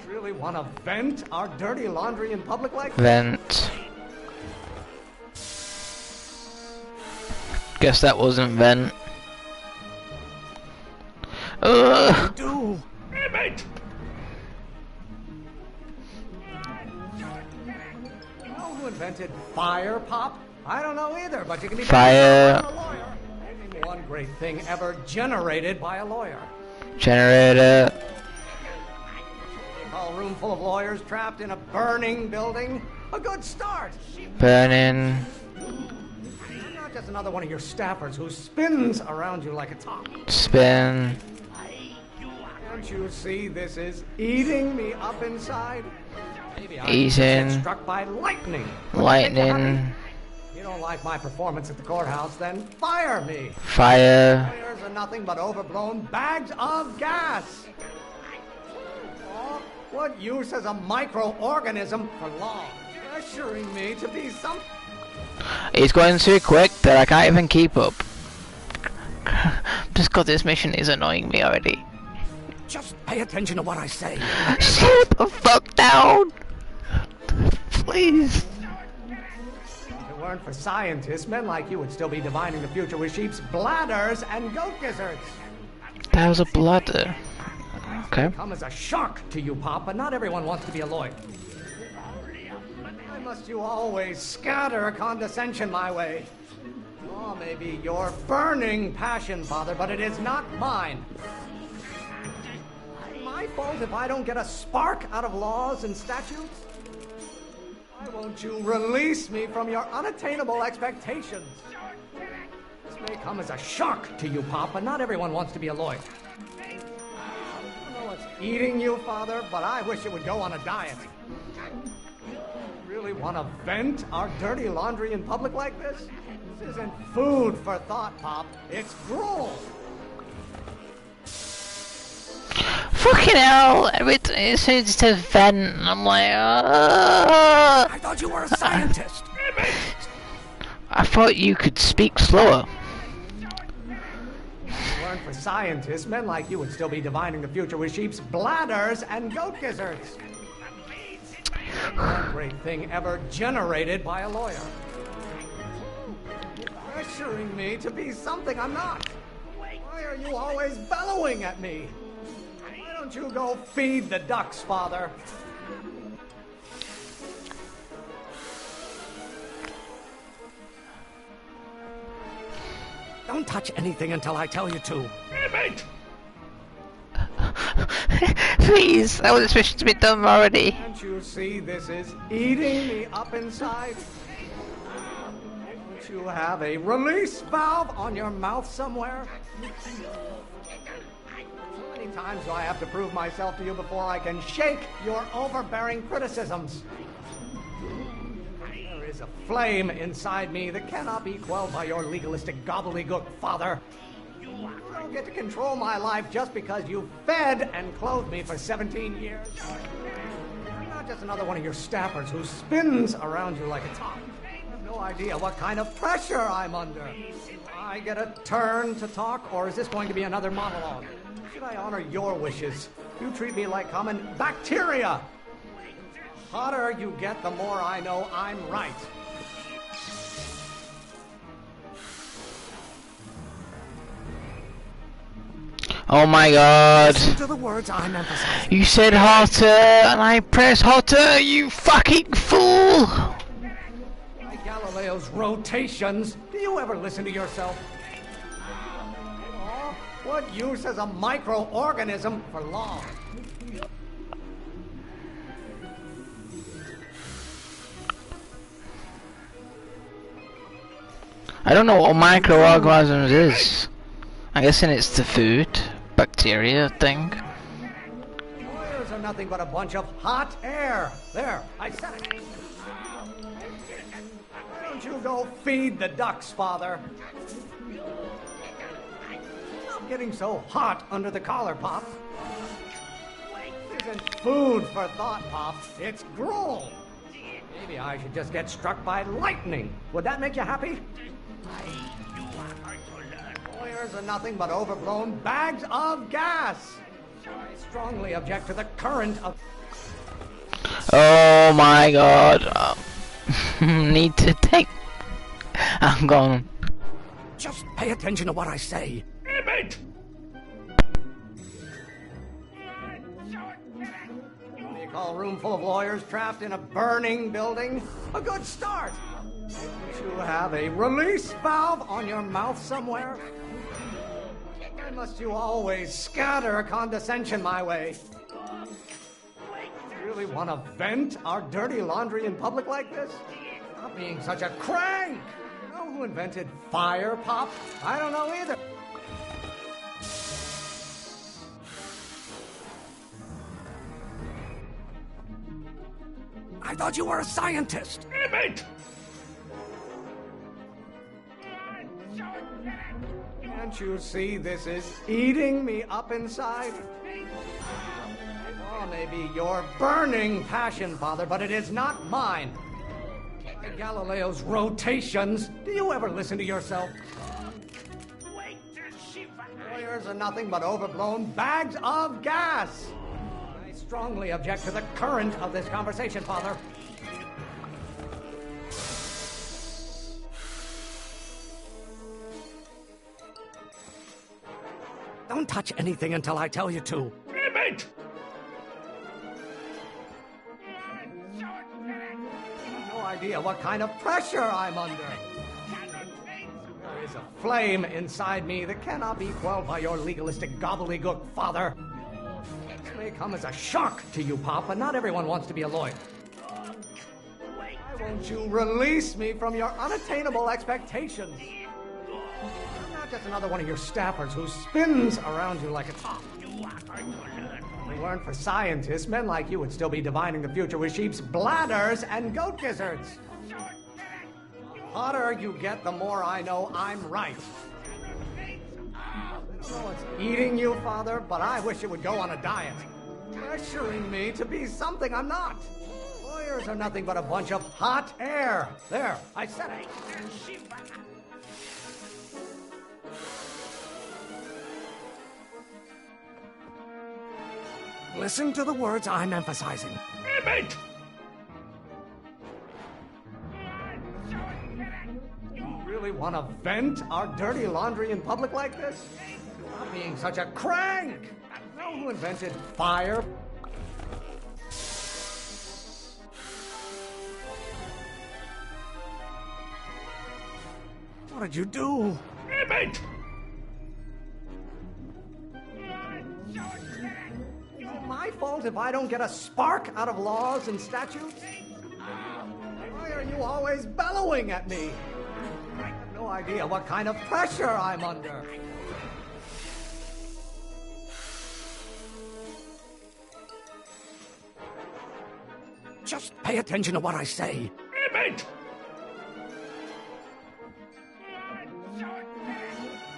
Really want to vent our dirty laundry in public like that? Vent. Guess that wasn't vent. Ugh. Do. Emmett! You know who invented fire, Pop? I don't know either, but you can be fire. A lawyer. Name one great thing ever generated by a lawyer. Generator. A room full of lawyers trapped in a burning building. A good start. Burning. I'm not just another one of your staffers who spins around you like a top. Spin. Can't you see this is eating me up inside? Maybe I Eating. get struck by lightning. Lightning. You don't like my performance at the courthouse, then fire me. Fire. Lawyers are nothing but overblown bags of gas. Oh, what use has a microorganism for law? Pressuring me to be some. He's going so quick that I can't even keep up. Just because this mission is annoying me already. Just pay attention to what I say. Sit the fuck down! Please. If it weren't for scientists, men like you would still be divining the future with sheep's bladders and goat gizzards. That was a bladder. Okay. Come as a shock to you, Pop, but not everyone wants to be a lawyer. Why must you always scatter condescension my way? Oh, maybe your burning passion, Father, but it is not mine. My fault if I don't get a spark out of laws and statutes? Why won't you release me from your unattainable expectations? This may come as a shock to you, Pop, but not everyone wants to be a lawyer. I don't know what's eating you, Father, but I wish it would go on a diet. Really want to vent our dirty laundry in public like this? This isn't food for thought, Pop. It's gruel. Fucking hell! As soon as it says vent, I'm like, I thought you were a scientist. I thought you could speak slower. If it weren't for scientists, men like you would still be divining the future with sheep's bladders and goat gizzards. One great thing ever generated by a lawyer. Pressuring me to be something I'm not. Why are you always bellowing at me? Why don't you go feed the ducks, Father? Don't touch anything until I tell you to. Please, I was expecting to be done already. Can't you see this is eating me up inside? Don't you have a release valve on your mouth somewhere? How many times do I have to prove myself to you before I can shake your overbearing criticisms? There is a flame inside me that cannot be quelled by your legalistic gobbledygook, Father. You don't get to control my life just because you fed and clothed me for 17 years. I'm not just another one of your staffers who spins around you like a top. You have no idea what kind of pressure I'm under. I get a turn to talk, or is this going to be another monologue? Should I honor your wishes? You treat me like common bacteria. The hotter you get, the more I know I'm right. Oh my god. Listen to the words I'm emphasizing. You said hotter, and I press hotter, you fucking fool! By Galileo's rotations, do you ever listen to yourself? Oh, what use is a microorganism for law? I don't know what microorganisms is. I'm guessing it's the food, bacteria thing. Lawyers are nothing but a bunch of hot air. There, I said it. Why don't you go feed the ducks, Father? Stop getting so hot under the collar, Pop. This isn't food for thought, Pop. It's gruel. Maybe I should just get struck by lightning. Would that make you happy? Lawyers are nothing but overblown bags of gas. I strongly object to the current of... Oh my god. Need to take... I'm gone. Just pay attention to what I say. You call a room full of lawyers trapped in a burning building a good start. Don't you have a release valve on your mouth somewhere? Why must you always scatter condescension my way? You really want to vent our dirty laundry in public like this? Stop being such a crank! You know who invented fire, Pop? I don't know either. I thought you were a scientist. Can't you see this is eating me up inside? Oh, maybe your burning passion, Father, but it is not mine. By Galileo's rotations, do you ever listen to yourself? Lawyers are nothing but overblown bags of gas. I strongly object to the current of this conversation, Father. Don't touch anything until I tell you to. No idea what kind of pressure I'm under. There is a flame inside me that cannot be quelled by your legalistic gobbledygook, Father. This may come as a shock to you, Pop, but not everyone wants to be a lawyer. Why won't you release me from your unattainable expectations? I'm not just another one of your staffers who spins around you like a top. If it weren't for scientists, men like you would still be divining the future with sheep's bladders and goat gizzards. The hotter you get, the more I know I'm right. know it's eating you, Father, but I wish it would go on a diet. Pressuring me to be something I'm not. Lawyers are nothing but a bunch of hot air. There, I said it. Listen to the words I'm emphasizing. Emmett! You really want to vent our dirty laundry in public like this? Stop being such a crank! You know who invented fire? What did you do? Emmett! My fault if I don't get a spark out of laws and statutes? Why are you always bellowing at me? I have no idea what kind of pressure I'm under. Just pay attention to what I say. Emmett!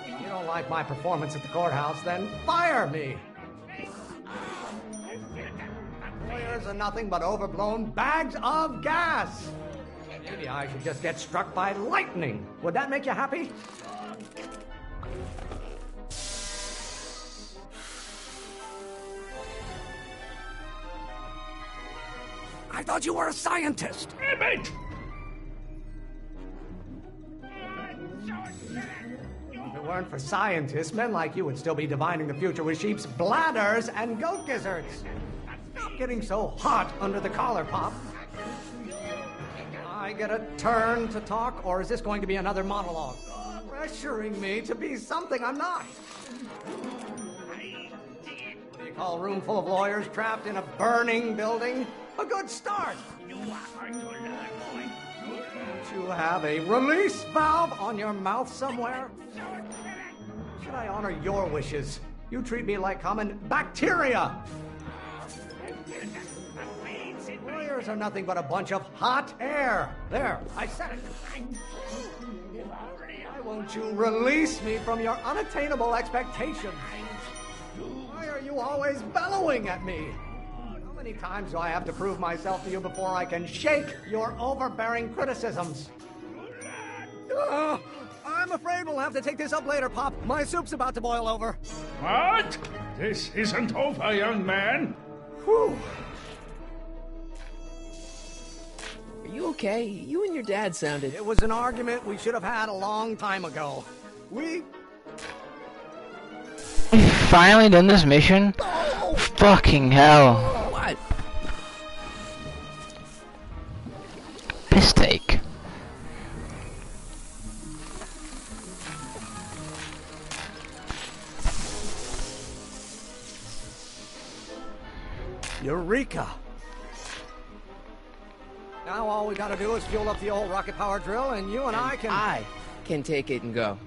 If you don't like my performance at the courthouse, then fire me. Lawyers are nothing but overblown bags of gas. Maybe I should just get struck by lightning. Would that make you happy? I thought you were a scientist. Emmett! If it weren't for scientists, men like you would still be divining the future with sheep's bladders and goat gizzards. Stop getting so hot under the collar, Pop. I get a turn to talk, or is this going to be another monologue? Pressuring me to be something I'm not. What do you call a room full of lawyers trapped in a burning building? A good start. Don't you have a release valve on your mouth somewhere? Should I honor your wishes? You treat me like common bacteria. Lawyers are nothing but a bunch of hot air. There, I said it. Why won't you release me from your unattainable expectations? Why are you always bellowing at me? How many times do I have to prove myself to you before I can shake your overbearing criticisms? I'm afraid we'll have to take this up later, Pop. My soup's about to boil over. What? This isn't over, young man. Whew. Are you okay? You and your dad sounded... It was an argument we should have had a long time ago. We've finally done this mission? Oh. Fucking hell. What? Piss take. Eureka! Now all we gotta do is fuel up the old rocket power drill and you and I can take it and go.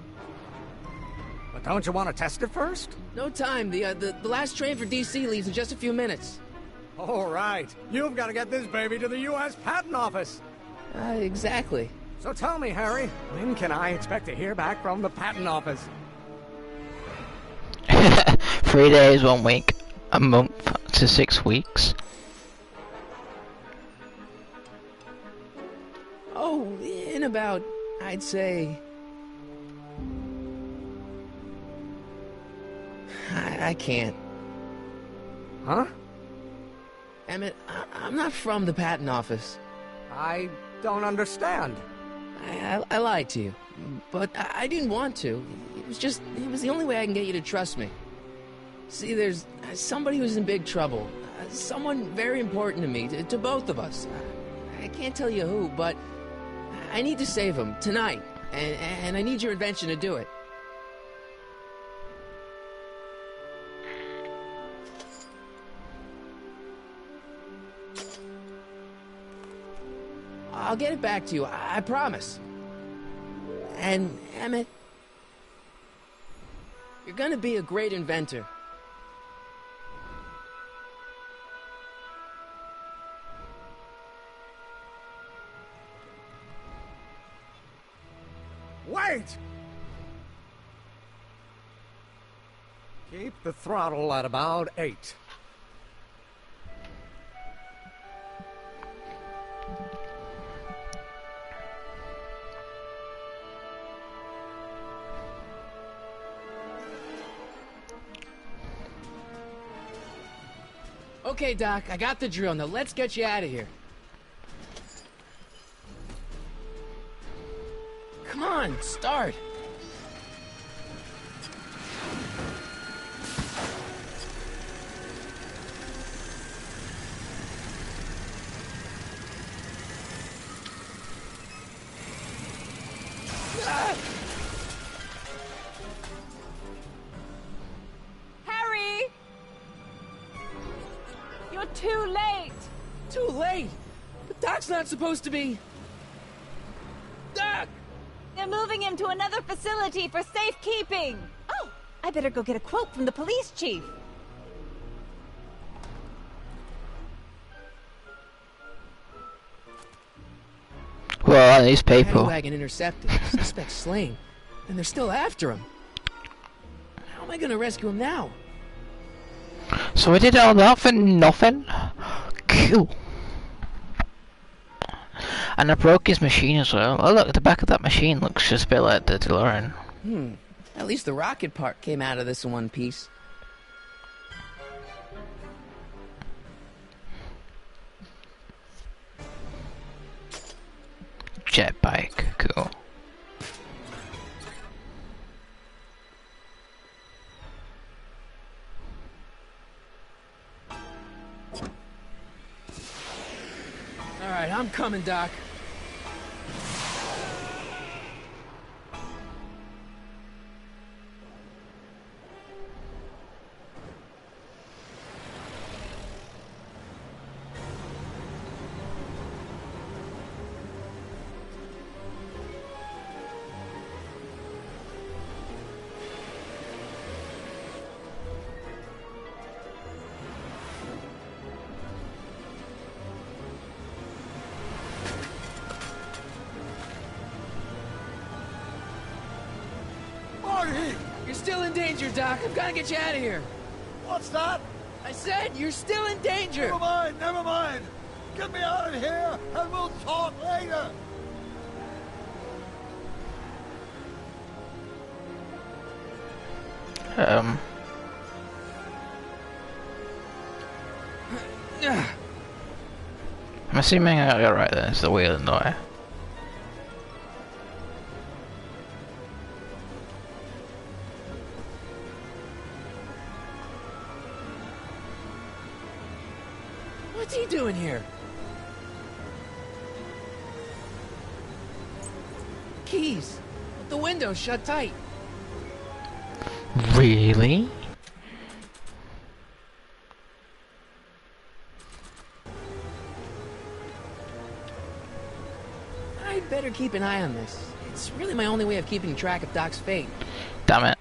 But don't you want to test it first? No time. The last train for DC leaves in just a few minutes. All right. You've got to get this baby to the U.S. Patent Office. Exactly. So tell me, Harry, when can I expect to hear back from the Patent Office? 3 days, 1 week, a month to 6 weeks. Oh, in about, I'd say... I can't. Huh? Emmett, I'm not from the patent office. I don't understand. I lied to you, but I didn't want to. It was the only way I can get you to trust me. See, there's somebody who's in big trouble. Someone very important to me, to both of us. I can't tell you who, but I need to save him tonight, and I need your invention to do it. I'll get it back to you, I promise. And, Emmett, you're gonna be a great inventor. Wait! Keep the throttle at about 8. Okay, Doc, I got the drill. Now let's get you out of here. Come on, start. Harry! You're too late! Too late? But Doc's not supposed to be... Doc! They're moving him to another facility for safekeeping! Oh, I better go get a quote from the police chief. Well, these people. Wagon intercepted. Suspect slain. And they're still after him. How am I gonna rescue him now? So we did all that for nothing? Cool. And I broke his machine as well. Oh look, the back of that machine looks just a bit like the DeLorean. At least the rocket part came out of this in one piece. Jet bike, cool. Alright, I'm coming, Doc. You're still in danger, Doc. I've got to get you out of here. What's that? I said you're still in danger. Never mind, never mind. Get me out of here and we'll talk later. I'm assuming I got it right then, it's the wheel and not. What's he doing here? Keys. The window's shut tight. Really? I'd better keep an eye on this. It's really my only way of keeping track of Doc's fate. Damn it.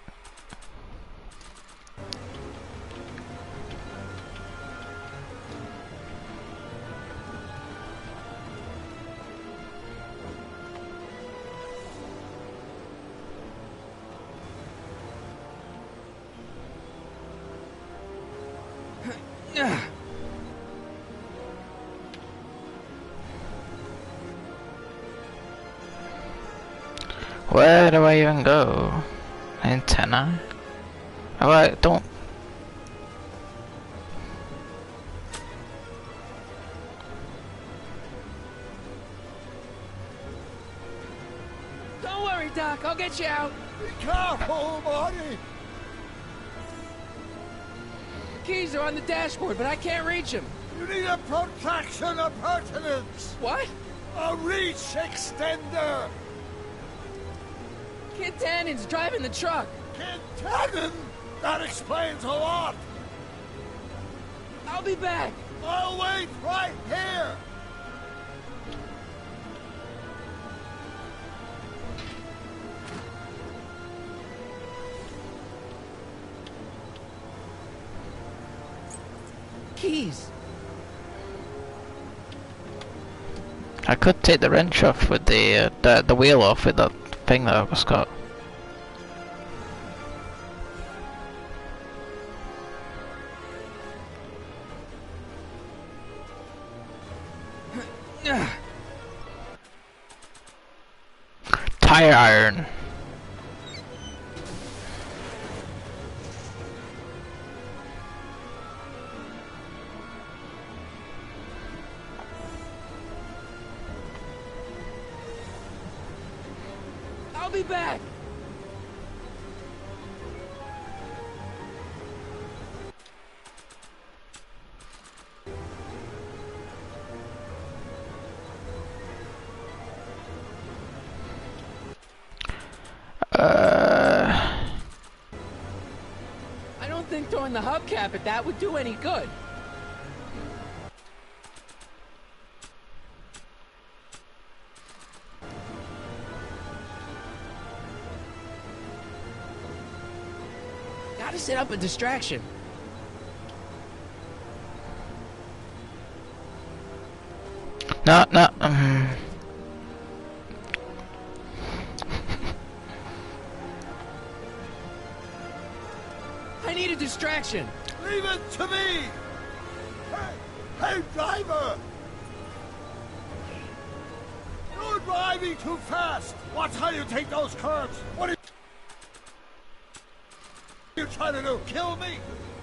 Where do I even go? Antenna? Oh, I don't. Don't worry, Doc. I'll get you out. Be careful, Marty. Keys are on the dashboard, but I can't reach them. You need a protraction appurtenance. What? A reach extender. Kid Tannen's driving the truck. Kid Tannen? That explains a lot. I'll be back. I'll wait right here. Keys. I could take the wrench off with the wheel off with that thing that I've just got. Tire iron. I'll be back. I don't think throwing the hubcap at that would do any good. Gotta set up a distraction. No. I need a distraction. Leave it to me! Hey, driver! You're driving too fast! Watch how you take those curves! What are you trying to do? Kill me?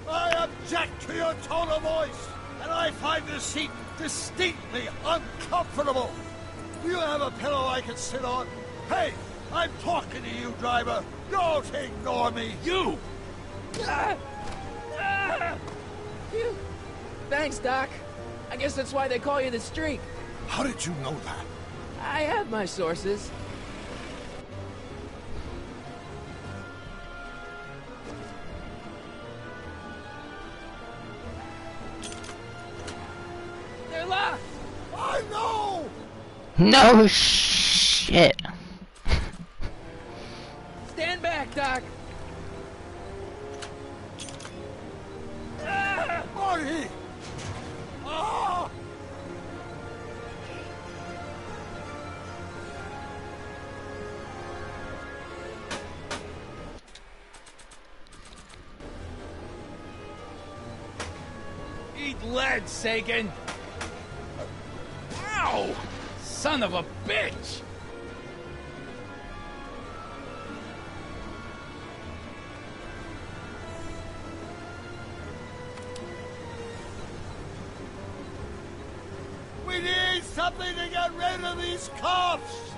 I object to your tone of voice! And I find this seat distinctly uncomfortable! Do you have a pillow I can sit on? Hey, I'm talking to you, driver! Don't ignore me! You! Thanks, Doc. I guess that's why they call you the Streak. How did you know that? I have my sources. They're locked! I know! No shit. Stand back, Doc. Marty! Ah! Eat lead, Sagan! Ow! Son of a bitch! We need something to get rid of these cops!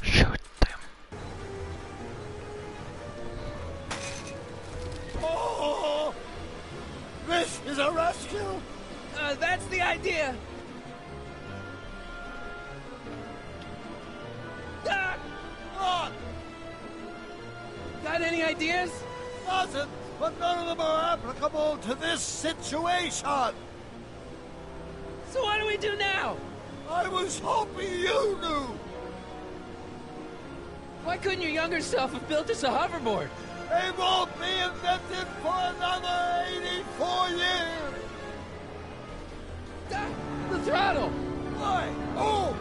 Shoot them. Oh! This is a rescue! That's the idea. Doc! What? Got any ideas? Doesn't, but none of them are applicable to this situation! So what do we do now? I was hoping you knew! Why couldn't your younger self have built us a hoverboard? They won't be invented for another 84 years! Doc, the throttle! Why? Oh!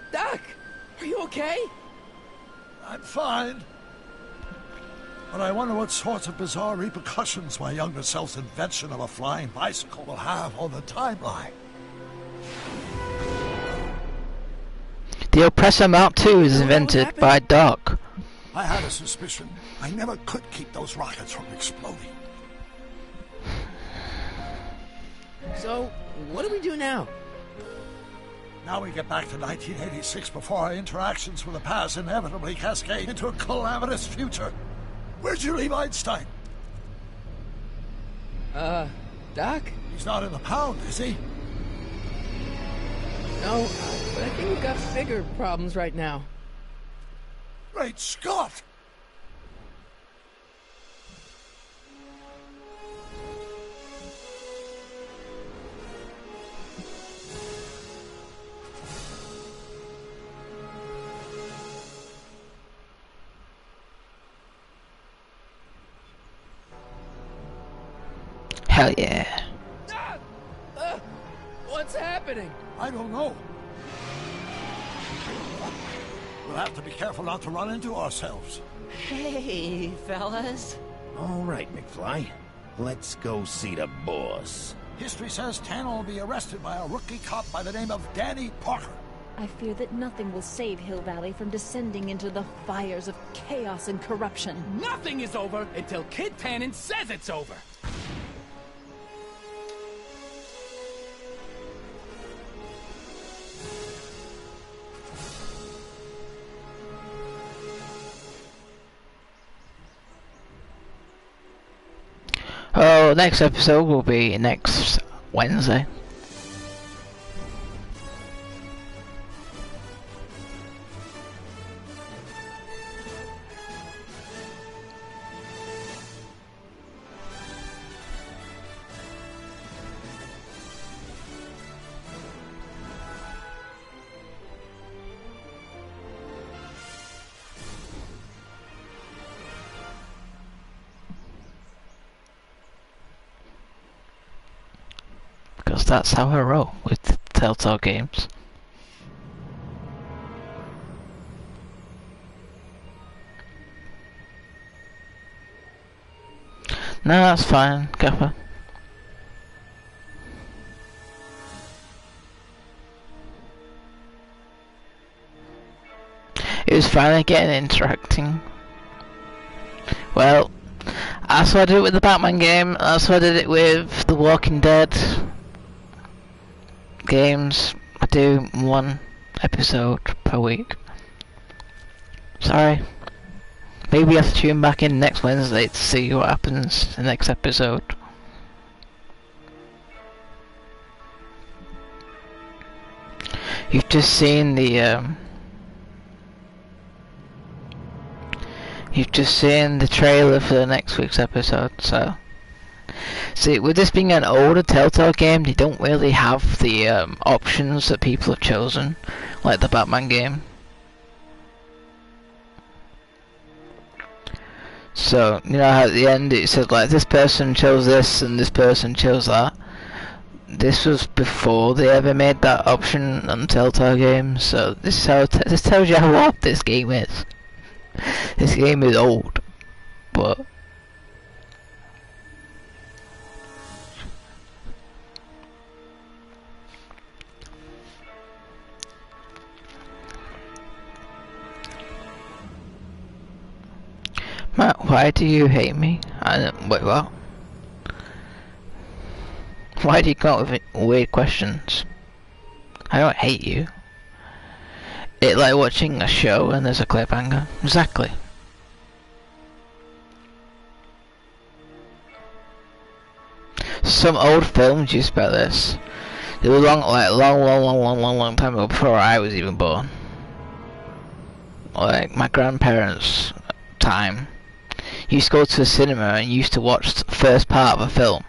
Doc, are you okay? I'm fine. But I wonder what sorts of bizarre repercussions my younger self's invention of a flying bicycle will have on the timeline. The Oppressor Mark II is invented by Doc. I had a suspicion. I never could keep those rockets from exploding. So, what do we do now? Now we get back to 1986 before our interactions with the past inevitably cascade into a calamitous future. Where'd you leave Einstein? Doc? He's not in the pound, is he? No, but I think we've got bigger problems right now. Great Scott! Hell yeah. What's happening? I don't know. We'll have to be careful not to run into ourselves. Hey, fellas. All right, McFly. Let's go see the boss. History says Tanner will be arrested by a rookie cop by the name of Danny Parker. I fear that nothing will save Hill Valley from descending into the fires of chaos and corruption. Nothing is over until Kid Tannen says it's over. Oh, next episode will be next Wednesday. Because that's how I roll with Telltale games. No, that's fine, Gaffer. It was finally getting interacting. Well, that's what I did it with the Batman game, that's what I did it with the Walking Dead games. I do one episode per week. Sorry. Maybe you have to tune back in next Wednesday to see what happens in the next episode. You've just seen the trailer for the next week's episode, so see, with this being an older Telltale game, they don't really have the options that people have chosen, like the Batman game. So, you know how at the end it said like this person chose this and this person chose that. This was before they ever made that option on Telltale games, so this tells you how old this game is. This game is old, but Matt, why do you hate me? Wait, what? Why do you come up with weird questions? I don't hate you. It's like watching a show and there's a cliffhanger. Exactly. Some old films used about this. They were long time ago, before I was even born. Like my grandparents' time. Used to go to the cinema and used to watch the first part of a film,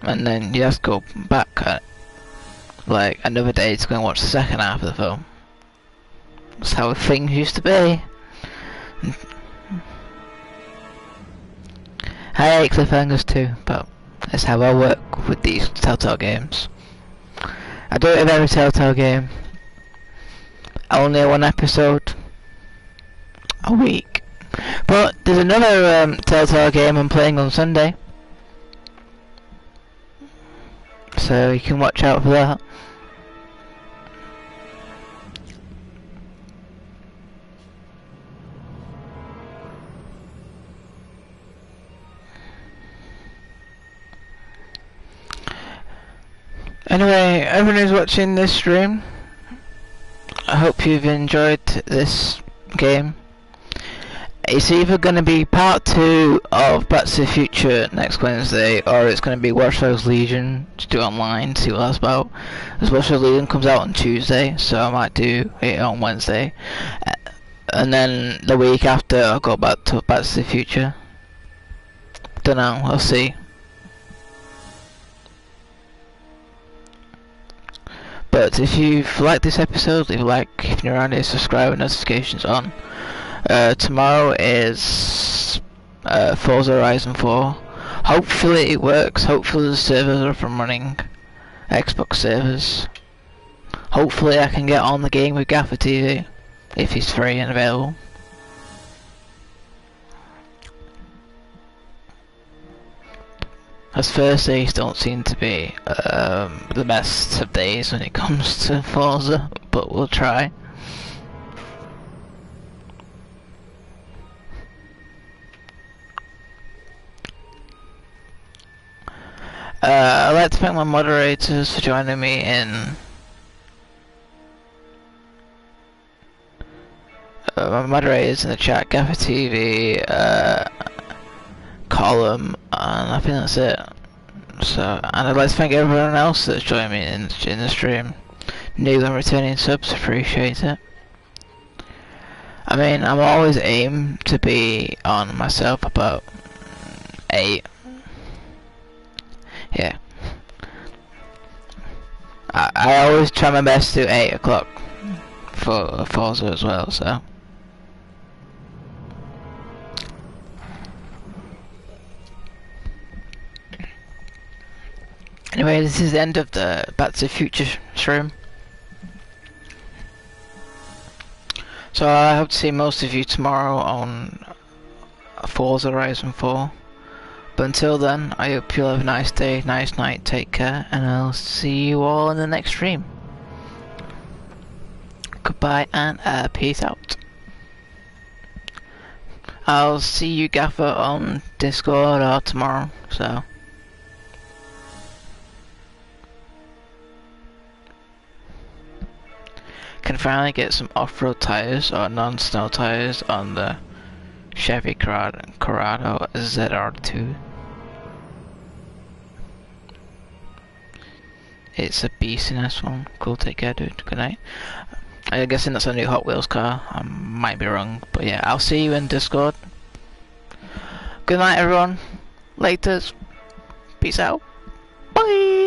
and then you have to go back like another day to go and watch the second half of the film. That's how things used to be. I hate cliffhangers too, but that's how I work with these Telltale games. I do it with every Telltale game. Only one episode a week. But there's another Telltale game I'm playing on Sunday, so you can watch out for that. Anyway, everyone who's watching this stream, I hope you've enjoyed this game. It's either going to be part 2 of Back to the Future next Wednesday, or it's going to be Watch Dogs Legion to do online, see what that's about. As Watch Dogs Legion comes out on Tuesday, so I might do it on Wednesday. and then the week after I'll go back to the Future. Don't know, I'll see. But if you've liked this episode, leave a like. If you're around here, subscribe and notifications on. Tomorrow is Forza Horizon 4. Hopefully it works. Hopefully the servers are up and running. Xbox servers. Hopefully I can get on the game with Gaffer TV if he's free and available. As first days don't seem to be the best of days when it comes to Forza, but we'll try. I'd like to thank my moderators for joining me in my moderators in the chat, Gaffer TV, Column, and I think that's it. So, and I'd like to thank everyone else that's joined me in the stream. New and returning subs, appreciate it. I mean, I'm always aim to be on myself about 8. Yeah. I always try my best to do 8 o'clock for Forza as well, so. Anyway, this is the end of the Back to the Future stream. So I hope to see most of you tomorrow on Forza Horizon 4. But until then, I hope you'll have a nice day, nice night, take care, and I'll see you all in the next stream. Goodbye and peace out. I'll see you Gaffer on Discord or tomorrow, so. Can finally get some off-road tires or non-snow tires on the Chevy Corrado ZR2. It's a beast in this one. Cool, take care dude, good night. I'm guessing that's a new Hot Wheels car, I might be wrong, but yeah, I'll see you in Discord. Good night everyone, laters, peace out, bye!